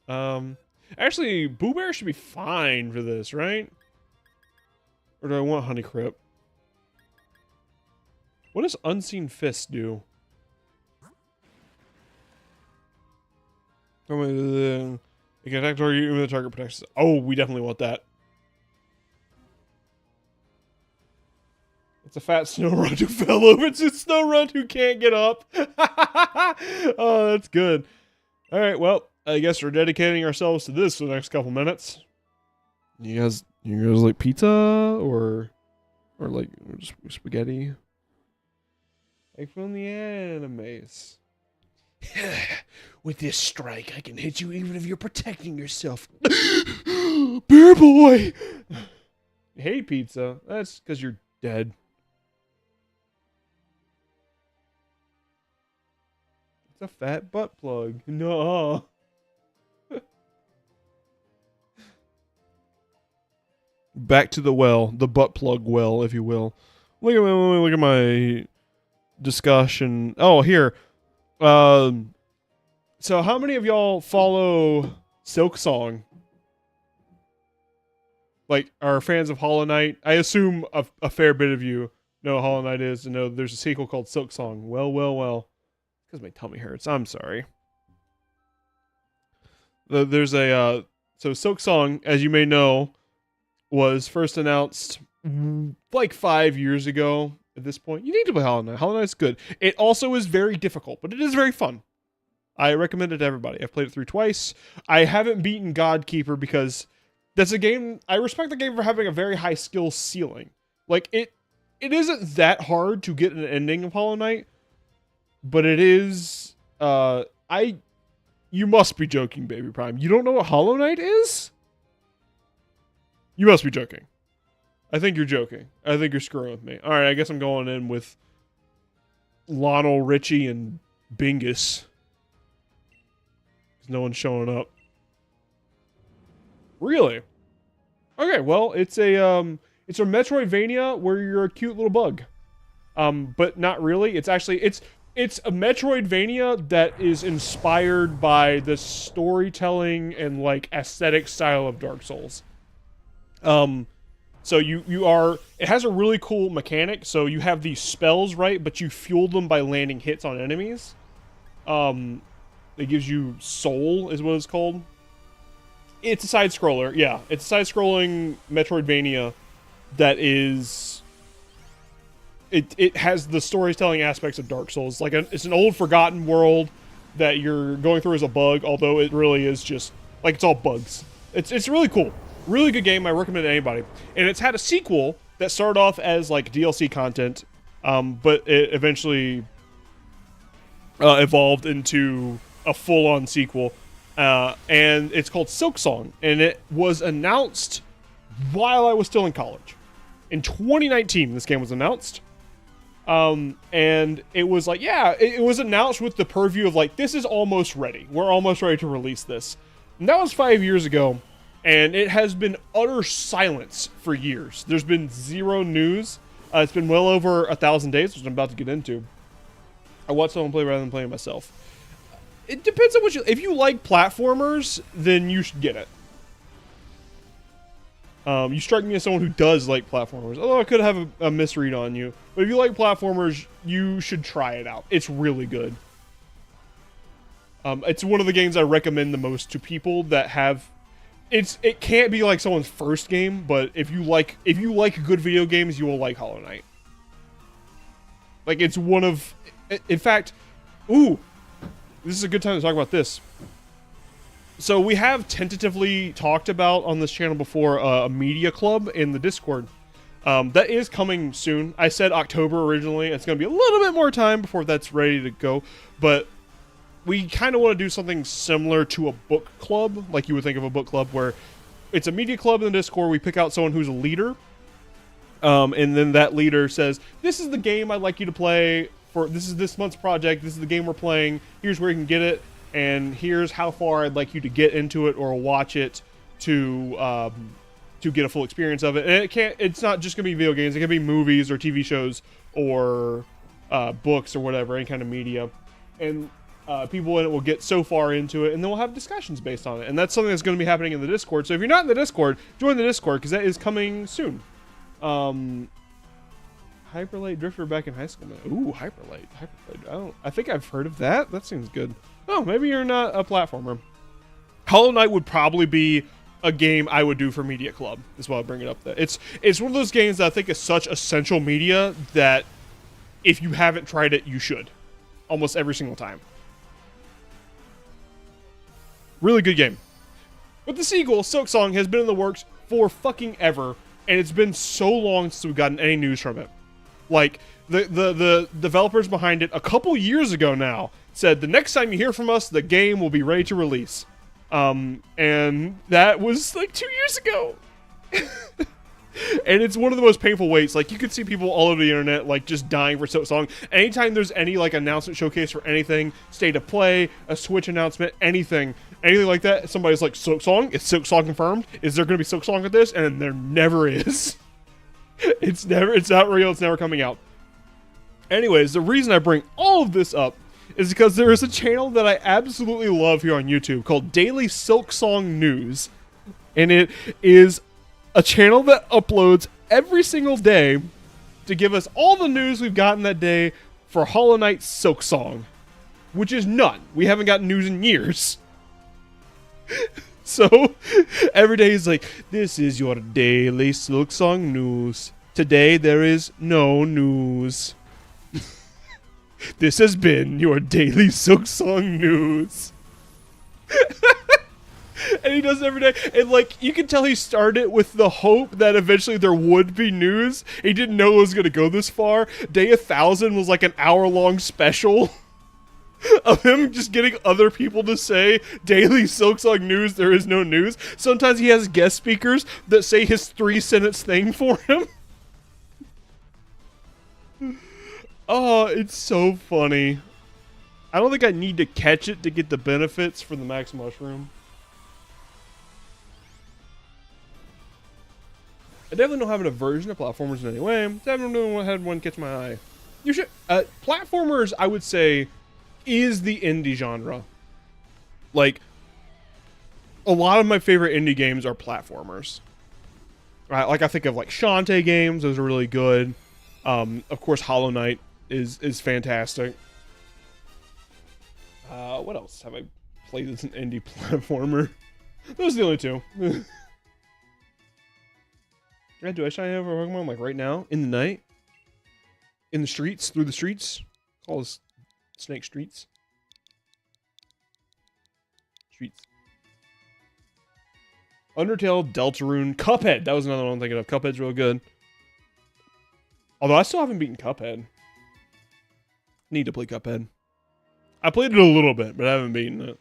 Actually, Boo Bear should be fine for this, right? Or do I want Honeycrypt? What does Unseen Fist do? It can attack target even when the target protects. Oh, we definitely want that. It's a fat Snorunt who fell over. It's a Snorunt who can't get up. Oh, that's good. All right, well, I guess we're dedicating ourselves to this for the next couple minutes. You guys like pizza or like just spaghetti? Like from the animes. With this strike, I can hit you even if you're protecting yourself. Bear boy! Hey, pizza. That's because you're dead. It's a fat butt plug. No. Back to the well. The butt plug well, if you will. Look at my discussion. Oh, here. So how many of y'all follow Silksong? Like, are fans of Hollow Knight? I assume a fair bit of you know what Hollow Knight is and know there's a sequel called Silksong. Well. Because my tummy hurts. I'm sorry. There's a, so Silksong, as you may know, was first announced like 5 years ago at this point. You need to play Hollow Knight. Hollow Knight's good. It also is very difficult, but it is very fun. I recommend it to everybody. I've played it through twice. I haven't beaten Godkeeper because that's a game... I respect the game for having a very high skill ceiling. Like, it isn't that hard to get an ending of Hollow Knight, but it is... You must be joking, Baby Prime. You don't know what Hollow Knight is? You must be joking. I think you're joking. I think you're screwing with me. Alright, I guess I'm going in with Lionel Richie and Bingus. No one's showing up. Really? Okay, well, it's a Metroidvania where you're a cute little bug. But not really. It's actually it's a Metroidvania that is inspired by the storytelling and like aesthetic style of Dark Souls. So it has a really cool mechanic. So you have these spells, right? But you fuel them by landing hits on enemies. It gives you soul, is what it's called. It's a side-scroller, yeah. It's a side-scrolling Metroidvania that is... It has the storytelling aspects of Dark Souls. Like it's an old, forgotten world that you're going through as a bug, although it really is just... Like, it's all bugs. It's really cool. Really good game. I recommend it to anybody. And it's had a sequel that started off as, like, DLC content, but it eventually evolved into a full-on sequel, and it's called Silksong, and it was announced while I was still in college. In 2019, this game was announced. And it was like, yeah, it was announced with the purview of like, this is almost ready. We're almost ready to release this. And that was 5 years ago. And it has been utter silence for years. There's been zero news. It's been well over 1,000 days, which I'm about to get into. I watch someone play rather than playing myself. It depends on what you... If you like platformers, then you should get it. You strike me as someone who does like platformers. Although I could have a misread on you. But if you like platformers, you should try it out. It's really good. It's one of the games I recommend the most to people that have... It can't be like someone's first game, but if you like good video games, you will like Hollow Knight. Like, it's one of... In fact... Ooh! This is a good time to talk about this. So we have tentatively talked about on this channel before a media club in the Discord. That is coming soon. I said October originally. It's going to be a little bit more time before that's ready to go. But we kind of want to do something similar to a book club, like you would think of a book club, where it's a media club in the Discord. We pick out someone who's a leader. And then that leader says, this is the game I'd like you to play. This is this month's project. This is the game we're playing. Here's where you can get it. And here's how far I'd like you to get into it or watch it to get a full experience of it. And it's not just gonna be video games. It can be movies or TV shows or books or whatever, any kind of media. And people in it will get so far into it, and then we'll have discussions based on it. And that's something that's going to be happening in the Discord. So if you're not in the Discord, join the Discord because that is coming soon. Hyperlight Drifter back in high school. Ooh, Hyperlight. I think I've heard of that. That seems good. Oh, maybe you're not a platformer. Hollow Knight would probably be a game I would do for Media Club, is why I bring it up there. It's one of those games that I think is such essential media that if you haven't tried it, you should. Almost every single time. Really good game. But the sequel, Silksong, has been in the works for fucking ever, and it's been so long since we've gotten any news from it. Like, the developers behind it, a couple years ago now, said the next time you hear from us, the game will be ready to release. And that was like 2 years ago. And it's one of the most painful waits. Like, you could see people all over the internet, like, just dying for Silksong. Anytime there's any, like, announcement showcase for anything, state of play, a Switch announcement, anything like that, somebody's like, Silksong? Is Silksong confirmed? Is there going to be Silksong at this? And there never is. It's not real, it's never coming out. Anyways, the reason I bring all of this up is because there is a channel that I absolutely love here on YouTube called Daily Silksong News. And it is a channel that uploads every single day to give us all the news we've gotten that day for Hollow Knight Silksong, which is none. We haven't gotten news in years. So every day he's like, this is your daily Silksong news. Today there is no news. This has been your daily Silksong news. And he does it every day. And, like, you can tell he started it with the hope that eventually there would be news. He didn't know it was going to go this far. Day 1000 was, like, an hour-long special of him just getting other people to say, daily Silksong news, there is no news. Sometimes he has guest speakers that say his 3-sentence thing for him. Oh, it's so funny. I don't think I need to catch it to get the benefits for the Max Mushroom. I definitely don't have an aversion to platformers in any way. I haven't had one catch my eye. You should. Platformers, I would say, is the indie genre. Like, a lot of my favorite indie games are platformers. Right? Like, I think of, like, Shantae games. Those are really good. Of course, Hollow Knight is fantastic. What else have I played as an indie platformer? Those are the only two. Yeah, do I shine over Pokemon like right now? In the night? In the streets? Through the streets? Call this Snake Streets. Streets. Undertale, Deltarune, Cuphead. That was another one I'm thinking of. Cuphead's real good. Although I still haven't beaten Cuphead. Need to play Cuphead. I played it a little bit, but I haven't beaten it.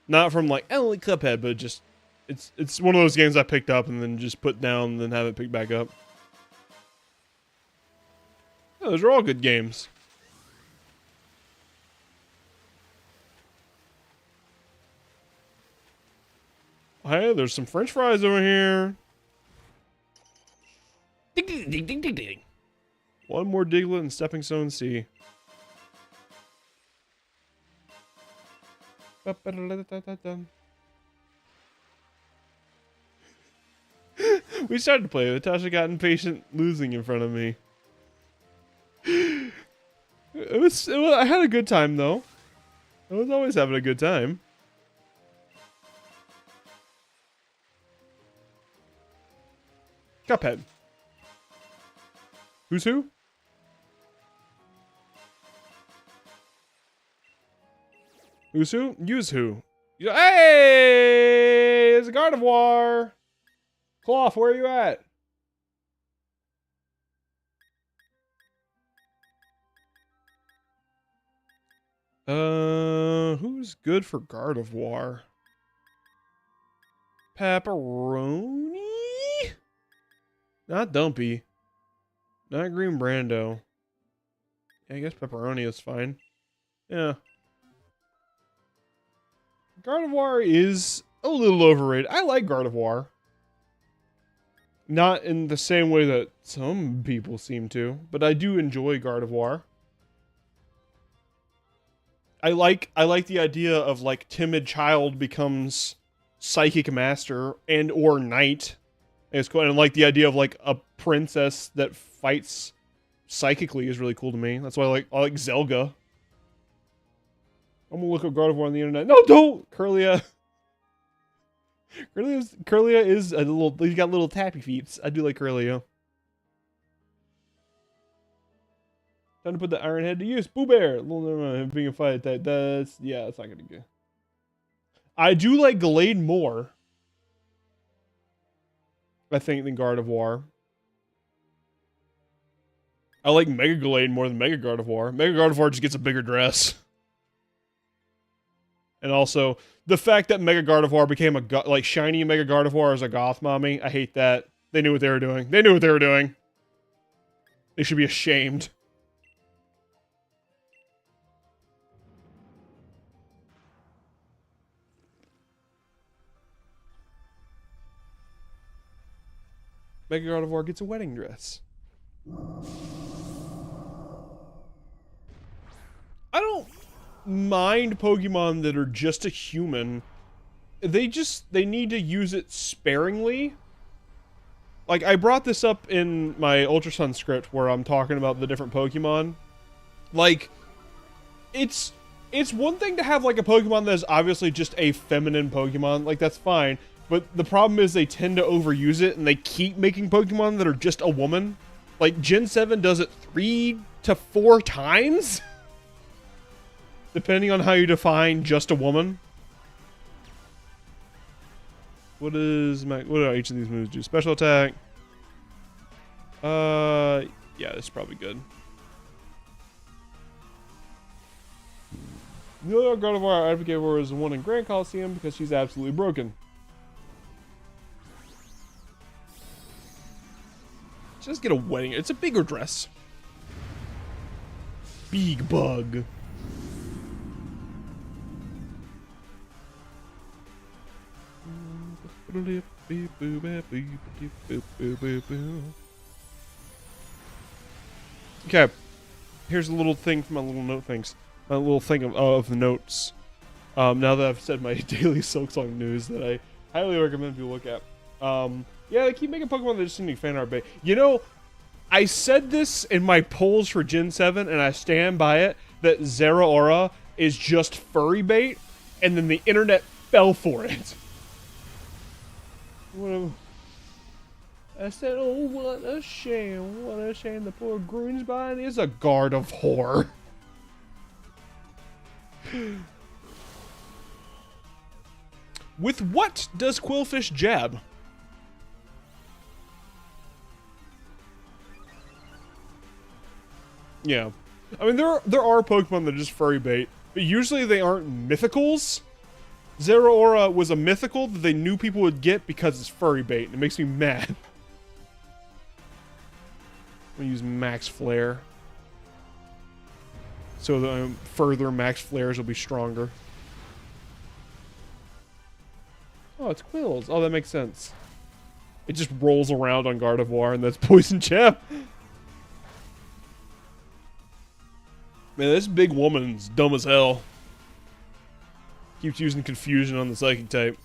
Not from like, I don't like Cuphead, but just... It's one of those games I picked up and then just put down and then haven't picked back up. Yeah, those are all good games. Hey, there's some French fries over here. Ding, ding, ding, ding, ding, ding. One more Diglett and Stepping Stone C. We started to play, but Tasha got impatient losing in front of me. I had a good time though. I was always having a good time. Cuphead. Who's who? Who's who? Use who? Hey! It's a Gardevoir! Cloth, where are you at? Who's good for Gardevoir? Pepperoni? Not Dumpy. Not Green Brando. Yeah, I guess Pepperoni is fine. Yeah. Gardevoir is a little overrated. I like Gardevoir. Not in the same way that some people seem to, but I do enjoy Gardevoir. I like the idea of like timid child becomes psychic master and or knight. It's cool, and I like the idea of like a princess that fights psychically is really cool to me. That's why I like Zelga. I'm gonna look up Gardevoir on the internet. No, don't! Curlia. Curlia is a little. He's got little tappy feet. I do like Curlia. Time to put the Iron Head to use. Boo Bear. Being a fight that does. Yeah, that's not gonna go. I do like Glade more, I think, than Gardevoir. I like Mega Glade more than Mega Gardevoir. Mega Gardevoir just gets a bigger dress. And also, the fact that Mega Gardevoir became a like shiny Mega Gardevoir as a goth mommy, I hate that. They knew what they were doing. They knew what they were doing. They should be ashamed. Mega Gardevoir gets a wedding dress. I don't mind Pokemon that are just a human. They need to use it sparingly. Like, I brought this up in my Ultra Sun script where I'm talking about the different Pokemon. Like, it's one thing to have like a Pokemon that is obviously just a feminine Pokemon. Like, that's fine. But the problem is they tend to overuse it and they keep making Pokemon that are just a woman. Like, Gen 7 does it 3 to 4 times? Depending on how you define just a woman. What do each of these moves do? Special attack. Yeah, this is probably good. The other Gardevoir I advocate for is the one in Grand Coliseum because she's absolutely broken. Just get a wedding. It's a bigger dress. Big bug. Okay. Here's a little thing from my little note things. My little thing of the notes. Now that I've said my daily Silksong news that I highly recommend people look at. Yeah, they keep making Pokemon that just seem to be fan art bait. You know, I said this in my polls for Gen 7, and I stand by it, that Zeraora is just furry bait, and then the internet fell for it. I said, oh, what a shame. What a shame. The poor Greensbine is a Gardevoir. With what does Quillfish jab? Yeah. I mean, there are Pokemon that are just furry bait, but usually they aren't mythicals. Zeraora was a mythical that they knew people would get because it's furry bait, and it makes me mad. I'm gonna use Max Flare. So the further max flares will be stronger. Oh, it's Quills. Oh, that makes sense. It just rolls around on Gardevoir, and that's Poison Jab. Man, this big woman's dumb as hell. Keeps using Confusion on the Psychic type.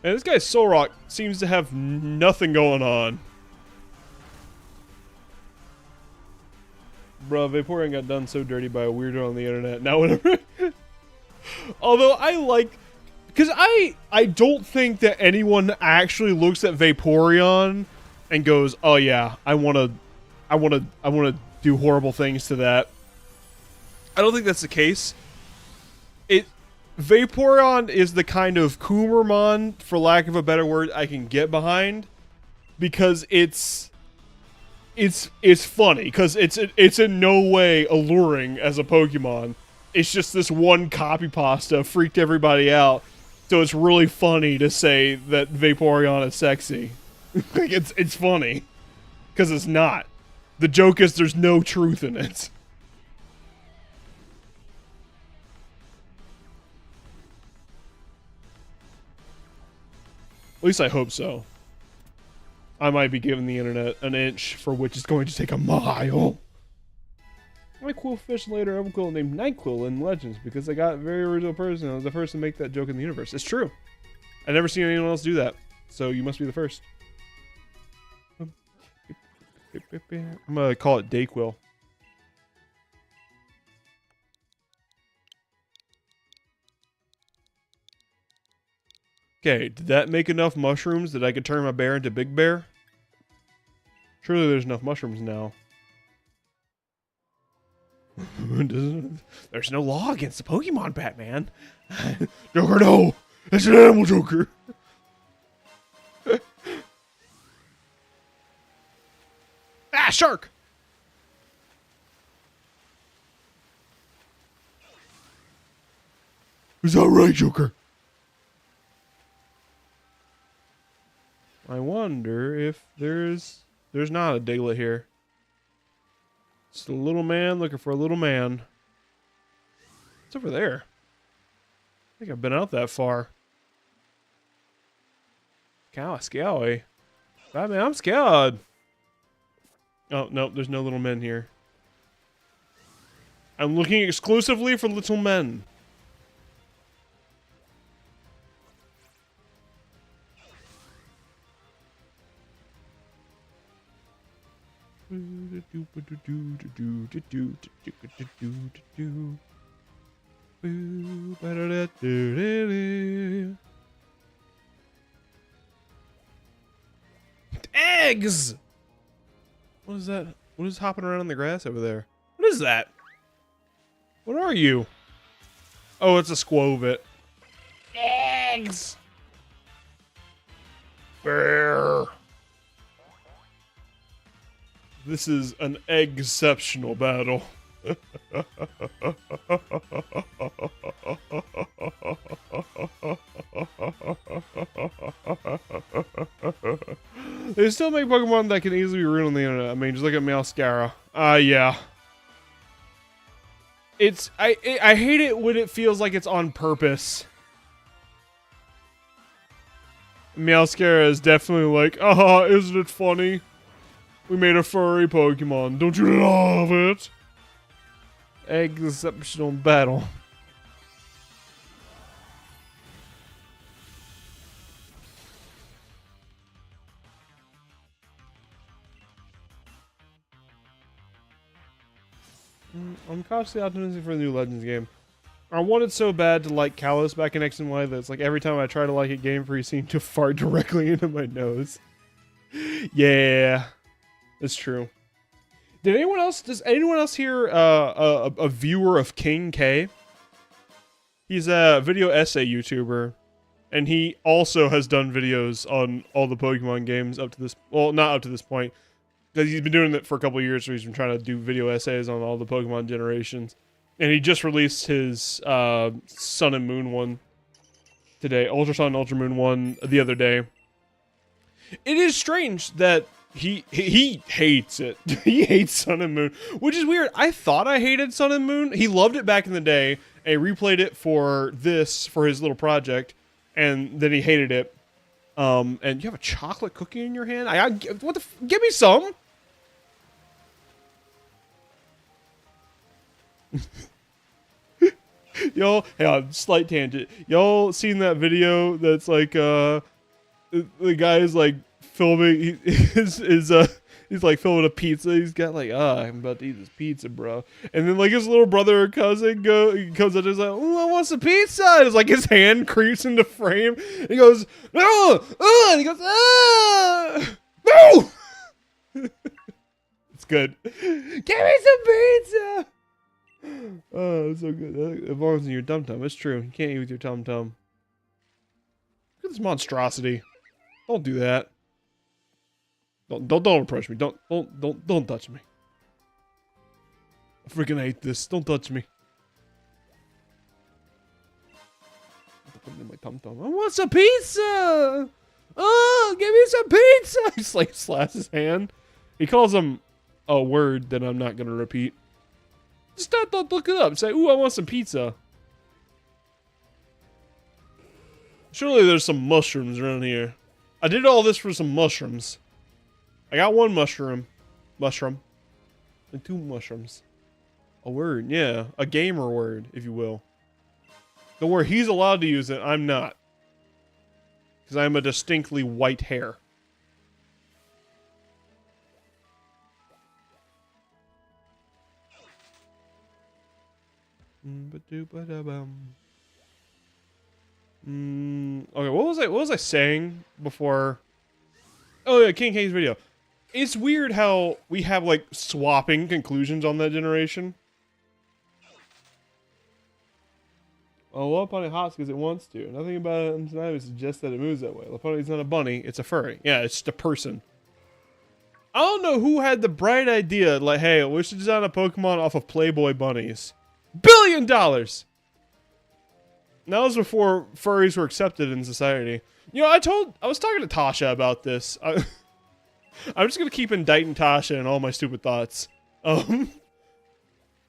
Man, this guy Solrock seems to have nothing going on. Bruh, Vaporeon got done so dirty by a weirdo on the internet. Now whatever. Although I like... Because I don't think that anyone actually looks at Vaporeon and goes, oh yeah, I wanna do horrible things to that. I don't think that's the case. Vaporeon is the kind of Kumormon, for lack of a better word, I can get behind, because it's funny, because it's in no way alluring as a Pokemon. It's just this one copy pasta freaked everybody out, so it's really funny to say that Vaporeon is sexy. Like it's funny, because it's not. The joke is there's no truth in it. At least I hope so. I might be giving the internet an inch for which is going to take a mile. My cool fish later Everquill named Nightquill in Legends because I got a very original person. I was the first to make that joke in the universe. It's true. I've never seen anyone else do that. So you must be the first. I'm gonna call it Dayquil. Okay, did that make enough mushrooms that I could turn my bear into Big Bear? Surely there's enough mushrooms now. There's no law against the Pokemon, Batman. Joker, no! It's an animal, Joker! Ah, shark! Is that right, Joker? I wonder if there's not a Diglett here. It's a little man looking for a little man. It's over there. I think I've been out that far. Cow, scowy. Batman, I'm scared. Oh, no, there's no little men here. I'm looking exclusively for little men. Eggs! What is that? What is hopping around in the grass over there? What is that? What are you? Oh, it's a Squovit. Eggs! Bear! This is an exceptional battle. They still make Pokemon that can easily be ruined on the internet. I mean, just look at Meowscara. Yeah. I hate it when it feels like it's on purpose. Meowscara is definitely like, isn't it funny? We made a furry Pokemon. Don't you love it? Exceptional battle. I'm cautiously optimistic for the new Legends game. I wanted so bad to like Kalos back in X and Y that it's like every time I try to like a Game Freak, seemed to fart directly into my nose. Yeah. It's true. Did anyone else? Does anyone else hear a viewer of King K? He's a video essay YouTuber, and he also has done videos on all the Pokemon games up to this. Well, not up to this point, because he's been doing it for a couple of years. So he's been trying to do video essays on all the Pokemon generations, and he just released his Sun and Moon one. today. Ultra Sun and Ultra Moon won the other day. It is strange that he hates it. He hates Sun and Moon, which is weird. I thought I hated Sun and Moon. He loved it back in the day, and he replayed it for his little project, and then he hated it. And you have a chocolate cookie in your hand? What the? Give me some. Yo, hey, on slight tangent. Y'all seen that video that's like the guy is like filming he's like filming a pizza. He's got like, I'm about to eat this pizza, bro. And then like his little brother or cousin he comes up and he's like, oh, I want some pizza. And it's like his hand creeps into frame. And he goes, no, and he goes, no. It's good. Give me some pizza. Oh, it's so good. It belongs in your tum-tum. It's true. You can't eat with your tum-tum. Look at this monstrosity. Don't do that. Don't approach me. Don't touch me. I freaking hate this. Don't touch me. Put it in my tum-tum. I want some pizza. Oh, give me some pizza. He just like slaps his hand. He calls him a word that I'm not gonna repeat. Just don't look it up. Say, ooh, I want some pizza. Surely there's some mushrooms around here. I did all this for some mushrooms. I got one mushroom. And 2 mushrooms. A word, yeah. A gamer word, if you will. The word he's allowed to use it, I'm not. Because I'm a distinctly white hair. Okay, what was I saying before? Oh yeah, King K's video. It's weird how we have like swapping conclusions on that generation. Oh, well, Pony hops because it wants to. Nothing about it tonight would suggest that it moves that way. Lapony's not a bunny, it's a furry. Yeah, it's just a person. I don't know who had the bright idea, like, hey, we should design a Pokemon off of Playboy bunnies. $1 billion! That was before furries were accepted in society. You know, I was talking to Tasha about this. I'm just gonna keep indicting Tasha and all my stupid thoughts.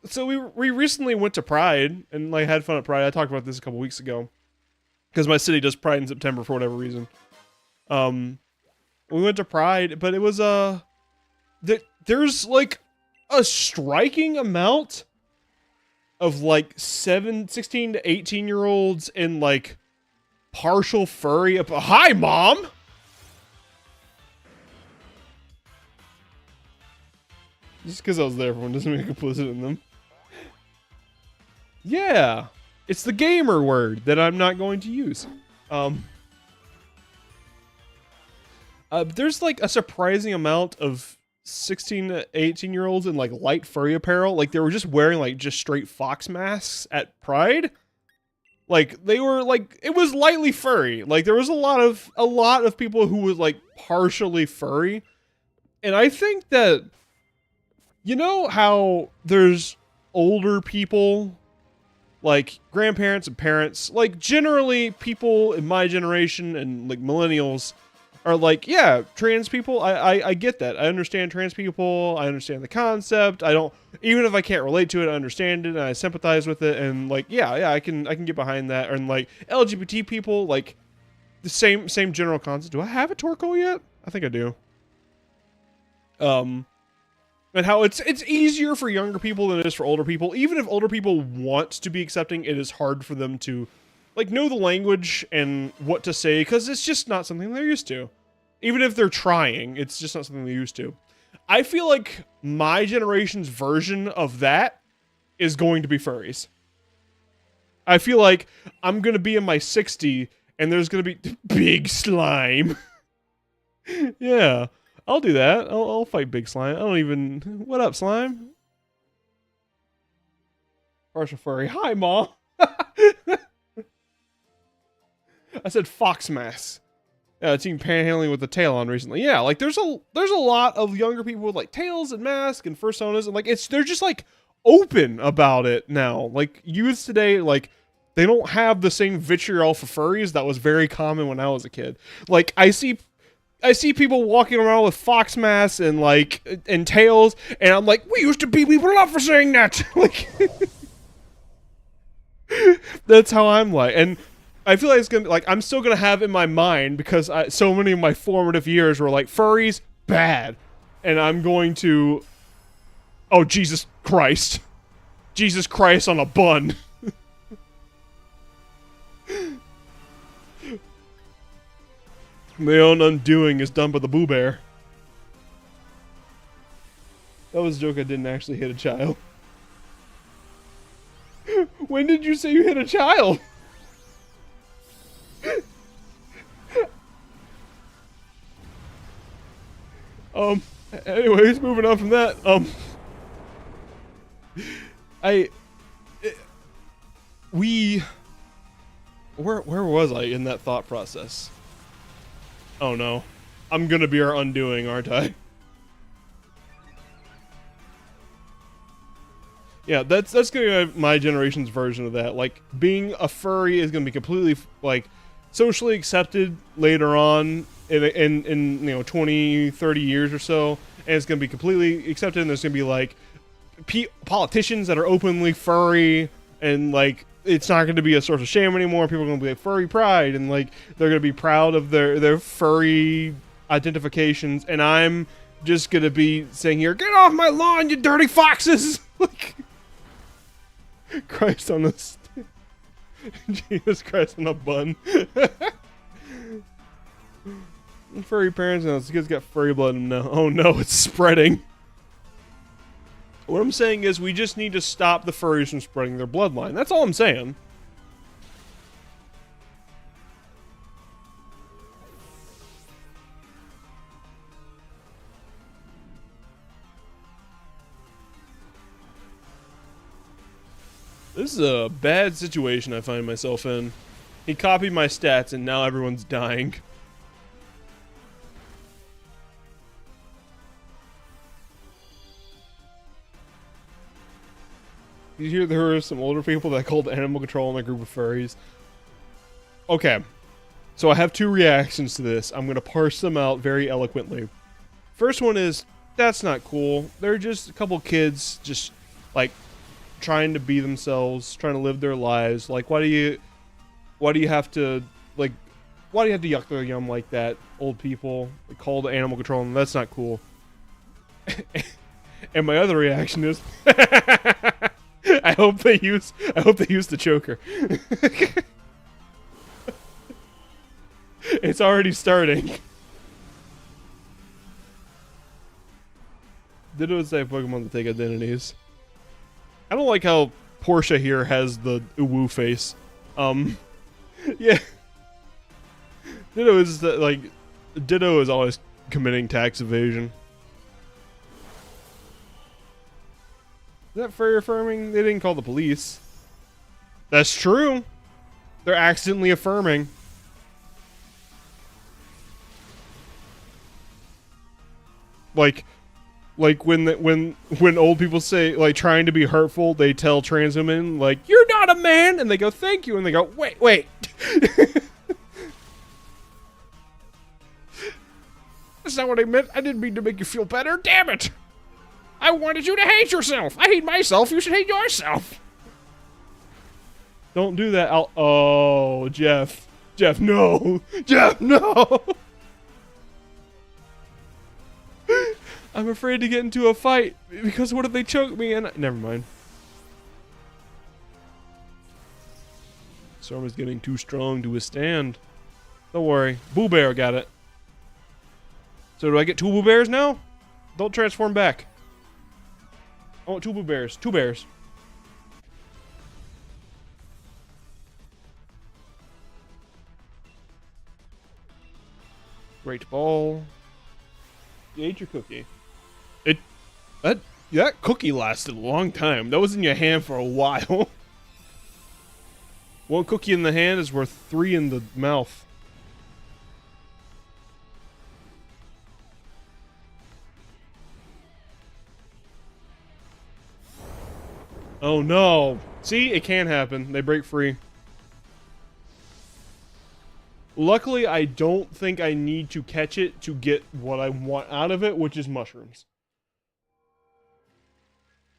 So we recently went to Pride and like had fun at Pride. I talked about this a couple weeks ago because my city does Pride in September for whatever reason. We went to Pride, but it was there's like a striking amount of like 16 to 18-year-olds and like partial furry. Hi, Mom. Just because I was there for one doesn't make me complicit in them. Yeah, it's the gamer word that I'm not going to use. There's like a surprising amount of 16 to 18-year-olds in like light furry apparel. Like they were just wearing like just straight fox masks at Pride. Like they were like, it was lightly furry. Like there was a lot of people who was like partially furry. And I think that, you know how there's older people, like grandparents and parents, like generally people in my generation and like millennials are like, yeah, trans people, I get that. I understand trans people. I understand the concept. Even if I can't relate to it, I understand it and I sympathize with it. And like, yeah, I can get behind that. And like LGBT people, like the same general concept. Do I have a Torkoal yet? I think I do. And how it's easier for younger people than it is for older people. Even if older people want to be accepting, it is hard for them to like know the language and what to say because it's just not something they're used to. Even if they're trying, it's just not something they're used to. I feel like my generation's version of that is going to be furries. I feel like I'm going to be in my 60 and there's going to be big slime. Yeah. I'll do that. I'll fight Big Slime. I don't even... What up, Slime? Partial furry. Hi, Mom. I said fox mask. Yeah, seen panhandling with the tail on recently. Yeah, like there's a lot of younger people with like tails and masks and fursonas and like they're just like open about it now. Like youths today, like they don't have the same vitriol for furries that was very common when I was a kid. Like I see people walking around with fox masks and like and tails, and I'm like, we used to beat people up for saying that. Like, that's how I'm like, and I feel like it's gonna like I'm still gonna have in my mind because so many of my formative years were like furries bad, and I'm going to, oh Jesus Christ on a bun. My own undoing is done by the Boo Bear. That was a joke. I didn't actually hit a child. When did you say you hit a child? Anyways, moving on from that, where was I in that thought process? Oh no. I'm gonna be our undoing, aren't I? Yeah, that's gonna be my generation's version of that. Like, being a furry is gonna be completely, like, socially accepted later on in you know, 20, 30 years or so, and it's gonna be completely accepted, and there's gonna be, like, politicians that are openly furry, and, like, it's not going to be a source of shame anymore. People are going to be like furry pride, and like they're going to be proud of their furry identifications. And I'm just going to be saying here, "Get off my lawn, you dirty foxes!" Like, Christ on the Jesus Christ on a bun. Furry parents, now this kid's got furry blood in him now. Oh no, it's spreading. What I'm saying is we just need to stop the furries from spreading their bloodline. That's all I'm saying. This is a bad situation I find myself in. He copied my stats and now everyone's dying. You hear there were some older people that called animal control in a group of furries. Okay, so I have two reactions to this. I'm going to parse them out very eloquently. First one is, that's not cool. They're just a couple kids just, like, trying to be themselves, trying to live their lives. Like, why do you have to, like, why do you have to yuck their yum like that, old people? Call the animal control, and that's not cool. And my other reaction is... I hope they use the choker. It's already starting. Ditto say Pokemon that take identities. I don't like how Portia here has the uwu face. Yeah. Ditto is like, Ditto is always committing tax evasion. Is that furry affirming? They didn't call the police. That's true. They're accidentally affirming. Like when old people say, like, trying to be hurtful, they tell trans women, like, "You're not a man," and they go, "Thank you," and they go, "Wait." That's not what I meant. I didn't mean to make you feel better. Damn it. I wanted you to hate yourself. I hate myself. You should hate yourself. Don't do that. Oh, Jeff. Jeff, no. Jeff, no. I'm afraid to get into a fight because what if they choke me and never mind. Storm is getting too strong to withstand. Don't worry. Boo Bear got it. So do I get two Boo Bears now? Don't transform back. I want two Boo Bears. Two bears. Great ball. You ate your cookie. That cookie lasted a long time. That was in your hand for a while. One cookie in the hand is worth 3 in the mouth. Oh no. See, it can happen. They break free. Luckily, I don't think I need to catch it to get what I want out of it, which is mushrooms.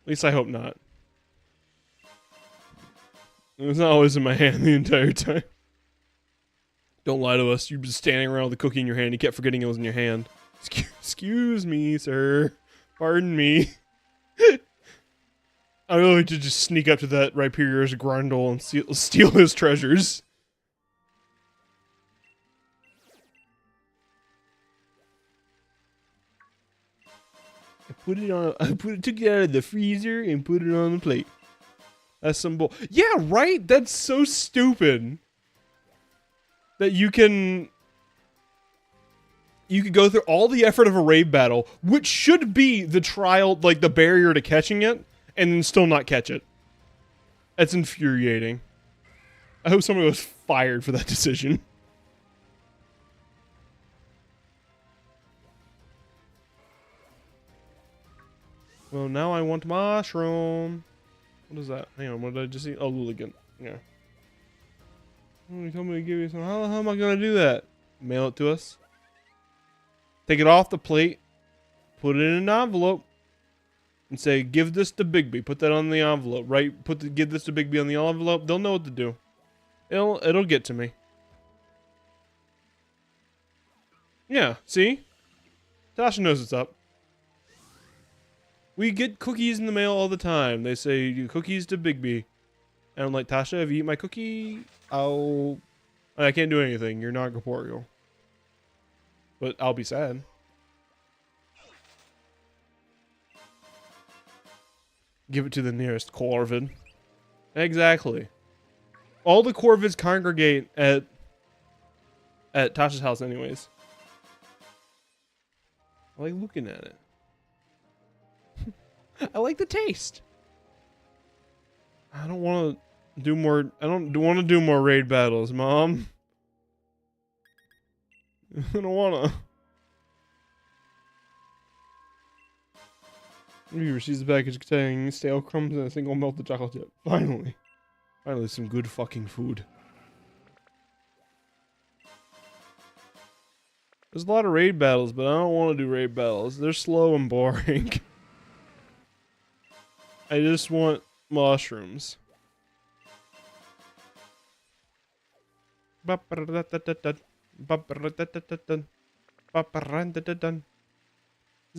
At least I hope not. It was not always in my hand the entire time. Don't lie to us. You've been standing around with the cookie in your hand. You kept forgetting it was in your hand. Excuse me, sir. Pardon me. I really like to just sneak up to that Rhyperior's Grundle and steal his treasures. I took it out of the freezer and put it on the plate. That's some bull. Yeah, right? That's so stupid. That you could go through all the effort of a raid battle, which should be the trial, like the barrier to catching it, and then still not catch it. That's infuriating. I hope somebody was fired for that decision. Well, now I want mushroom. What is that? Hang on, what did I just eat? Oh, Luligan. Yeah. You told me to give you some. How am I gonna do that? Mail it to us. Take it off the plate. Put it in an envelope. And say, give this to Bigby. Put that on the envelope, right? Give this to Bigby on the envelope. They'll know what to do. It'll get to me. Yeah, see? Tasha knows what's up. We get cookies in the mail all the time. They say, cookies to Bigby. And I'm like, Tasha, if you eat my cookie, I can't do anything. You're not corporeal. But I'll be sad. Give it to the nearest Corvid. Exactly. All the Corvids congregate at Tasha's house anyways. I like looking at it. I like the taste. I don't want to do more. I don't want to do more raid battles, Mom. I don't want to. He receives the package containing stale crumbs and a single melted chocolate chip. Finally. Finally, some good fucking food. There's a lot of raid battles, but I don't want to do raid battles. They're slow and boring. I just want mushrooms. Is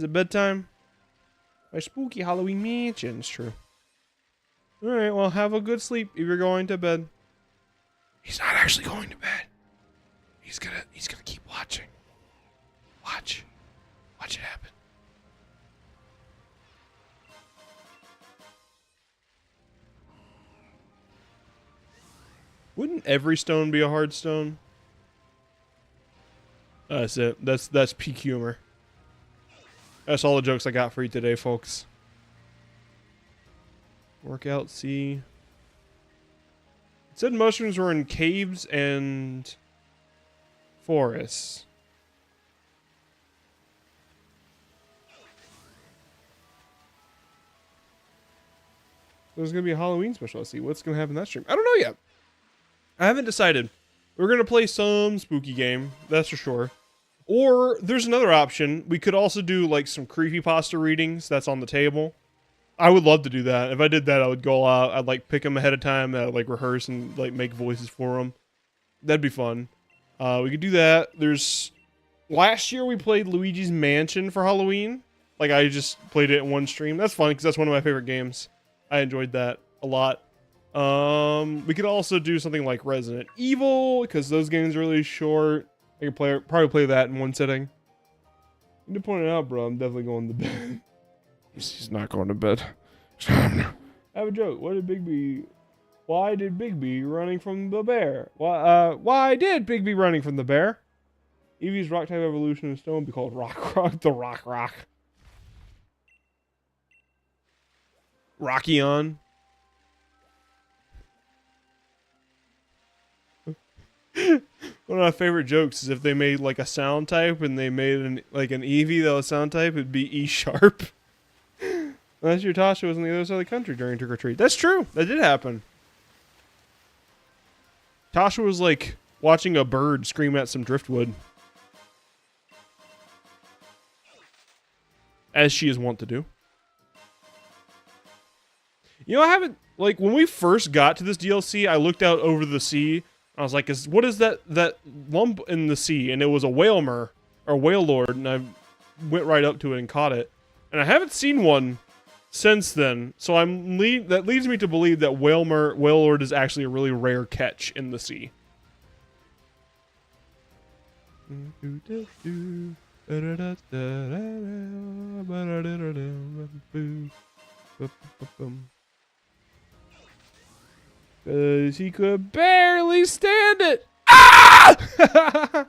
it bedtime? My spooky Halloween mansion. It's true. Alright, well, have a good sleep if you're going to bed. He's not actually going to bed. He's gonna keep watching. Watch it happen. Wouldn't every stone be a hard stone? That's it. That's peak humor. That's all the jokes I got for you today, folks. Workout C. It said mushrooms were in caves and forests. There's gonna be a Halloween special. Let's see what's gonna happen in that stream. I don't know yet. I haven't decided. We're gonna play some spooky game, that's for sure. Or there's another option. We could also do like some creepypasta readings that's on the table. I would love to do that. If I did that, I would go out. I'd like pick them ahead of time. I'd like rehearse and like make voices for them. That'd be fun. We could do that. Last year we played Luigi's Mansion for Halloween. Like I just played it in one stream. That's fun because that's one of my favorite games. I enjoyed that a lot. We could also do something like Resident Evil because those games are really short. I could probably play that in one sitting. You need to point it out, bro. I'm definitely going to bed. He's not going to bed. I have a joke. Why did Bigby running from the bear? Why did Bigby running from the bear? Eevee's rock type evolution of stone would be called Rock. The Rock. Rockion. One of my favorite jokes is if they made like a sound type and they made an Eevee that was sound type, it'd be E sharp. Last year Tasha was on the other side of the country during trick or treat. That's true. That did happen. Tasha was like watching a bird scream at some driftwood. As she is wont to do. You know, I haven't, like, when we first got to this DLC, I looked out over the sea. I was like, what is that lump in the sea? And it was a whalemer, or whale lord, and I went right up to it and caught it. And I haven't seen one since then, so that leads me to believe that whale lord is actually a really rare catch in the sea. Cause he could barely stand it. Ah!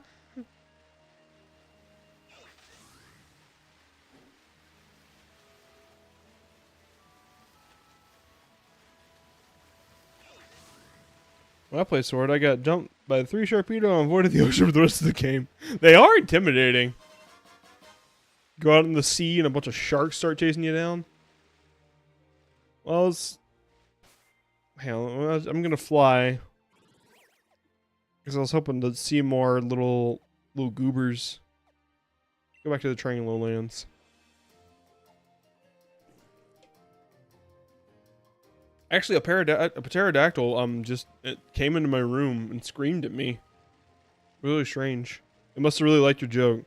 When I play Sword, I got jumped by 3 Sharpedo and avoided the ocean for the rest of the game. They are intimidating. Go out in the sea and a bunch of sharks start chasing you down. Well, I'm gonna fly. Because I was hoping to see more little goobers. Go back to the Train Lowlands. Actually, a pterodactyl it came into my room and screamed at me. Really strange. It must have really liked your joke.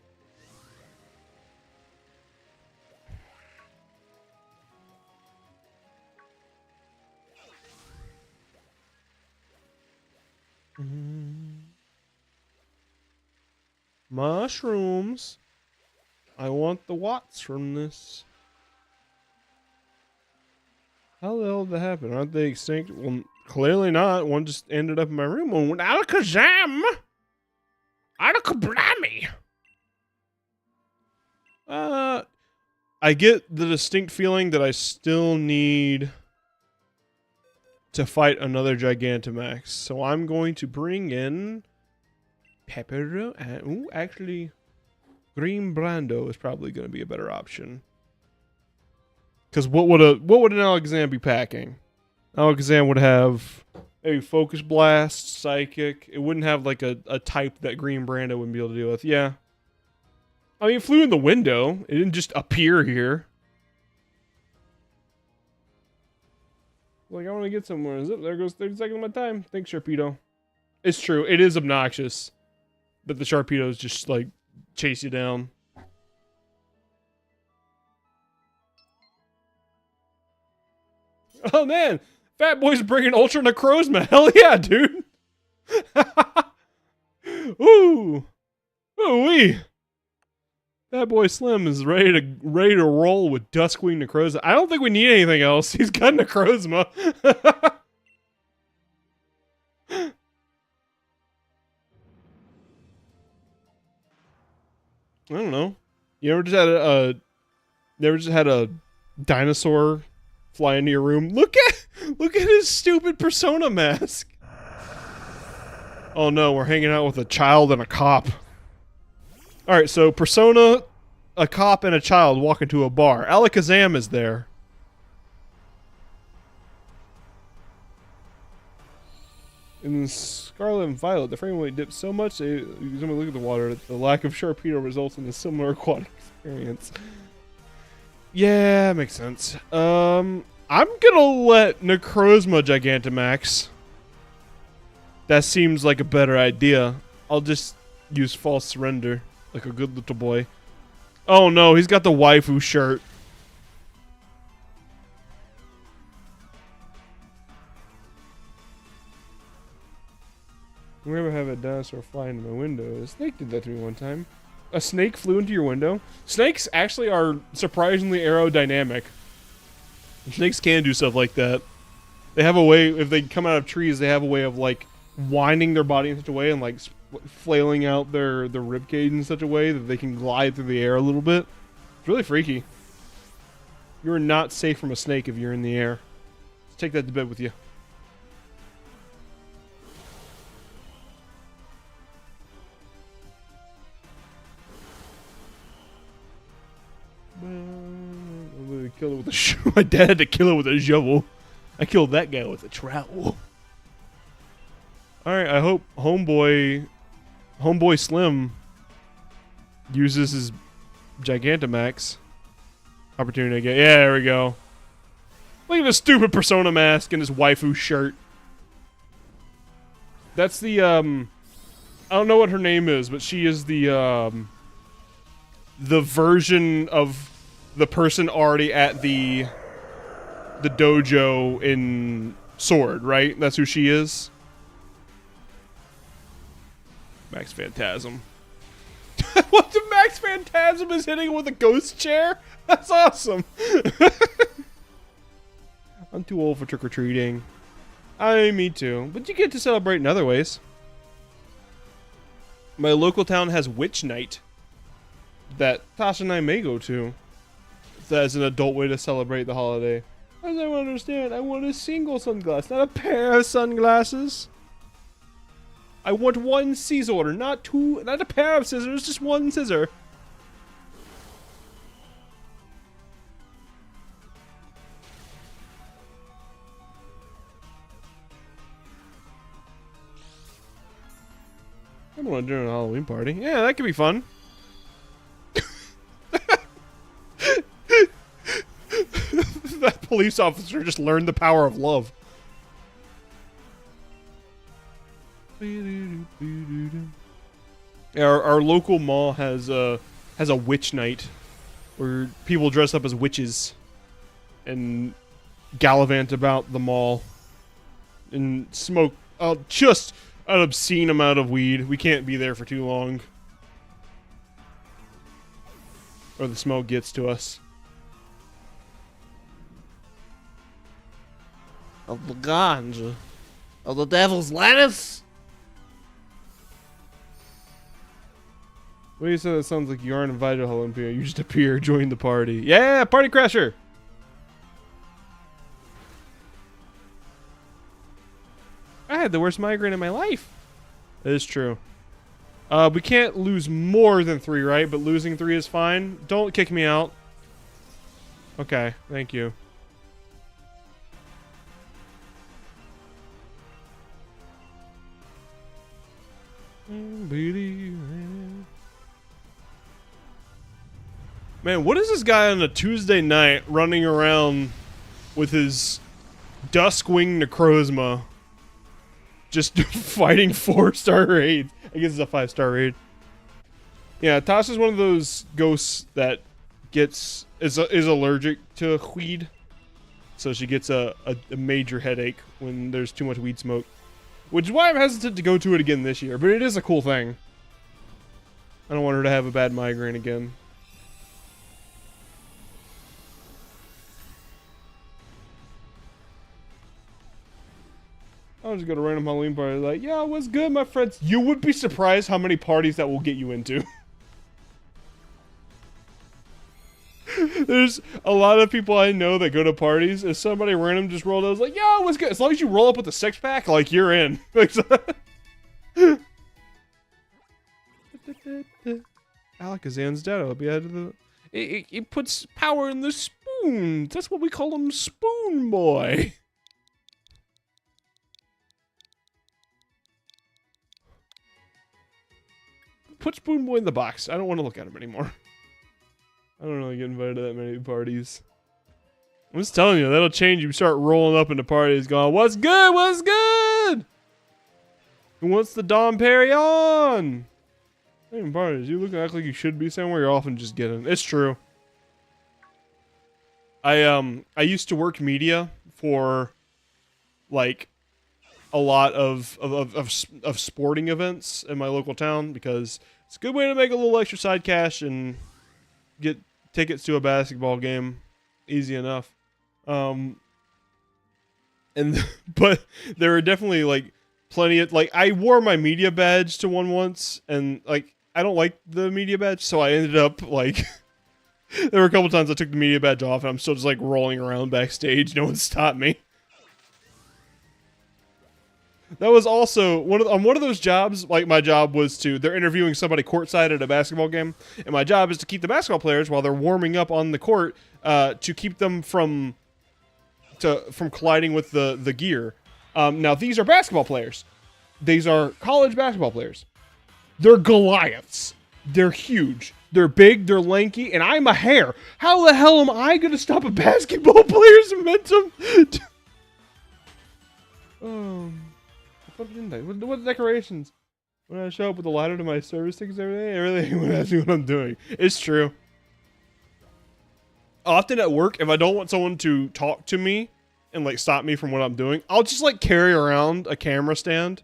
Mushrooms. I want the watts from this. How the hell did that happen? Aren't they extinct? Well, clearly not. One just ended up in my room. Oh, alakazam! Alakablami! I get the distinct feeling that I still need to fight another Gigantamax. So I'm going to bring in Pepper. Ooh, actually, Green Brando is probably going to be a better option. Because what would an Alakazam be packing? Alakazam would have maybe Focus Blast, Psychic. It wouldn't have like a type that Green Brando wouldn't be able to deal with. Yeah. I mean, it flew in the window. It didn't just appear here. Like, I want to get somewhere. Zip, there goes 30 seconds of my time. Thanks, Sharpedo. It's true. It is obnoxious. But the Sharpedos just, like, chase you down. Oh, man. Fat Boy's bringing Ultra Necrozma. Hell yeah, dude. Ooh. Ooh-wee. Fat Boy Slim is ready to roll with Duskwing Necrozma. I don't think we need anything else. He's got Necrozma. I don't know. You ever just had a dinosaur fly into your room? Look at his stupid Persona mask. Oh no, we're hanging out with a child and a cop. Alright, so Persona, a cop, and a child walk into a bar. Alakazam is there. In Scarlet and Violet, the frame rate dips so much that you zoom and look at the water, the lack of Sharpedo results in a similar aquatic experience. Yeah, makes sense. I'm gonna let Necrozma Gigantamax. That seems like a better idea. I'll just use False Surrender, like a good little boy. Oh no, he's got the waifu shirt. Whenever I have a dinosaur fly into my window, a snake did that to me one time. A snake flew into your window? Snakes actually are surprisingly aerodynamic. Snakes can do stuff like that. They have a way, if they come out of trees, they have a way of like winding their body in such a way and like flailing out their ribcage in such a way that they can glide through the air a little bit. It's really freaky. You're not safe from a snake if you're in the air. Let's take that to bed with you. I'm gonna kill it with a shovel. My dad had to kill it with a shovel. I killed that guy with a trowel. All right, I hope Homeboy Slim uses his Gigantamax opportunity again. Yeah, there we go. Look at this stupid Persona mask and his waifu shirt. That's the I don't know what her name is, but she is the version of the person already at the dojo in Sword, right? That's who she is. Max Phantasm. What, the Max Phantasm is hitting with a ghost chair? That's awesome. I'm too old for trick-or-treating. Me too. But you get to celebrate in other ways. My local town has Witch Night that Tasha and I may go to. That's an adult way to celebrate the holiday. I don't understand. I want a single sunglass, not a pair of sunglasses. I want one scissor, not two, not a pair of scissors, just one scissor. I want to do a Halloween party. Yeah, that could be fun. That police officer just learned the power of love. Our local mall has a witch night where people dress up as witches and gallivant about the mall and smoke just an obscene amount of weed. We can't be there for too long, or the smoke gets to us. Of the ganja. Of the devil's lettuce. Well, you said that sounds like you aren't invited to Olympia. You just appear, join the party. Yeah, party crasher! I had the worst migraine in my life. That is true. We can't lose more than 3, right? But losing 3 is fine. Don't kick me out. Okay, thank you. Man, what is this guy on a Tuesday night running around with his Duskwing Necrozma just fighting 4-star raids? I guess it's a 5-star raid. Yeah, Tasha's one of those ghosts that is allergic to weed, so she gets a major headache when there's too much weed smoke. Which is why I'm hesitant to go to it again this year, but it is a cool thing. I don't want her to have a bad migraine again. I'll just go to a random Halloween party like, yeah, what's good, my friends? You would be surprised how many parties that will get you into. There's a lot of people I know that go to parties. If somebody random just rolled, I was like, "Yo, what's good?" As long as you roll up with a 6-pack, like you're in. Alakazam's dead. I'll be out of the. It puts power in the spoon. That's what we call him, Spoon Boy. Put Spoon Boy in the box. I don't want to look at him anymore. I don't really get invited to that many parties. I'm just telling you, that'll change. You start rolling up into parties going, what's good? What's good? Who wants the Dom Perignon? Not even parties. You look act like you should be somewhere. You're often just getting. It's true. I used to work media for like a lot of sporting events in my local town because it's a good way to make a little extra side cash and get tickets to a basketball game easy enough. But there were definitely like plenty of like I wore my media badge to one once and like I don't like the media badge, so I ended up like there were a couple times I took the media badge off and I'm still just like rolling around backstage. No one stopped me. That was also one of those jobs. Like my job was they're interviewing somebody courtside at a basketball game, and my job is to keep the basketball players while they're warming up on the court, to keep them from colliding with the gear. Now these are basketball players, These are college basketball players. They're Goliaths. They're huge. They're big. They're lanky. And I'm a hare. How the hell am I going to stop a basketball player's momentum? What decorations? When I show up with a ladder to my service tickets every day, everything would ask me what I'm doing. It's true. Often at work, if I don't want someone to talk to me and like stop me from what I'm doing, I'll just like carry around a camera stand.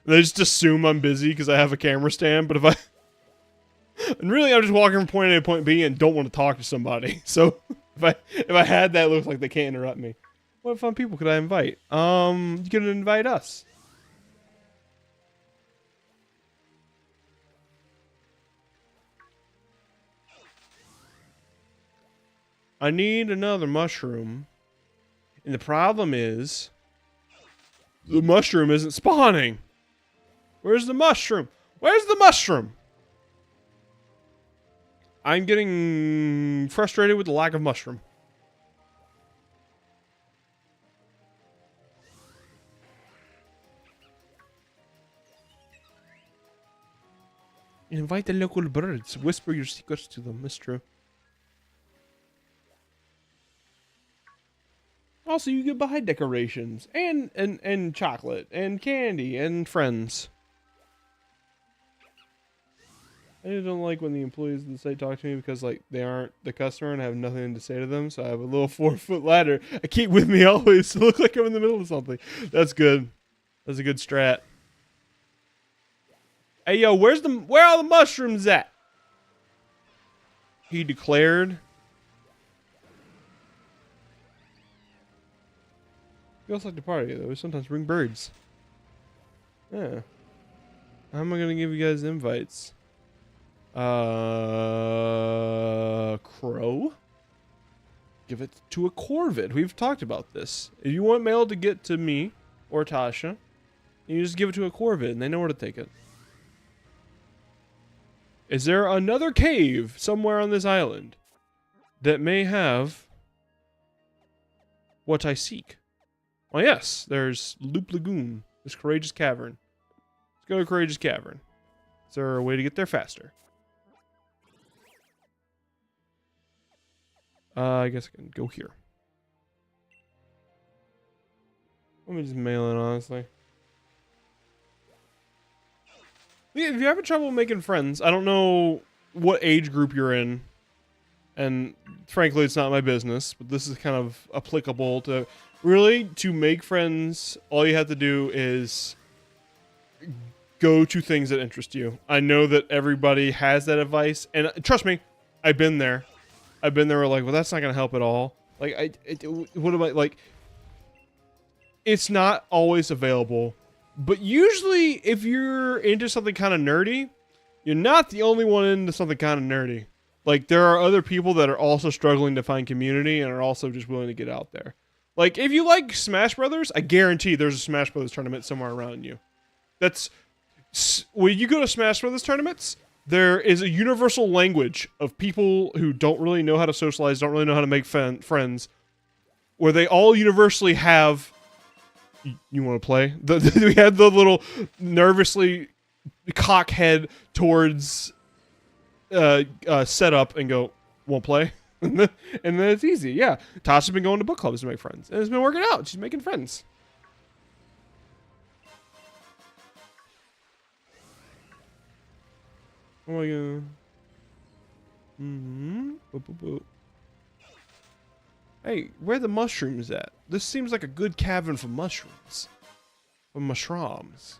They just assume I'm busy because I have a camera stand. But if and really I'm just walking from point A to point B and don't want to talk to somebody. So if I had that, it looks like they can't interrupt me. What fun people could I invite? You could invite us. I need another mushroom. And the problem is the mushroom isn't spawning. Where's the mushroom? Where's the mushroom? I'm getting frustrated with the lack of mushroom. Invite the local birds. Whisper your secrets to them. It's true. Also, you get buy decorations and chocolate and candy and friends. I don't like when the employees of the site talk to me because like they aren't the customer and I have nothing to say to them. So I have a little 4-foot ladder I keep with me always to look like I'm in the middle of something. That's good. That's a good strat. Hey yo, where are the mushrooms at? He declared. We also like to party though. We sometimes bring birds. Yeah. How am I gonna give you guys invites? Crow? Give it to a Corvid. We've talked about this. If you want mail to get to me or Tasha, you just give it to a Corvid and they know where to take it. Is there another cave somewhere on this island that may have what I seek? Well, yes, there's Loop Lagoon, this Courageous Cavern. Let's go to Courageous Cavern. Is there a way to get there faster? I guess I can go here. Let me just mail it, honestly. Yeah, if you're having trouble making friends, I don't know what age group you're in. And frankly, it's not my business, but this is kind of applicable to... Really, to make friends, all you have to do is go to things that interest you. I know that everybody has that advice, and trust me, I've been there. I've been there like, well, that's not going to help at all. Like, what am I, like, it's not always available, but usually if you're into something kind of nerdy, you're not the only one into something kind of nerdy. Like, there are other people that are also struggling to find community and are also just willing to get out there. Like, if you like Smash Brothers, I guarantee there's a Smash Brothers tournament somewhere around you. That's... When you go to Smash Brothers tournaments, there is a universal language of people who don't really know how to socialize, don't really know how to make friends, where they all universally have... You want to play? We had the little nervously cock head towards setup and go, won't play? And then it's easy. Yeah. Tasha's been going to book clubs to make friends. And it's been working out. She's making friends. Oh my god. Boop, boop, boop. Hey, where are the mushrooms at? This seems like a good cavern for mushrooms. For mushrooms.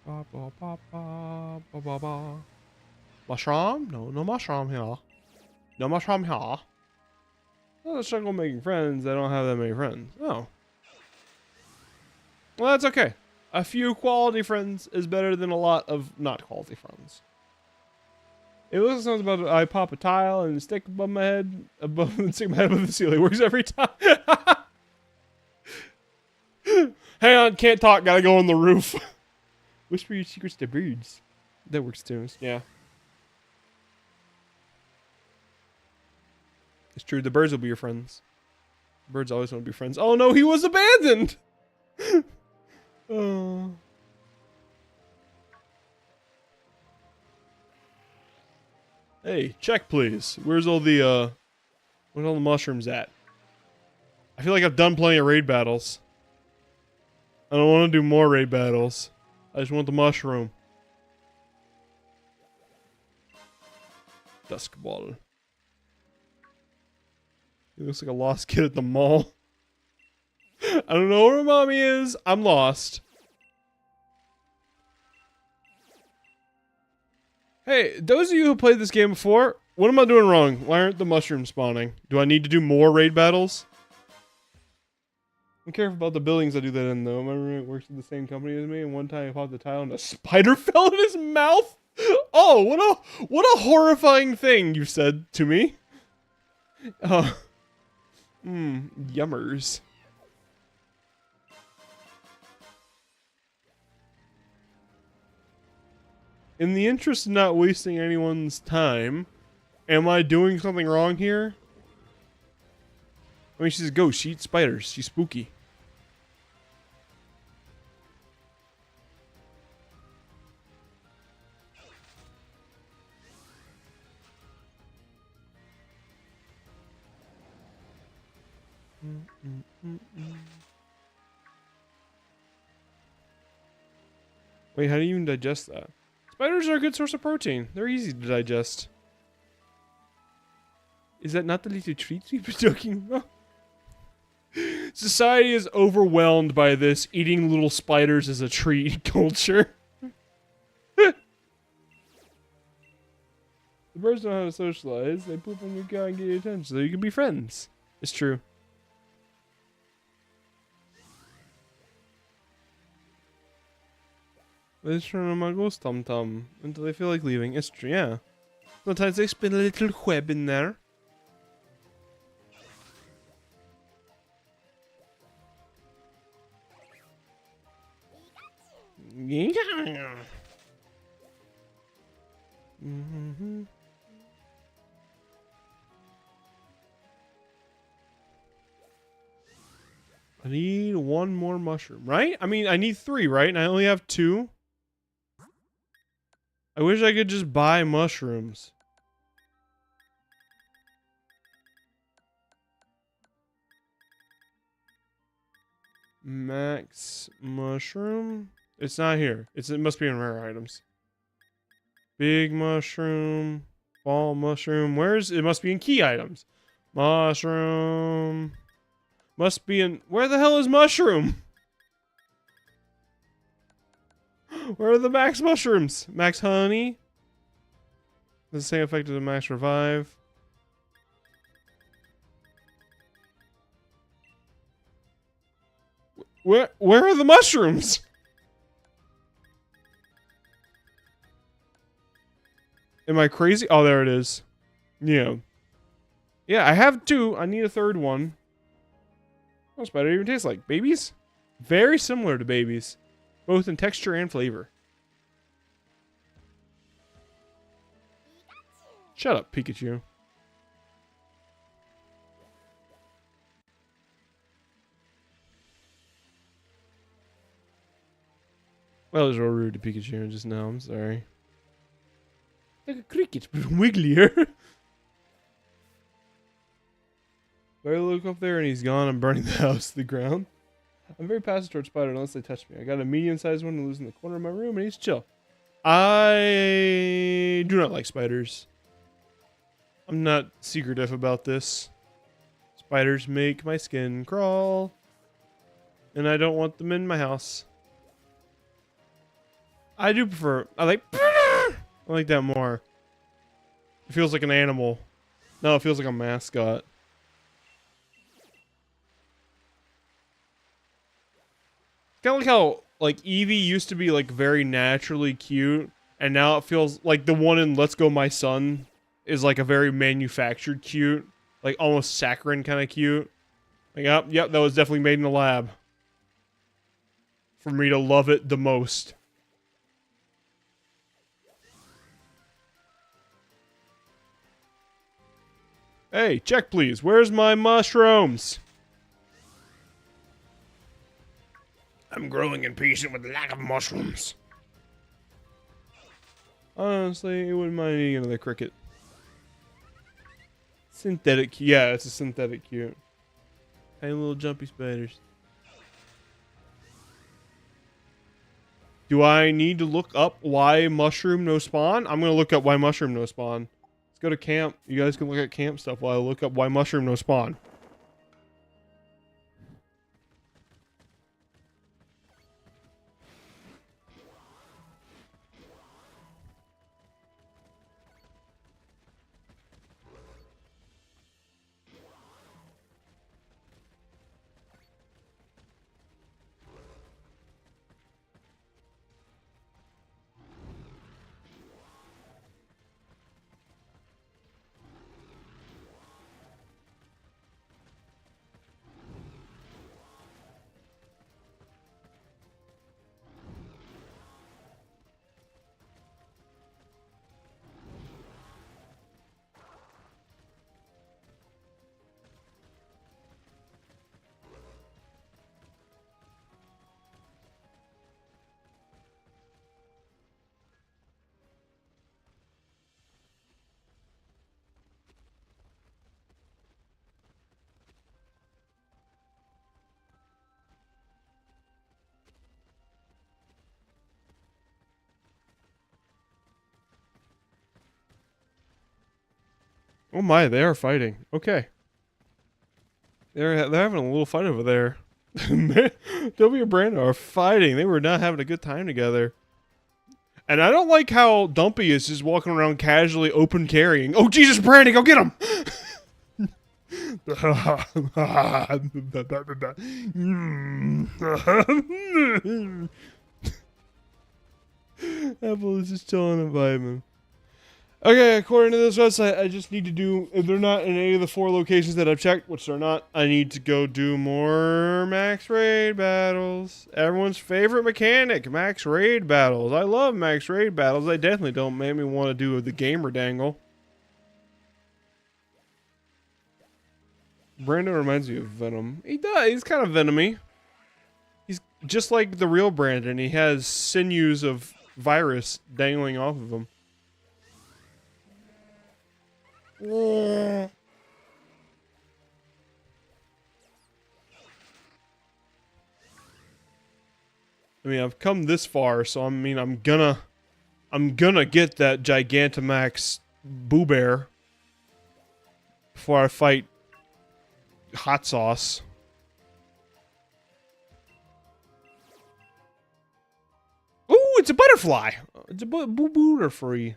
Ba, ba, ba, ba, ba, ba, ba. Mushroom? No mushroom here. No mushroom here. Oh, I struggle making friends. I don't have that many friends. Oh. Well, that's okay. A few quality friends is better than a lot of not quality friends. It looks like something about I pop a tile and stick above my head, stick my head above the ceiling. Works every time. Hang on, can't talk. Gotta go on the roof. Whisper your secrets to birds. That works too. Yeah. It's true. The birds will be your friends. Birds always want to be friends. Oh no, he was abandoned! Oh. Hey, check please. Where's all the mushrooms at? I feel like I've done plenty of raid battles. I don't want to do more raid battles. I just want the mushroom. Dusk ball. He looks like a lost kid at the mall. I don't know where mommy is. I'm lost. Hey, those of you who played this game before, what am I doing wrong? Why aren't the mushrooms spawning? Do I need to do more raid battles? I'm careful about the buildings I do that in, though. My roommate works at the same company as me, and one time I popped the tile and a spider fell in his mouth. Oh, what a horrifying thing you said to me. Yummers. In the interest of not wasting anyone's time, am I doing something wrong here? I mean, she's a ghost. She eats spiders. She's spooky. Wait, how do you even digest that? Spiders are a good source of protein. They're easy to digest. Is that not the little treats we've been talking about? Society is overwhelmed by this eating little spiders as a treat culture. The birds know how to socialize. They poop on your guy and get your attention so you can be friends. It's true. They just turn on my ghost tum-tum until they feel like leaving. It's true, yeah. Sometimes they spin a little web in there. Yeah. I need one more mushroom, right? I mean, I need 3, right? And I only have 2. I wish I could just buy mushrooms. Max mushroom? It's not here. It must be in rare items. Big mushroom. Ball mushroom. It must be in key items. Mushroom. Must be in... Where the hell is mushroom? Where are the max mushrooms? Max honey? The same effect as a max revive. Where are the mushrooms? Am I crazy? Oh, there it is. Yeah. Yeah, I have 2. I need a 3rd one. What's spider even taste like? Babies? Very similar to babies. Both in texture and flavor. Shut up, Pikachu. Well, it was real rude to Pikachu just now. I'm sorry. Like a cricket, but wigglier. I look up there and he's gone. I'm burning the house to the ground. I'm very passive towards spiders unless they touch me. I got a medium-sized one who lives in the corner of my room and he's chill. I do not like spiders. I'm not secretive about this. Spiders make my skin crawl. And I don't want them in my house. I do prefer... I like that more. It feels like an animal. No, it feels like a mascot. Kind of like how, like, Eevee used to be, like, very naturally cute, and now it feels like the one in Let's Go My Son is, like, a very manufactured cute. Like, almost saccharine kind of cute. Like, yep, that was definitely made in the lab. For me to love it the most. Hey, check please. Where's my mushrooms? I'm growing impatient with the lack of mushrooms. Honestly, I wouldn't mind eating another cricket. Synthetic, yeah, it's a synthetic cute. Tiny little jumpy spiders. Do I need to look up why mushroom no spawn? I'm gonna look up why mushroom no spawn. Let's go to camp. You guys can look at camp stuff while I look up why mushroom no spawn. Oh my, they are fighting. Okay. They're having a little fight over there. W and Brando are fighting. They were not having a good time together. And I don't like how Dumpy is just walking around casually open carrying. Oh Jesus, Brandy, go get him! Apple is just chilling and vibing. Okay, according to this website, I just need to do, if they're not in any of the 4 locations that I've checked, which they're not, I need to go do more max raid battles. Everyone's favorite mechanic, max raid battles. I love max raid battles. They definitely don't make me want to do the gamer dangle. Brandon reminds me of Venom. He does, he's kind of Venomy. He's just like the real Brandon. He has sinews of virus dangling off of him. I mean, I've come this far, so I mean, I'm gonna get that Gigantamax Boo Bear before I fight Hot Sauce. Ooh, it's a butterfly. It's a Butterfree.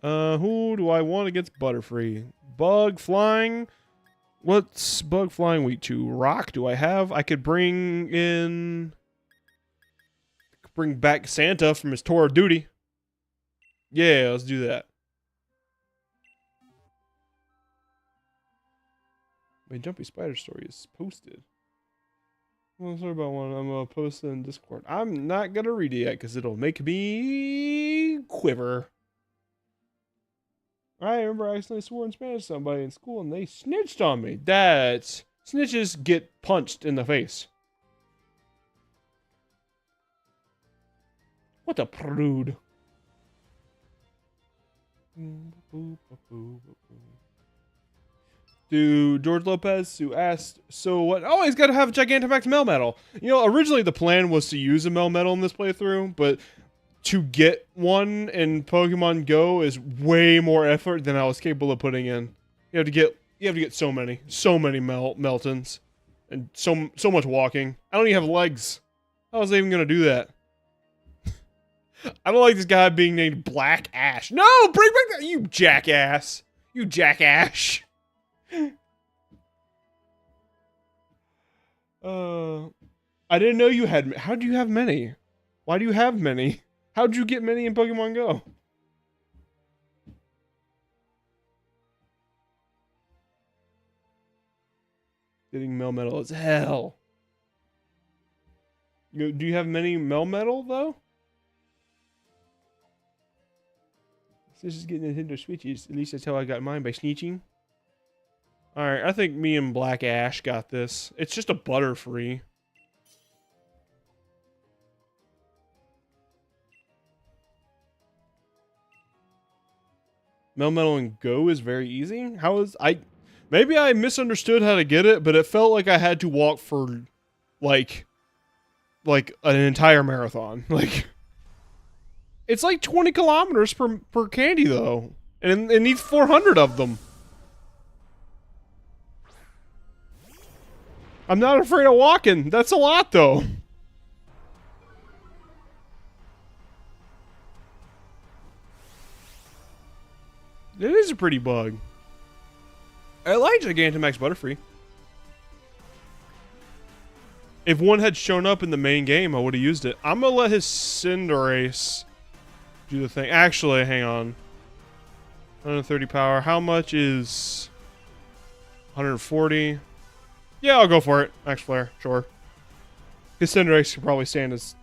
Who do I want against Butterfree? Bug flying. What's bug flying weak to? Rock do I have? I could bring in... Bring back Santa from his tour of duty. Yeah, let's do that. My Jumpy Spider story is posted. Well, sorry about one. I'm gonna post it in Discord. I'm not gonna read it yet because it'll make me quiver. I remember I accidentally swore in Spanish to somebody in school and they snitched on me. That's... Snitches get punched in the face. What a prude. To George Lopez, who asked, so what? Oh, he's got to have a Gigantamax Melmetal. You know, originally the plan was to use a Melmetal in this playthrough, but to get one in Pokemon Go is way more effort than I was capable of putting in. You have to get so many Meltons, and so much walking. I don't even have legs. How was I even gonna do that? I don't like this guy being named Black Ash. No, bring back that, you jackass. You jackass. I didn't know you had. How do you have many? Why do you have many? How'd you get many in Pokemon Go? Getting Melmetal is hell. Do you have many Melmetal though? This is getting Nintendo Switches. At least that's how I got mine, by sneaking. Alright, I think me and Black Ash got this. It's just a Butterfree. Melmetal and Go is very easy. How is I? Maybe I misunderstood how to get it, but it felt like I had to walk for like an entire marathon. Like it's like 20 kilometers per candy though, and it needs 400 of them. I'm not afraid of walking. That's a lot though. It is a pretty bug. I like Gigantamax Butterfree. If one had shown up in the main game, I would have used it. I'm gonna let his Cinderace do the thing. Actually, hang on. 130 power. How much is 140? Yeah, I'll go for it. Max Flare, sure. His Cinderace could probably stand as.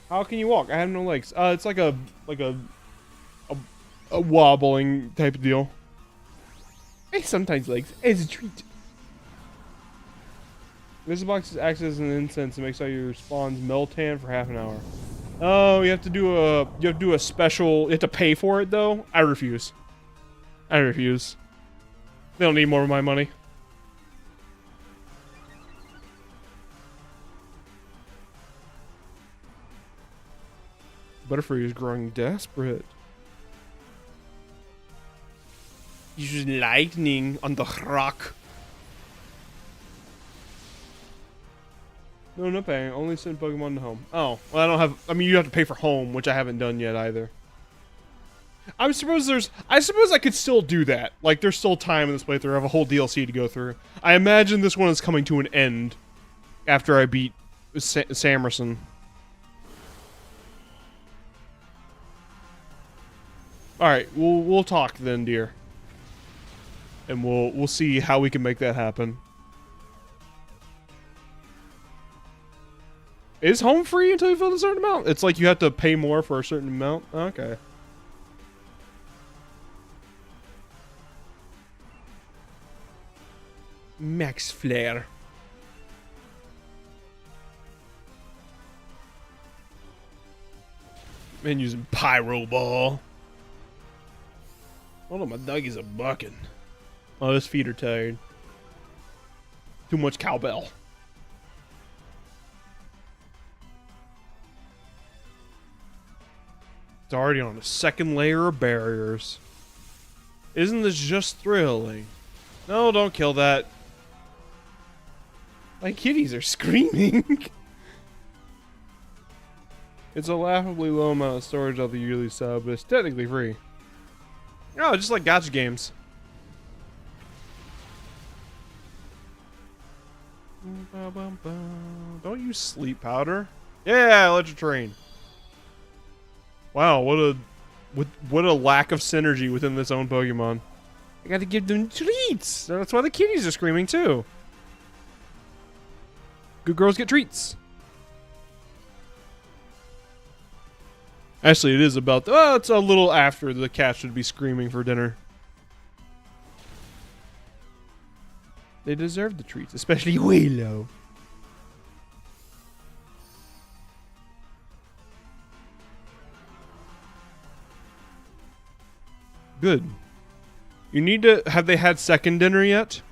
How can you walk? I have no legs. It's like a wobbling type of deal. I sometimes legs as a treat. This box acts as an incense and makes all your spawns Meltan for half an hour. Oh, you have to do a special. You have to pay for it though. I refuse. I refuse. They don't need more of my money. Butterfree is growing desperate. Use lightning on the rock. No, no paying. Only send Pokemon to home. Oh, well, I don't have. I mean, you have to pay for home, which I haven't done yet either. I suppose I could still do that. Like, there's still time in this playthrough. I have a whole DLC to go through. I imagine this one is coming to an end after I beat Samerson. All right, we'll talk then, dear, and we'll see how we can make that happen. Is home free until you fill a certain amount? It's like you have to pay more for a certain amount? Okay. Max Flare. Man using Pyro Ball. Hold on, my doggies are bucking. Oh, his feet are tired. Too much cowbell. It's already on a second layer of barriers. Isn't this just thrilling? No, don't kill that. My kitties are screaming. It's a laughably low amount of storage of the yearly sub, but it's technically free. Oh, just like gacha games. Don't use sleep powder. Yeah, electric train. Wow, what a lack of synergy within this own Pokemon. I gotta give them treats. That's why the kitties are screaming too. Good girls get treats. Actually, it is about. Oh, it's a little after the cat should be screaming for dinner. They deserve the treats, especially Willow. Good. You need to. Have they had second dinner yet?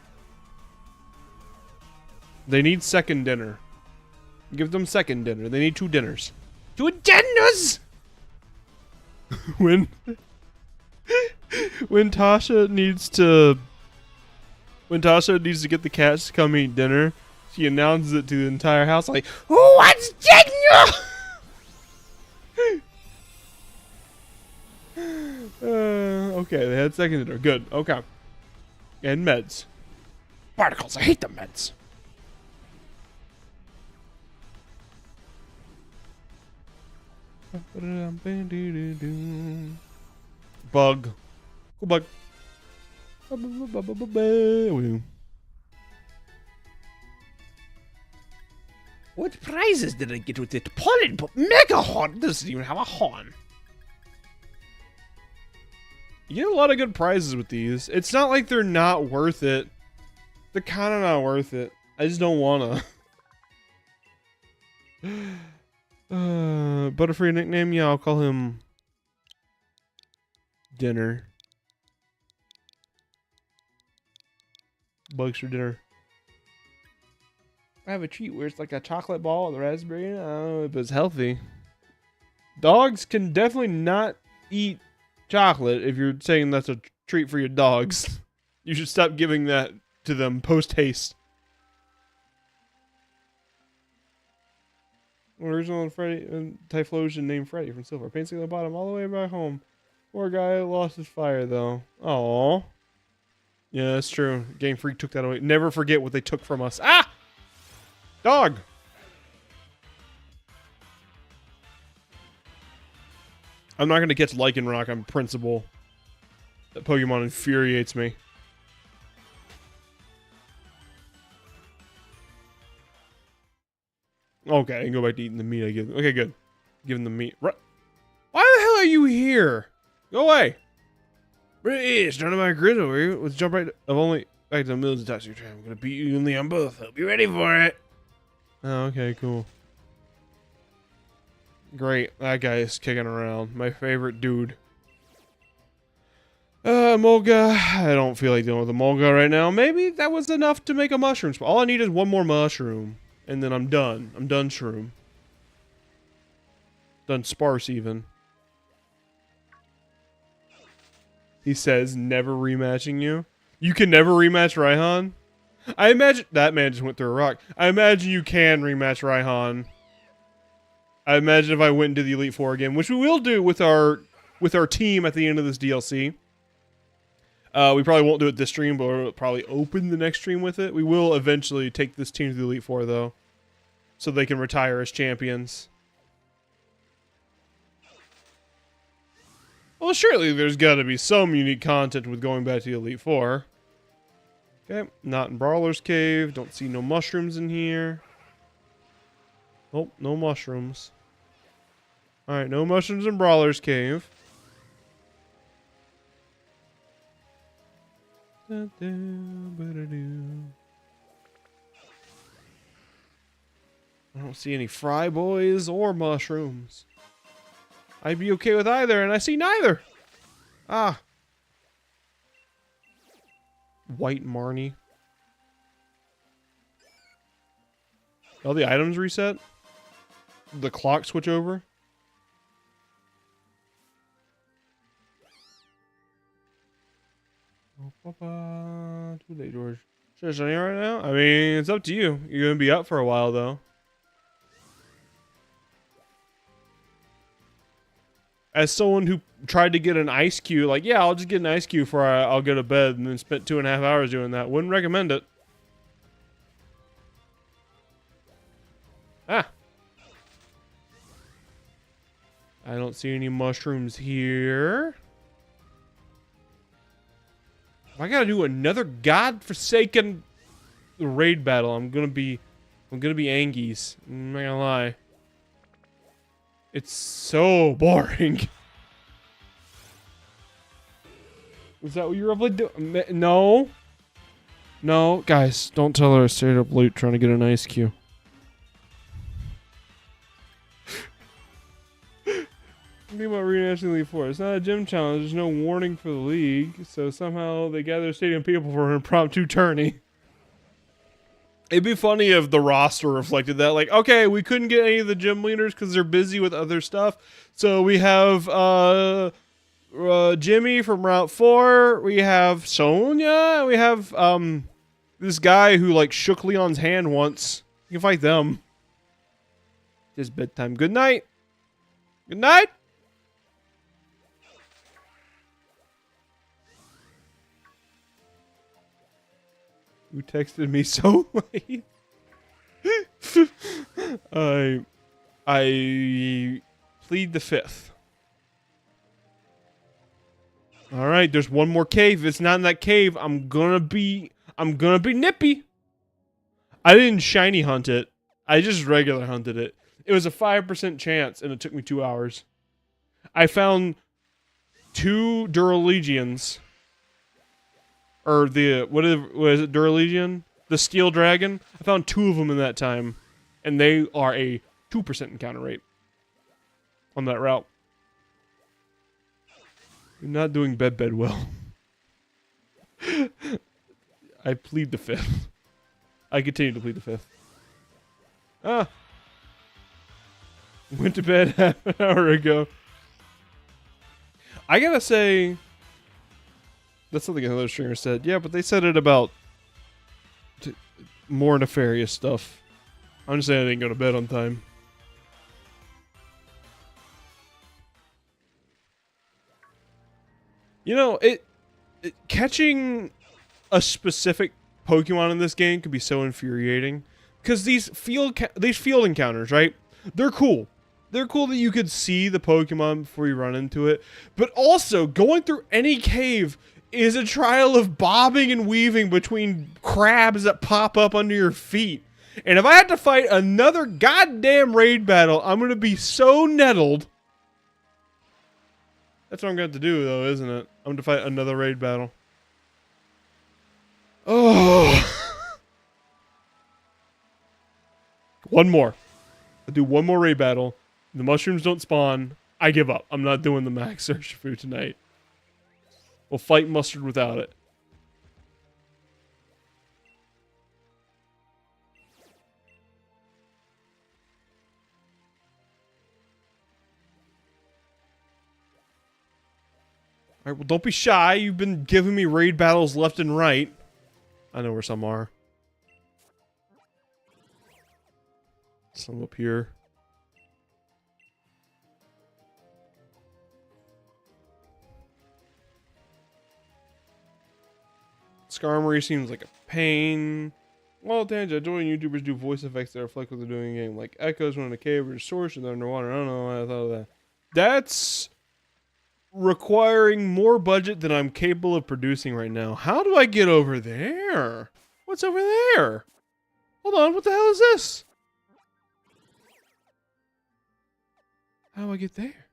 They need second dinner. Give them second dinner. They need 2 dinners. 2 dinners! when Tasha needs to get the cats to come eat dinner, she announces it to the entire house like, "Who wants dinner?" Okay, they had second dinner. Good. Okay. And meds. Particles. I hate the meds. Bug. Cool bug. What prizes did I get with it? Pollen, but Mega Horn doesn't even have a horn. You get a lot of good prizes with these. It's not like they're not worth it. They're kind of not worth it. I just don't wanna. Butterfree nickname? Yeah, I'll call him Dinner. bugs for dinner. I have a treat where it's like a chocolate ball with raspberry in it. I don't know if it's healthy. Dogs can definitely not eat chocolate if you're saying that's a treat for your dogs. You should stop giving that to them post haste. Original Freddy and Typhlosion named Freddy from Silver. Painting on the bottom all the way back home. Poor guy lost his fire though. Aww. Yeah, that's true. Game Freak took that away. Never forget what they took from us. Ah! Dog! I'm not going to catch Lycanroc on principle. That Pokemon infuriates me. Okay, I can go back to eating the meat I give them. Okay, good. Give them the meat. Why the hell are you here? Go away. It's none of my grid over here. Let's jump right. I've only back to the middle of the taxi train. I'm gonna beat you in the on both. Hope you're ready for it. Oh, okay, cool. Great. That guy is kicking around. My favorite dude. Molga. I don't feel like dealing with a Molga right now. Maybe that was enough to make a mushroom. All I need is one more mushroom. And then I'm done. I'm done shroom. Dunsparce even. He says, never rematching you. You can never rematch Raihan? I imagine... That man just went through a rock. I imagine you can rematch Raihan. I imagine if I went into the Elite Four again, which we will do with our team at the end of this DLC. We probably won't do it this stream, but we'll probably open the next stream with it. We will eventually take this team to the Elite Four, though. So they can retire as champions. Well, surely there's got to be some unique content with going back to the Elite Four. Okay, not in Brawler's Cave. Don't see no mushrooms in here. Oh, no mushrooms. Alright, no mushrooms in Brawler's Cave. I don't see any fry boys or mushrooms. I'd be okay with either, and I see neither. Ah. White Marnie. All the items reset? The clock switch over? Too late, George. Should I show you right now? I mean, it's up to you. You're gonna be up for a while, though. As someone who tried to get an ice cube, like, yeah, I'll just get an ice cube before I'll go to bed, and then spent 2.5 hours doing that. Wouldn't recommend it. Ah. I don't see any mushrooms here. If I gotta do another godforsaken raid battle, I'm gonna be Angies. I'm not gonna lie. It's so boring. Is that what you're able to do? No. No, guys, don't tell her I stayed up late trying to get an ice cube. Think about renationally Elite Four. It's not a gym challenge. There's no warning for the league, so somehow they gather stadium people for an impromptu tourney. It'd be funny if the roster reflected that. Like, okay, we couldn't get any of the gym leaders because they're busy with other stuff. So we have Jimmy from Route 4. We have Sonya. We have this guy who like shook Leon's hand once. You can fight them. It's bedtime. Good night. Good night. Who texted me so late? I plead the fifth. All right, there's one more cave. If it's not in that cave, I'm gonna be nippy. I didn't shiny hunt it. I just regular hunted it. It was a 5% chance, and it took me 2 hours. I found 2 Duralegions. Or the, what is it, Duralegion? The Steel Dragon? I found 2 of them in that time. And they are a 2% encounter rate. On that route. You're not doing bed well. I plead the fifth. I continue to plead the fifth. Ah. Went to bed half an hour ago. I gotta say, that's something another streamer said. Yeah, but they said it about more nefarious stuff. I'm just saying I didn't go to bed on time. You know, catching a specific Pokemon in this game could be so infuriating. Because these field encounters, right? They're cool. They're cool that you could see the Pokemon before you run into it. But also, going through any cave is a trial of bobbing and weaving between crabs that pop up under your feet. And if I had to fight another goddamn raid battle, I'm going to be so nettled. That's what I'm going to have to do, though, isn't it? I'm going to fight another raid battle. Oh. One more. I'll do one more raid battle. The mushrooms don't spawn. I give up. I'm not doing the max search food tonight. We'll fight mustard without it. Alright, well, don't be shy. You've been giving me raid battles left and right. I know where some are. Some up here. Skarmory seems like a pain. Well, Tangent, I join YouTubers do voice effects that reflect what they're doing in the game. Like echoes when in a cave or a source and they're underwater. I don't know why I thought of that. That's requiring more budget than I'm capable of producing right now. How do I get over there? What's over there? Hold on, what the hell is this? How do I get there?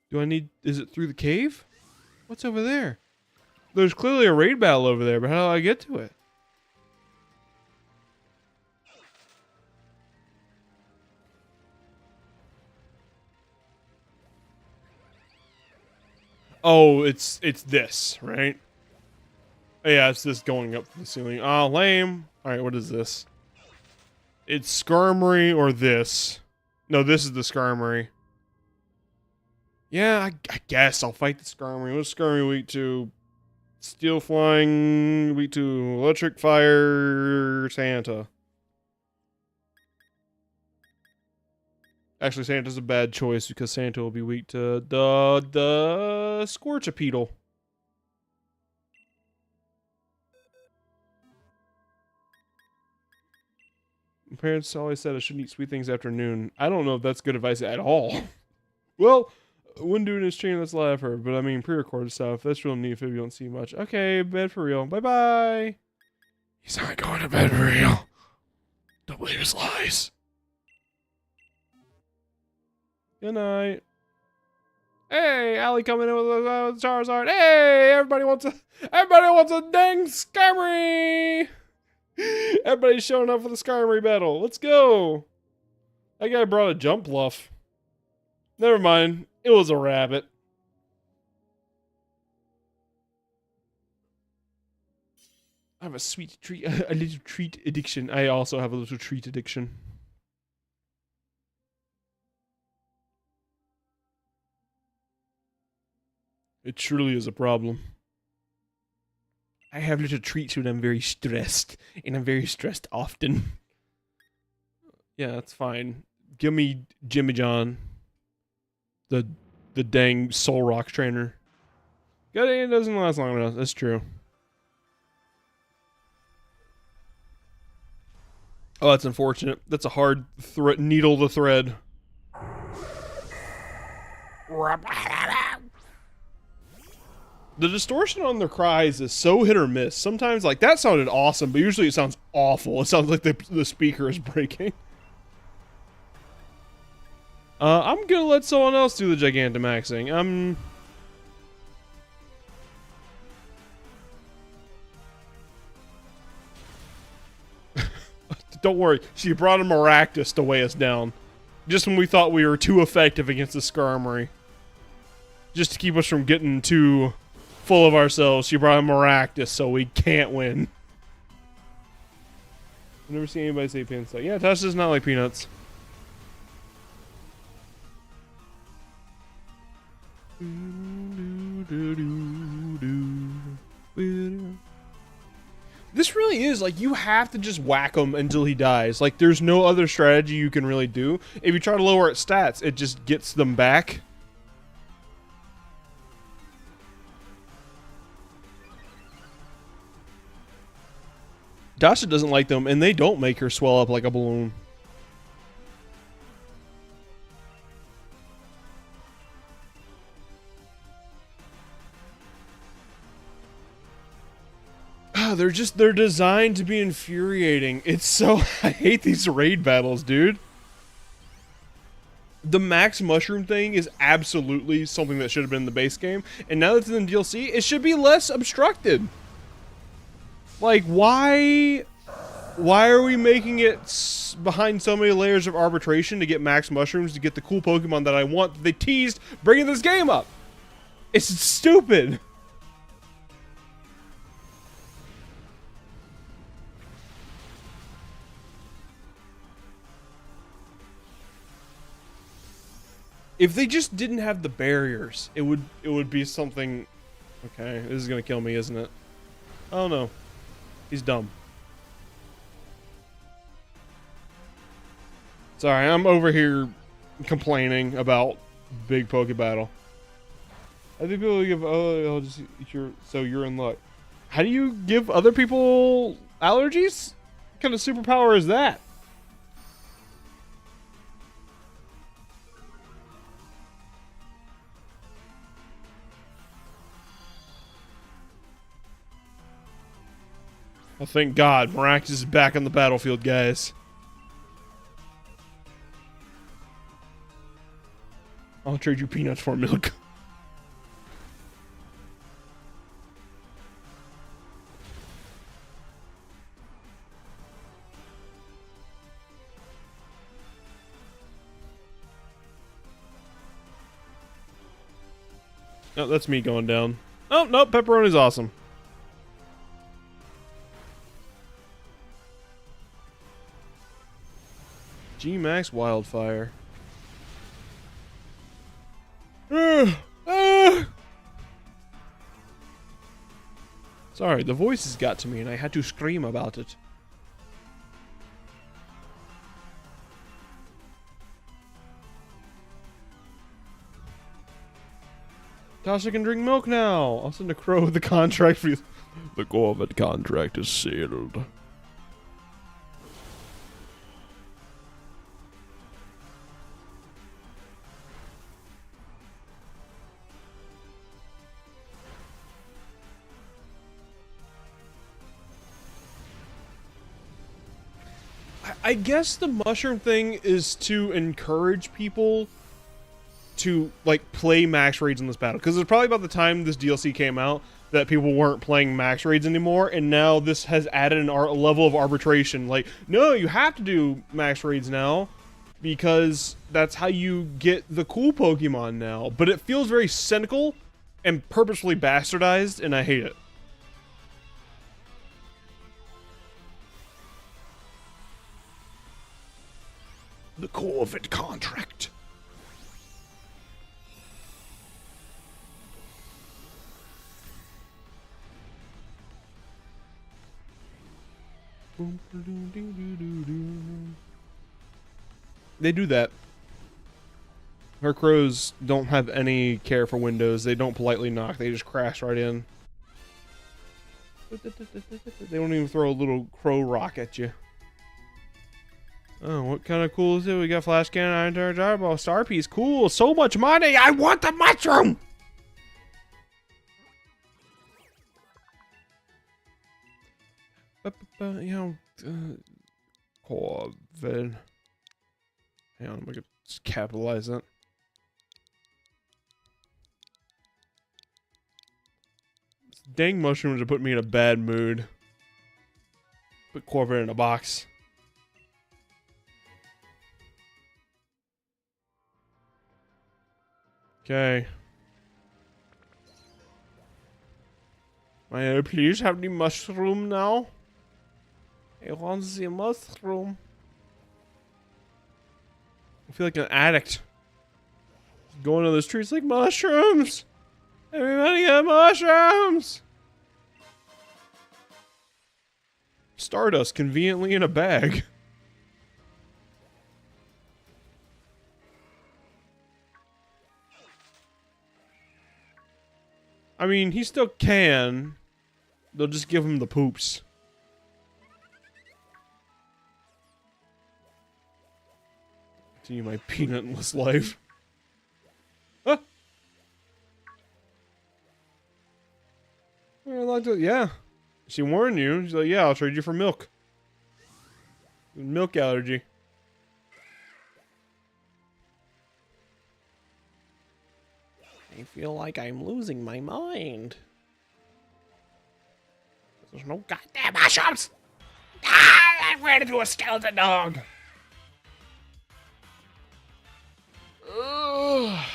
Do I need... Is it through the cave? What's over there? There's clearly a raid battle over there, but how do I get to it? Oh, it's this, right? Yeah, it's this going up to the ceiling. Oh, lame. Alright, what is this? It's Skarmory or this. No, this is the Skarmory. Yeah, I guess I'll fight the Skarmory. What's Skarmory weak to? Steel flying, weak to electric fire, Santa. Actually, Santa's a bad choice because Santa will be weak to the Scorchapeedle. My parents always said I shouldn't eat sweet things after noon. I don't know if that's good advice at all. Well, wouldn't do it in a stream, that's a lot I've heard. But I mean, pre-recorded stuff, that's real neat if you don't see much. Okay, bed for real. Bye-bye. He's not going to bed for real. Don't believe his lies. Good night. Hey, Allie coming in with a Charizard. Hey, everybody wants a dang Skarmory. Everybody's showing up for the Skarmory battle. Let's go. That guy brought a jump bluff. Never mind. It was a rabbit. I have a sweet treat, a little treat addiction. I also have a little treat addiction. It truly is a problem. I have little treats when I'm very stressed, and I'm very stressed often. Yeah, that's fine. Give me Jimmy John. The dang Soul Rock trainer. It doesn't last long enough. That's true. Oh, that's unfortunate. That's a hard needle to thread. The distortion on their cries is so hit or miss. Sometimes, like, that sounded awesome, but usually it sounds awful. It sounds like the speaker is breaking. I'm gonna let someone else do the Gigantamaxing. Don't worry, she brought a Maractus to weigh us down. Just when we thought we were too effective against the Skarmory. Just to keep us from getting too full of ourselves. She brought a Maractus, so we can't win. I've never seen anybody say peanuts. Yeah, Tasha does not like peanuts. This really is, like, you have to just whack him until he dies. Like, there's no other strategy you can really do. If you try to lower its stats, it just gets them back. Dasha doesn't like them, and they don't make her swell up like a balloon. They're designed to be infuriating. It's so, I hate these raid battles, dude. The max mushroom thing is absolutely something that should have been in the base game, and now that it's in the DLC, it should be less obstructed. Like, why are we making it behind so many layers of arbitration to get max mushrooms to get the cool Pokemon that I want that they teased bringing this game up? It's stupid. If they just didn't have the barriers, it would be something. Okay, this is gonna kill me, isn't it? Oh no, he's dumb. Sorry, I'm over here complaining about big Poke Battle. I think people give you're in luck. How do you give other people allergies? What kind of superpower is that? Oh, thank God, Maractus is back on the battlefield, guys. I'll trade you peanuts for milk. Oh, that's me going down. Oh, no, pepperoni's awesome. G-Max Wildfire. Sorry, the voices got to me and I had to scream about it. Tasha can drink milk now. I'll send a crow with the contract for you. The Corvette contract is sealed. I guess the mushroom thing is to encourage people to, like, play max raids in this battle. Because it's probably about the time this DLC came out that people weren't playing max raids anymore, and now this has added a level of arbitration. Like, no, you have to do max raids now, because that's how you get the cool Pokemon now. But it feels very cynical and purposefully bastardized, and I hate it. The Corvette contract. They do that. Her crows don't have any care for windows. They don't politely knock. They just crash right in. They don't even throw a little crow rock at you. Oh, what kind of cool is it? We got flash cannon, iron turret, ball, star piece. Cool. So much money. I want the mushroom. You know, Corvette. Hang on, I'm gonna just capitalize that. This dang mushrooms are putting me in a bad mood. Put Corvette in a box. Okay. May I please have the mushroom now? I want the mushroom. I feel like an addict. Going to the streets like mushrooms! Everybody get mushrooms! Stardust conveniently in a bag. I mean, he still can. They'll just give him the poops. Continue my peanutless life. Huh? Yeah. She warned you. She's like, yeah, I'll trade you for milk. Milk allergy. I feel like I'm losing my mind. There's no goddamn mushrooms! Ah, I ran into a skeleton dog! Ugh.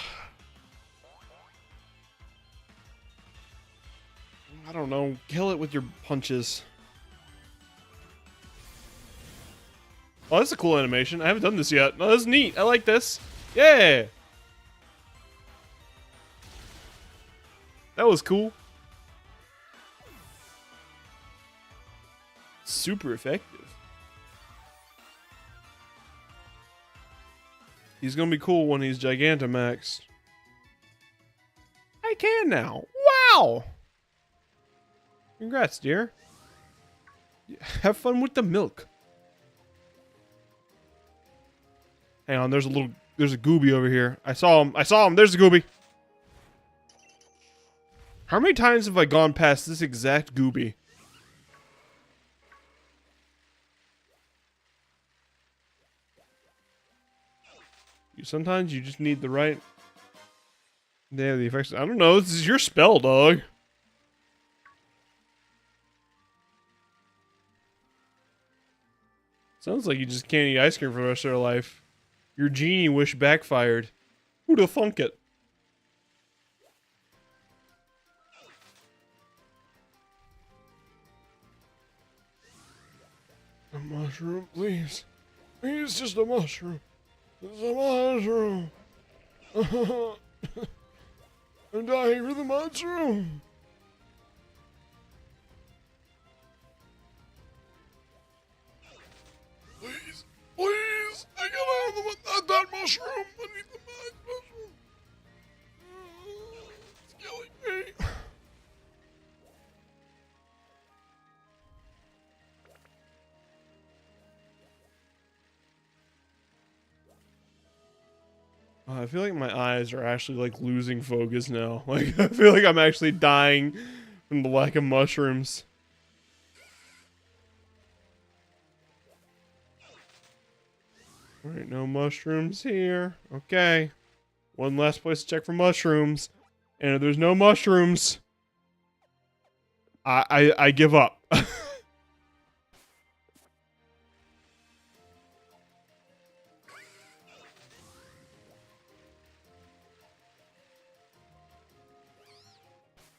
I don't know. Kill it with your punches. Oh, that's a cool animation. I haven't done this yet. No, this is neat. I like this. Yeah! That was cool. Super effective. He's gonna be cool when he's Gigantamaxed. I can now. Wow! Congrats, dear. Have fun with the milk. Hang on, there's a Gooby over here. I saw him, there's a Gooby. How many times have I gone past this exact Gooby? Sometimes you just need the right... They have the effects. I don't know, this is your spell, dog. Sounds like you just can't eat ice cream for the rest of your life. Your genie wish backfired. Who'd have thunk it? A mushroom, please. Please, just a mushroom. Just a mushroom. I'm dying for the mushroom. Please, please. I gotta have not that mushroom. I need the mushroom. It's killing me. I feel like my eyes are actually like losing focus now. Like I feel like I'm actually dying from the lack of mushrooms. Alright, no mushrooms here. Okay. One last place to check for mushrooms. And if there's no mushrooms, I give up.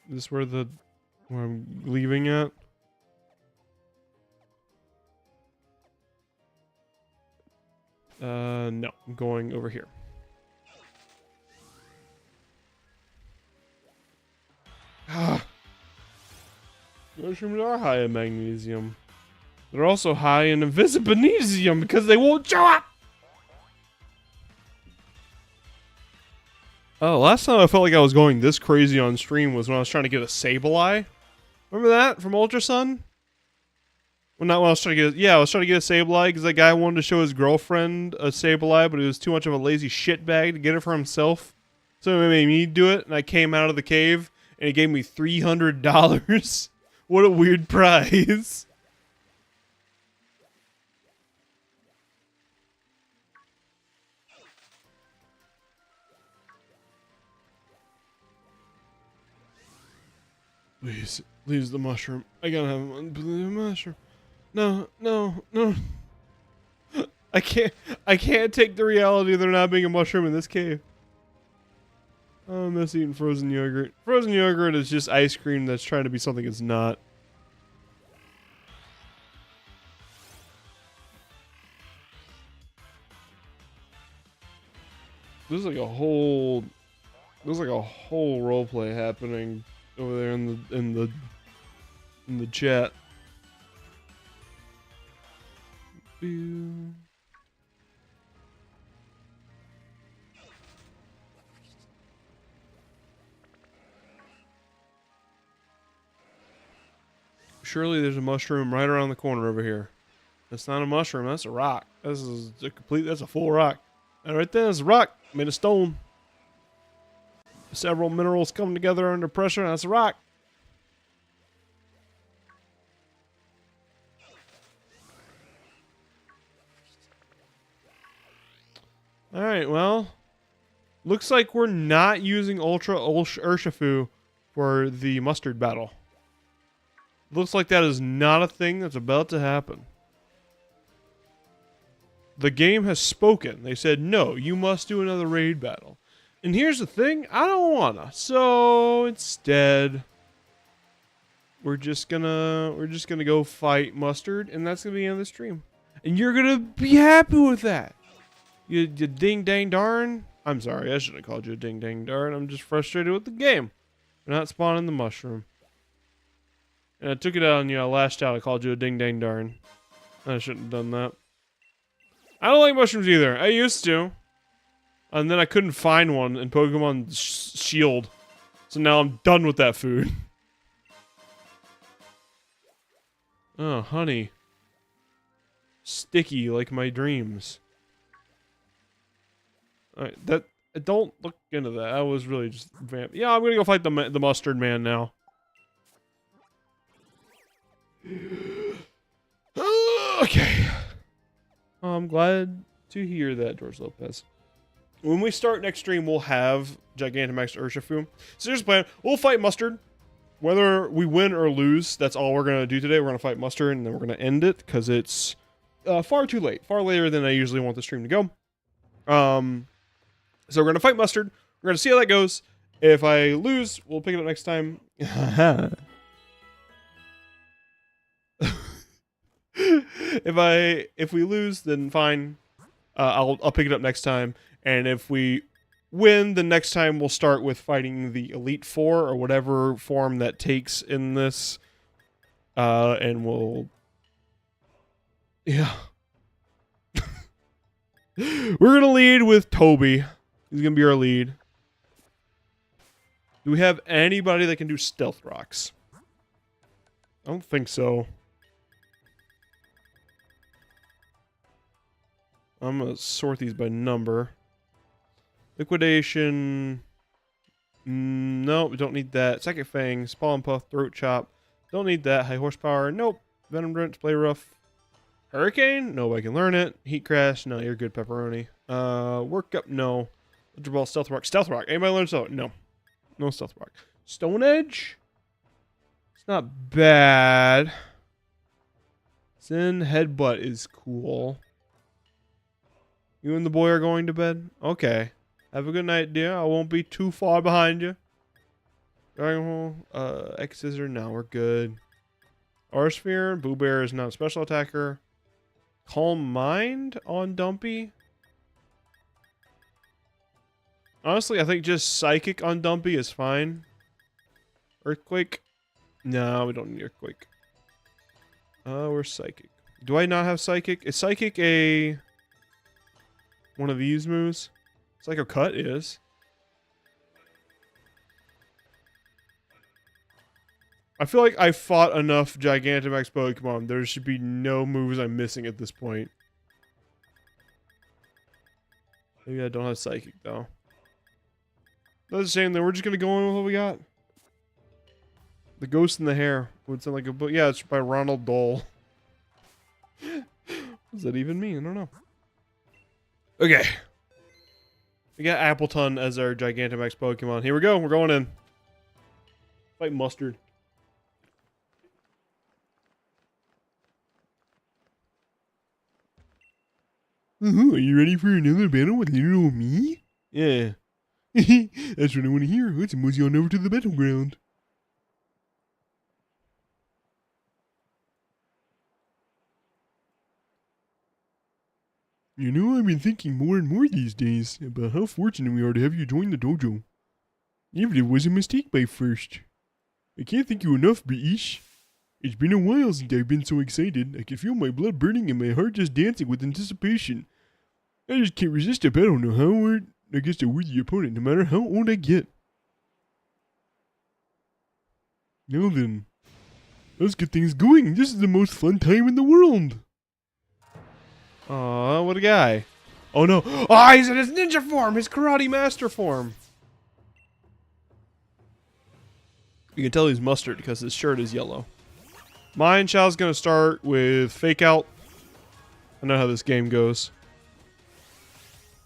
Is this where I'm leaving at? No, I'm going over here. Ah. Mushrooms are high in magnesium. They're also high in invisibility because they won't show up! Oh, last time I felt like I was going this crazy on stream was when I was trying to get a Sableye. Remember that from Ultra Sun? Well, not when I was trying to get. Yeah, I was trying to get a Sableye because that guy wanted to show his girlfriend a Sableye, but he was too much of a lazy shitbag to get it for himself. So he made me do it, and I came out of the cave, and he gave me $300. What a weird prize. Please, please, the mushroom. I gotta have one. The mushroom. No, no, no. I can't take the reality of there not being a mushroom in this cave. Oh, I miss eating frozen yogurt. Frozen yogurt is just ice cream that's trying to be something it's not. There's like a whole role play happening over there in the chat. Surely there's a mushroom right around the corner over here. That's not a mushroom, that's a rock. That's a full rock. And right there is a rock made of stone. Several minerals come together under pressure, that's a rock. Alright, well. Looks like we're not using Ultra Urshifu for the mustard battle. Looks like that is not a thing that's about to happen. The game has spoken. They said, no, you must do another raid battle. And here's the thing, I don't wanna. So instead, we're just gonna go fight Mustard, and that's gonna be the end of the stream. And you're gonna be happy with that. You ding dang darn. I'm sorry, I shouldn't have called you a ding dang darn. I'm just frustrated with the game. We're not spawning the mushroom. And I took it out on you. I lashed out. I called you a ding dang darn. I shouldn't have done that. I don't like mushrooms either. I used to. And then I couldn't find one in Pokemon Shield. So now I'm done with that food. Oh, honey. Sticky like my dreams. Alright, don't look into that. I was really just yeah, I'm gonna go fight the mustard man now. Okay. I'm glad to hear that, George Lopez. When we start next stream, we'll have Gigantamax Urshifu. So here's the plan. We'll fight Mustard. Whether we win or lose, that's all we're going to do today. We're going to fight Mustard, and then we're going to end it, because it's far too late. Far later than I usually want the stream to go. So we're going to fight Mustard. We're going to see how that goes. If I lose, we'll pick it up next time. If we lose, then fine. I'll pick it up next time. And if we win, the next time we'll start with fighting the Elite Four or whatever form that takes in this. And we'll... Yeah. We're going to lead with Toby. He's going to be our lead. Do we have anybody that can do Stealth Rocks? I don't think so. I'm going to sort these by number. Liquidation. No, we don't need that. Second Fang, Spawn Puff, Throat Chop. Don't need that. High Horsepower. Nope. Venom Drench, Play Rough. Hurricane? No, I can learn it. Heat Crash? No, you're good, Pepperoni. Work Up? No. Ultra Ball, Stealth Rock. Stealth Rock. Anybody learn Stealth? No. No Stealth Rock. Stone Edge? It's not bad. Zen Headbutt is cool. You and the boy are going to bed? Okay. Have a good night, dear. I won't be too far behind you. Dragon Hole, X-Scissor, no, we're good. R-Sphere, Boo Bear is not a special attacker. Calm Mind on Dumpy? Honestly, I think just Psychic on Dumpy is fine. Earthquake? No, we don't need Earthquake. We're Psychic. Do I not have Psychic? Is Psychic a... one of these moves? Psycho Cut is. I feel like I fought enough Gigantamax Pokemon. There should be no moves I'm missing at this point. Maybe I don't have Psychic, though. That's a shame, then we're just gonna go in with what we got. The Ghost in the Hair would sound like a book. Yeah, it's by Ronald Dole. What does that even mean? I don't know. Okay. We got Appleton as our Gigantamax Pokemon. Here we go. We're going in. Fight Mustard. Are you ready for another battle with little me? Yeah. That's what I want to hear. Let's mosey on over to the battleground. You know, I've been thinking more and more these days about how fortunate we are to have you join the dojo. Even if it was a mistake by first. I can't thank you enough, British. It's been a while since I've been so excited. I can feel my blood burning and my heart just dancing with anticipation. I just can't resist a battle no how against a worthy opponent, no matter how old I get. Now then, let's get things going. This is the most fun time in the world. Aw, what a guy. Oh no. Oh, he's in his ninja form, his karate master form. You can tell he's mustard because his shirt is yellow. Mine Chao's gonna start with fake out. I know how this game goes.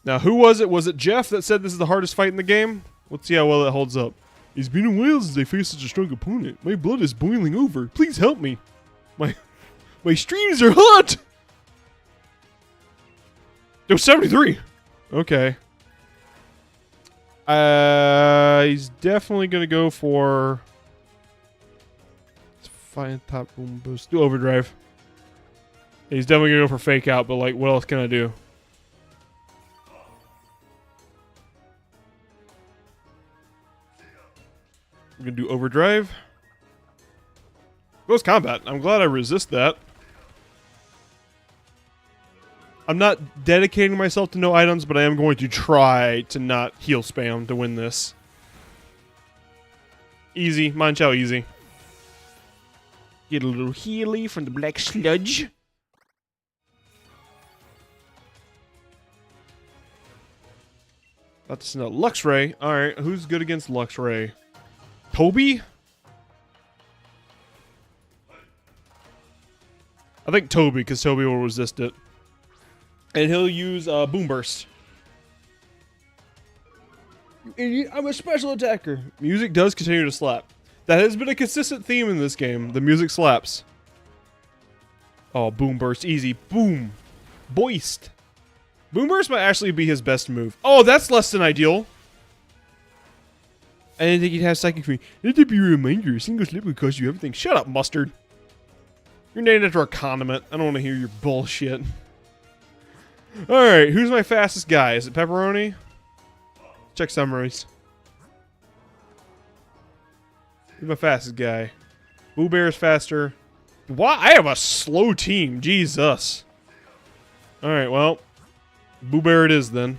Now, who was it? Was it Jeff that said this is the hardest fight in the game? Let's see how well it holds up. It's been a while since I faced such a strong opponent. My blood is boiling over. Please help me. My streams are hot! It was 73. Okay. He's definitely gonna go for... Fine top boom boost. Do overdrive. He's definitely gonna go for fake out, but like, what else can I do? I'm gonna do overdrive. Close combat. I'm glad I resist that. I'm not dedicating myself to no items, but I am going to try to not heal spam to win this. Easy. Mind Chao easy. Get a little healy from the black sludge. About to send out Luxray. Alright, who's good against Luxray? Toby? I think Toby, because Toby will resist it. And he'll use Boom Burst. I'm a special attacker. Music does continue to slap. That has been a consistent theme in this game. The music slaps. Oh, Boom Burst. Easy. Boom. Boist. Boom Burst might actually be his best move. Oh, that's less than ideal. I didn't think he'd have Psychic Free. Let it be a reminder. A single slip would cost you everything. Shut up, Mustard. You're named after a condiment. I don't want to hear your bullshit. Alright, who's my fastest guy? Is it Pepperoni? Check summaries. Who's my fastest guy? Boo Bear is faster. Why? I have a slow team. Jesus. Alright, well. Boo Bear it is then.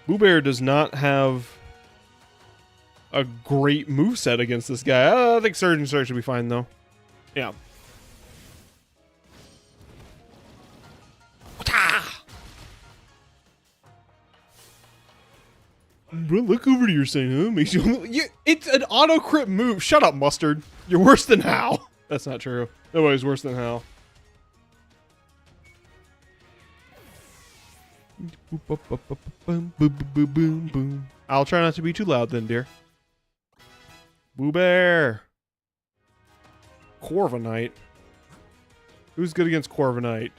Boo Bear does not have a great moveset against this guy. I think Surge and Surge should be fine, though. Yeah. Bro, look over to your side, huh? Makes you... It's an auto-crit move. Shut up, Mustard. You're worse than Hal. That's not true. Nobody's worse than Hal. I'll try not to be too loud then, dear. Boo Bear. Corviknight. Who's good against Corviknight?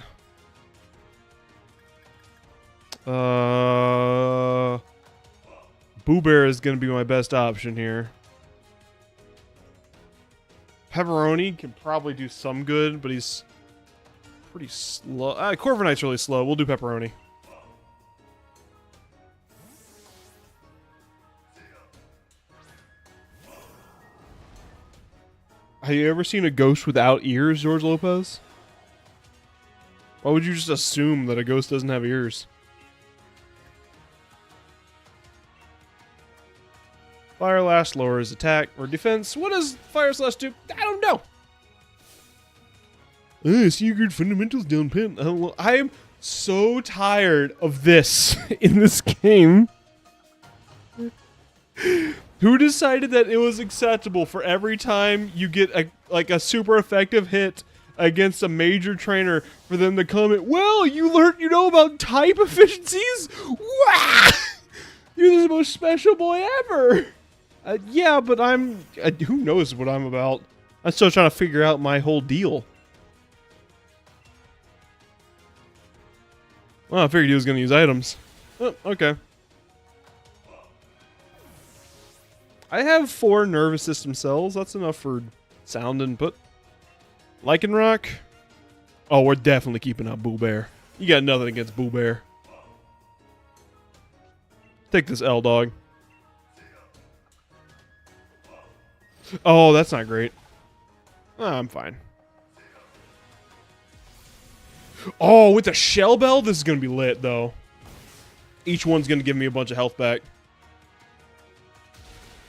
Boo Bear is going to be my best option here. Pepperoni can probably do some good, but he's pretty slow. Corviknight's really slow. We'll do Pepperoni. Have you ever seen a ghost without ears, George Lopez? Why would you just assume that a ghost doesn't have ears? Fire Lash lowers attack or defense. What does Fire Slash do? I don't know. I see your good fundamentals down, Pen. I am so tired of this in this game. Who decided that it was acceptable for every time you get a super effective hit against a major trainer for them to comment, well, you know about type efficiencies? Wow! You're the most special boy ever! Yeah, but who knows what I'm about? I'm still trying to figure out my whole deal. Well, I figured he was going to use items. Oh, okay. I have 4 nervous system cells. That's enough for sound input. Lycanroc. Oh, we're definitely keeping out Boo Bear. You got nothing against Boo Bear. Take this L, dog. Oh, that's not great. Oh, I'm fine. Oh, with the Shell Bell, this is going to be lit, though. Each one's going to give me a bunch of health back.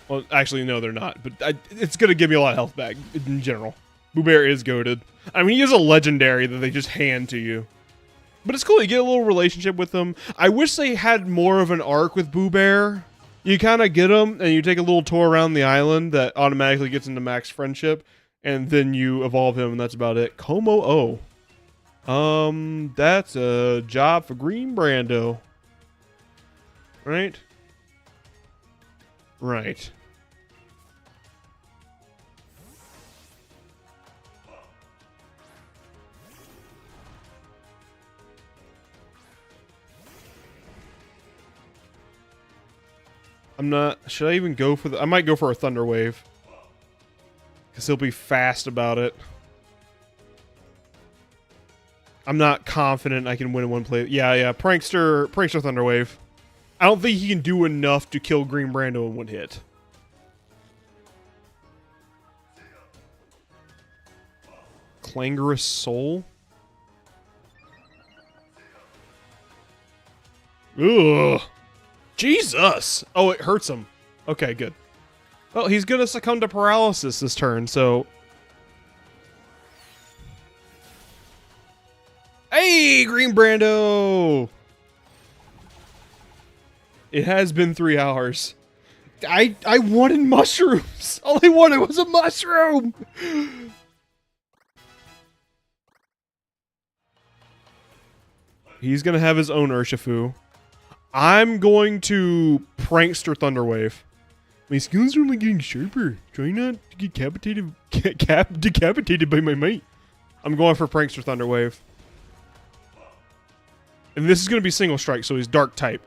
Well, actually, no, they're not. But it's going to give me a lot of health back in general. Boo Bear is goated. I mean, he is a legendary that they just hand to you. But it's cool. You get a little relationship with them. I wish they had more of an arc with Boo Bear. You kind of get him, and you take a little tour around the island that automatically gets into max friendship. And then you evolve him, and that's about it. Como O. That's a job for Green Brando. Right? Right. I'm not... Should I even go for the... I might go for a Thunder Wave. Because he'll be fast about it. I'm not confident I can win in one play. Yeah. Prankster Thunder Wave. I don't think he can do enough to kill Green Brando in one hit. Clangorous Soul? Ugh. Jesus! Oh, it hurts him. Okay, good. Well, he's gonna succumb to paralysis this turn, so... Hey, Green Brando! It has been 3 hours. I wanted mushrooms! All I wanted was a mushroom! He's gonna have his own Urshifu. I'm going to Prankster Thunderwave. My skills are only getting sharper. Try not to get decapitated by my mate. I'm going for Prankster Thunderwave. And this is going to be single strike, so he's dark type.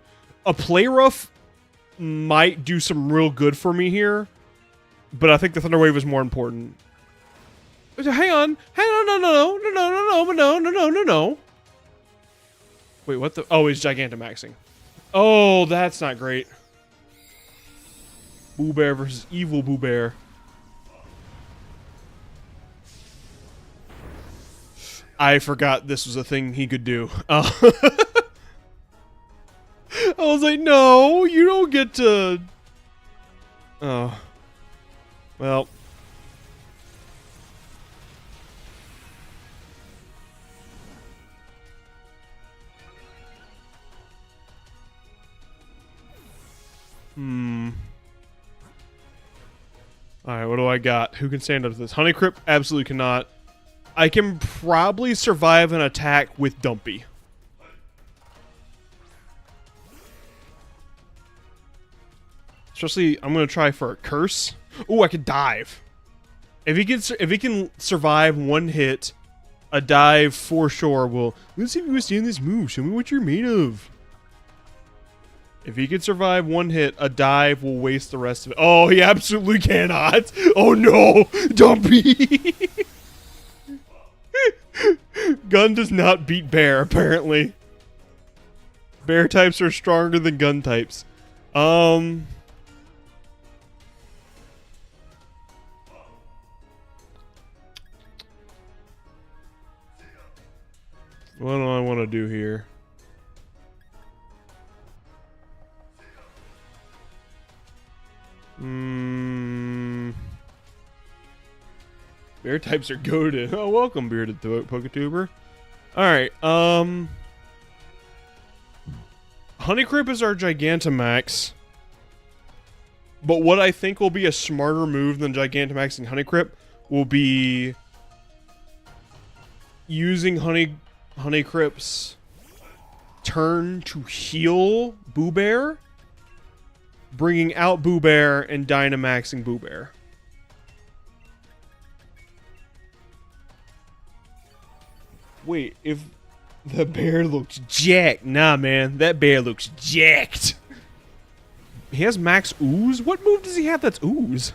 A Play Rough might do some real good for me here, but I think the Thunderwave is more important. Hang on. No. Wait, what the? Oh, he's Gigantamaxing. Oh, that's not great. Boo Bear versus evil Boo Bear. I forgot this was a thing he could do. I was like, no, you don't get to... Oh. Well. Alright, what do I got? Who can stand up to this? Honeycrypt absolutely cannot. I can probably survive an attack with Dumpy. Especially, I'm going to try for a Curse. Ooh, I could dive. If he can survive one hit, a dive for sure will... Let's see if you can stand this move. Show me what you're made of. If he can survive one hit, a dive will waste the rest of it. Oh, he absolutely cannot. Oh, no. Dumpy. Gun does not beat Bear, apparently. Bear types are stronger than gun types. What do I want to do here? Bear types are goated. Oh, welcome, bearded Poketuber. Alright, Honeycrypt is our Gigantamax. But what I think will be a smarter move than Gigantamaxing Honeycrypt will be using Honeycrypt's turn to heal Boo Bear, bringing out Boo Bear, and Dynamaxing Boo Bear. Wait, if The bear looks jacked. Nah, man. That bear looks jacked. He has max ooze? What move does he have that's ooze?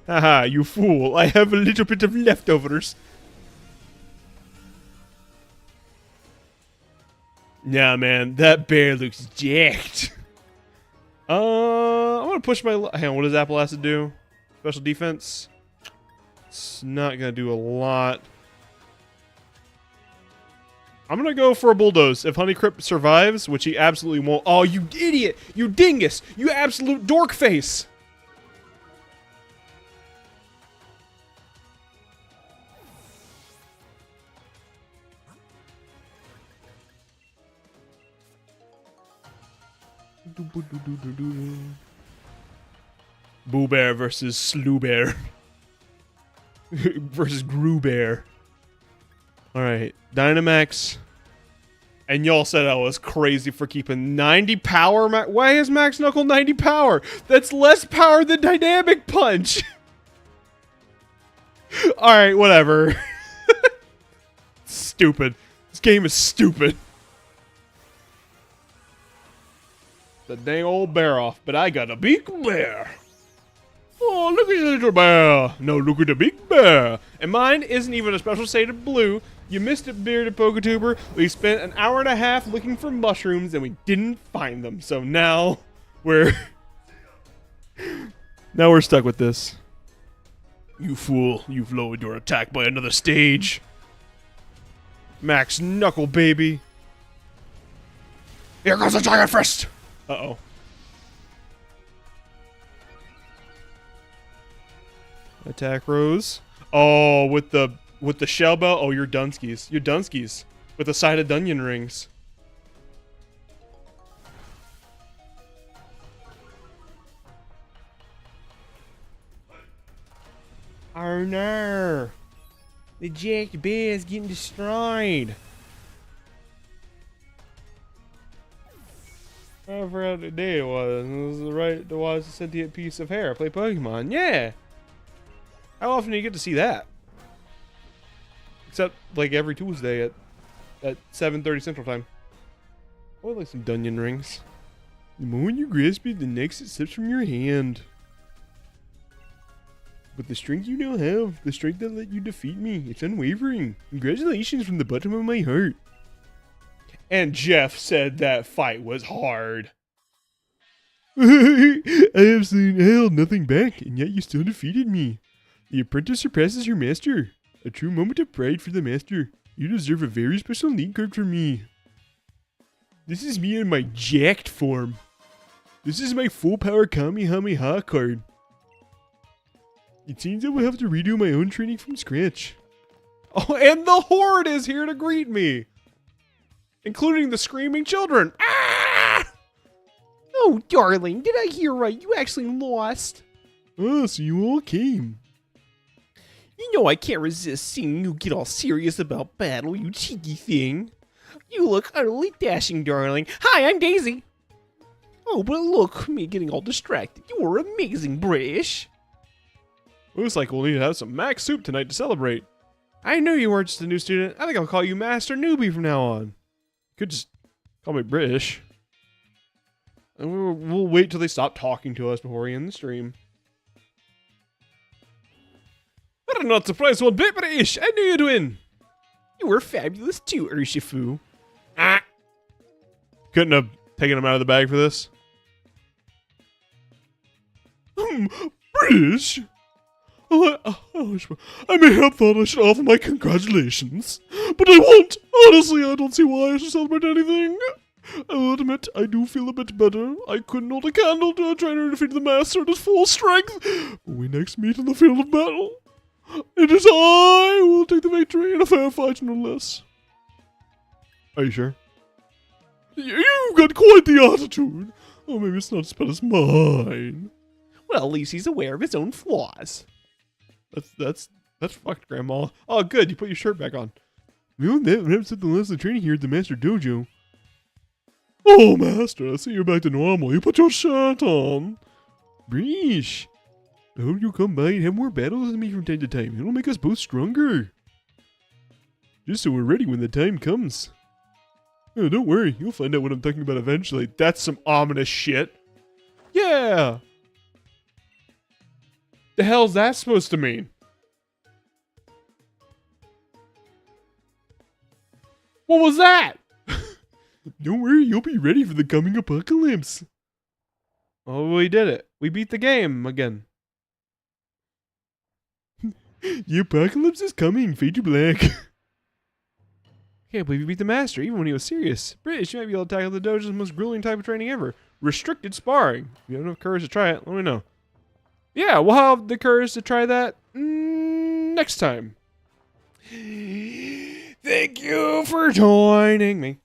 Haha, you fool. I have a little bit of leftovers. Nah, man. That bear looks jacked. I'm gonna push my... Hang on, what does Apple Acid do? Special defense? It's not gonna do a lot. I'm gonna go for a bulldoze. If Honeycrisp survives, which he absolutely won't... Oh, you idiot! You dingus! You absolute dork face! Boo Bear versus Slew Bear. Versus Gru Bear. Alright, Dynamax. And y'all said I was crazy for keeping 90 power. Why has Max Knuckle 90 power? That's less power than Dynamic Punch. Alright, whatever. Stupid. This game is stupid. The dang old bear off, but I got a big bear. Oh, look at the little bear. No, look at the big bear. And mine isn't even a special shade of blue. You missed it, bearded Poketuber. We spent an hour and a half looking for mushrooms and we didn't find them. So now we're stuck with this. You fool, you've lowered your attack by another stage. Max Knuckle, baby. Here goes a giant fist. Uh-oh. Attack Rose. Oh, with the shell bell. Oh, you're Dunskies. You're Dunskies. With the side of Dunyan rings. Oh no. The jacked bear is getting destroyed. I forgot what day it was. It was the right to watch a sentient piece of hair play Pokemon. Yeah. How often do you get to see that? Except like every Tuesday at 7:30 Central Time. I would like some Dunyan rings. The moment you grasp it, the next it slips from your hand. But the strength you now have, the strength that let you defeat me, it's unwavering. Congratulations from the bottom of my heart. And Jeff said that fight was hard. I have held nothing back, and yet you still defeated me. The apprentice surpasses your master. A true moment of pride for the master. You deserve a very special lead card from me. This is me in my jacked form. This is my full power Kamehameha card. It seems I will have to redo my own training from scratch. Oh, and the Horde is here to greet me. Including the screaming children. Ah! Oh, darling, did I hear right? You actually lost. Oh, so you all came. You know I can't resist seeing you get all serious about battle, you cheeky thing. You look utterly dashing, darling. Hi, I'm Daisy. Oh, but look, me getting all distracted. You were amazing, British. Looks like we'll need to have some max soup tonight to celebrate. I knew you weren't just a new student. I think I'll call you Master Newbie from now on. You could just call me British. And we'll wait till they stop talking to us before we end the stream. I'm not surprised one bit, British. I knew you'd win. You were fabulous too, Urshifu. Ah. Couldn't have taken him out of the bag for this. British? I may have thought I should offer my congratulations, but I won't. Honestly, I don't see why I should celebrate anything. I will admit, I do feel a bit better. I couldn't hold a candle to a trainer who defeated the master at his full strength. When we next meet in the field of battle, it is I who will take the victory in a fair fight, no less. Are you sure? You've got quite the attitude. Oh, maybe it's not as bad as mine. Well, at least he's aware of his own flaws. That's fucked, Grandma. Oh, good. You put your shirt back on. We only haven't spent the last of training here at the Master Dojo. Oh, Master, I see you're back to normal. You put your shirt on. Breesh, I hope you'll come by and have more battles with me from time to time. It'll make us both stronger. Just so we're ready when the time comes. Oh, don't worry. You'll find out what I'm talking about eventually. That's some ominous shit. Yeah! The hell's that supposed to mean? What was that? Don't worry, you'll be ready for the coming apocalypse. Oh, we did it. We beat the game again. The apocalypse is coming. Fade to black. Can't believe you beat the master, even when he was serious. British, you might be able to tackle the dojo's most grueling type of training ever. Restricted sparring. If you have enough courage to try it, let me know. Yeah, we'll have the courage to try that next time. Thank you for joining me.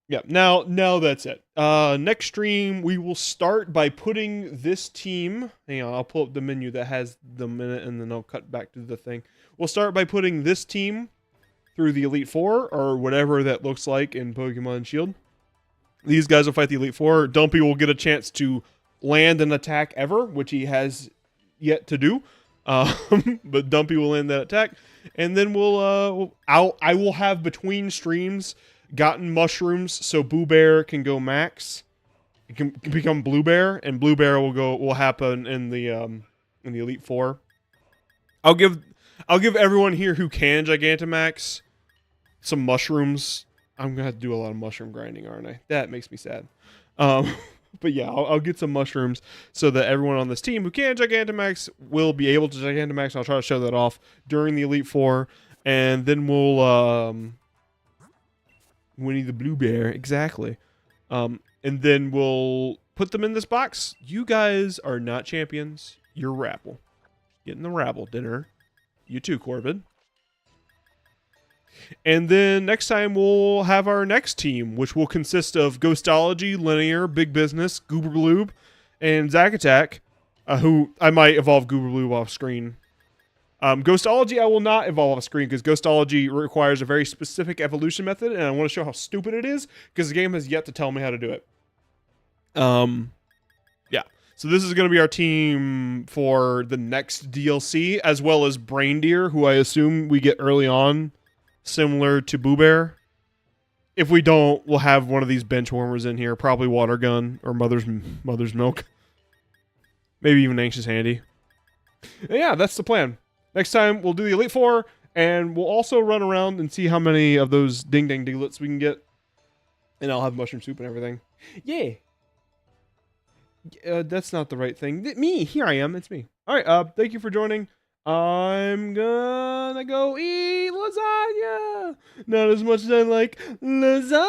Yeah, now that's it. Next stream, we will start by putting this team... Hang on, I'll pull up the menu that has them in it, and then I'll cut back to the thing. We'll start by putting this team through the Elite Four, or whatever that looks like in Pokemon Shield. These guys will fight the Elite Four. Dumpy will get a chance to land an attack ever, which he has yet to do. But Dumpy will land that attack. And then I will have between streams gotten mushrooms so Boo Bear can go max. It can become Blue Bear, and Blue Bear will happen in the Elite Four. I'll give everyone here who can Gigantamax some mushrooms. I'm gonna have to do a lot of mushroom grinding, aren't I? That makes me sad. But yeah, I'll get some mushrooms so that everyone on this team who can Gigantamax will be able to Gigantamax. I'll try to show that off during the Elite Four, and then we'll Winnie the Blue Bear, exactly. And then we'll put them in this box. You guys are not champions. You're rabble. Getting the rabble dinner. You too, Corbin. And then next time we'll have our next team, which will consist of Ghostology, Linear, Big Business, Goober Bloob, and Zack Attack, who I might evolve Goober Bloob off screen. Ghostology I will not evolve off screen because Ghostology requires a very specific evolution method, and I want to show how stupid it is because the game has yet to tell me how to do it. Yeah. So this is going to be our team for the next DLC, as well as Braindeer, who I assume we get early on, similar to Boo Bear. If we don't, we'll have one of these bench warmers in here, probably Water Gun or Mother's Milk. Maybe even Anxious Handy. And yeah, that's the plan. Next time, we'll do the Elite Four, and we'll also run around and see how many of those Ding Dang Diglets we can get. And I'll have mushroom soup and everything. Yeah. That's not the right thing. Me, here I am. It's me. All right. Thank you for joining. I'm gonna go eat lasagna. Not as much as I like lasagna.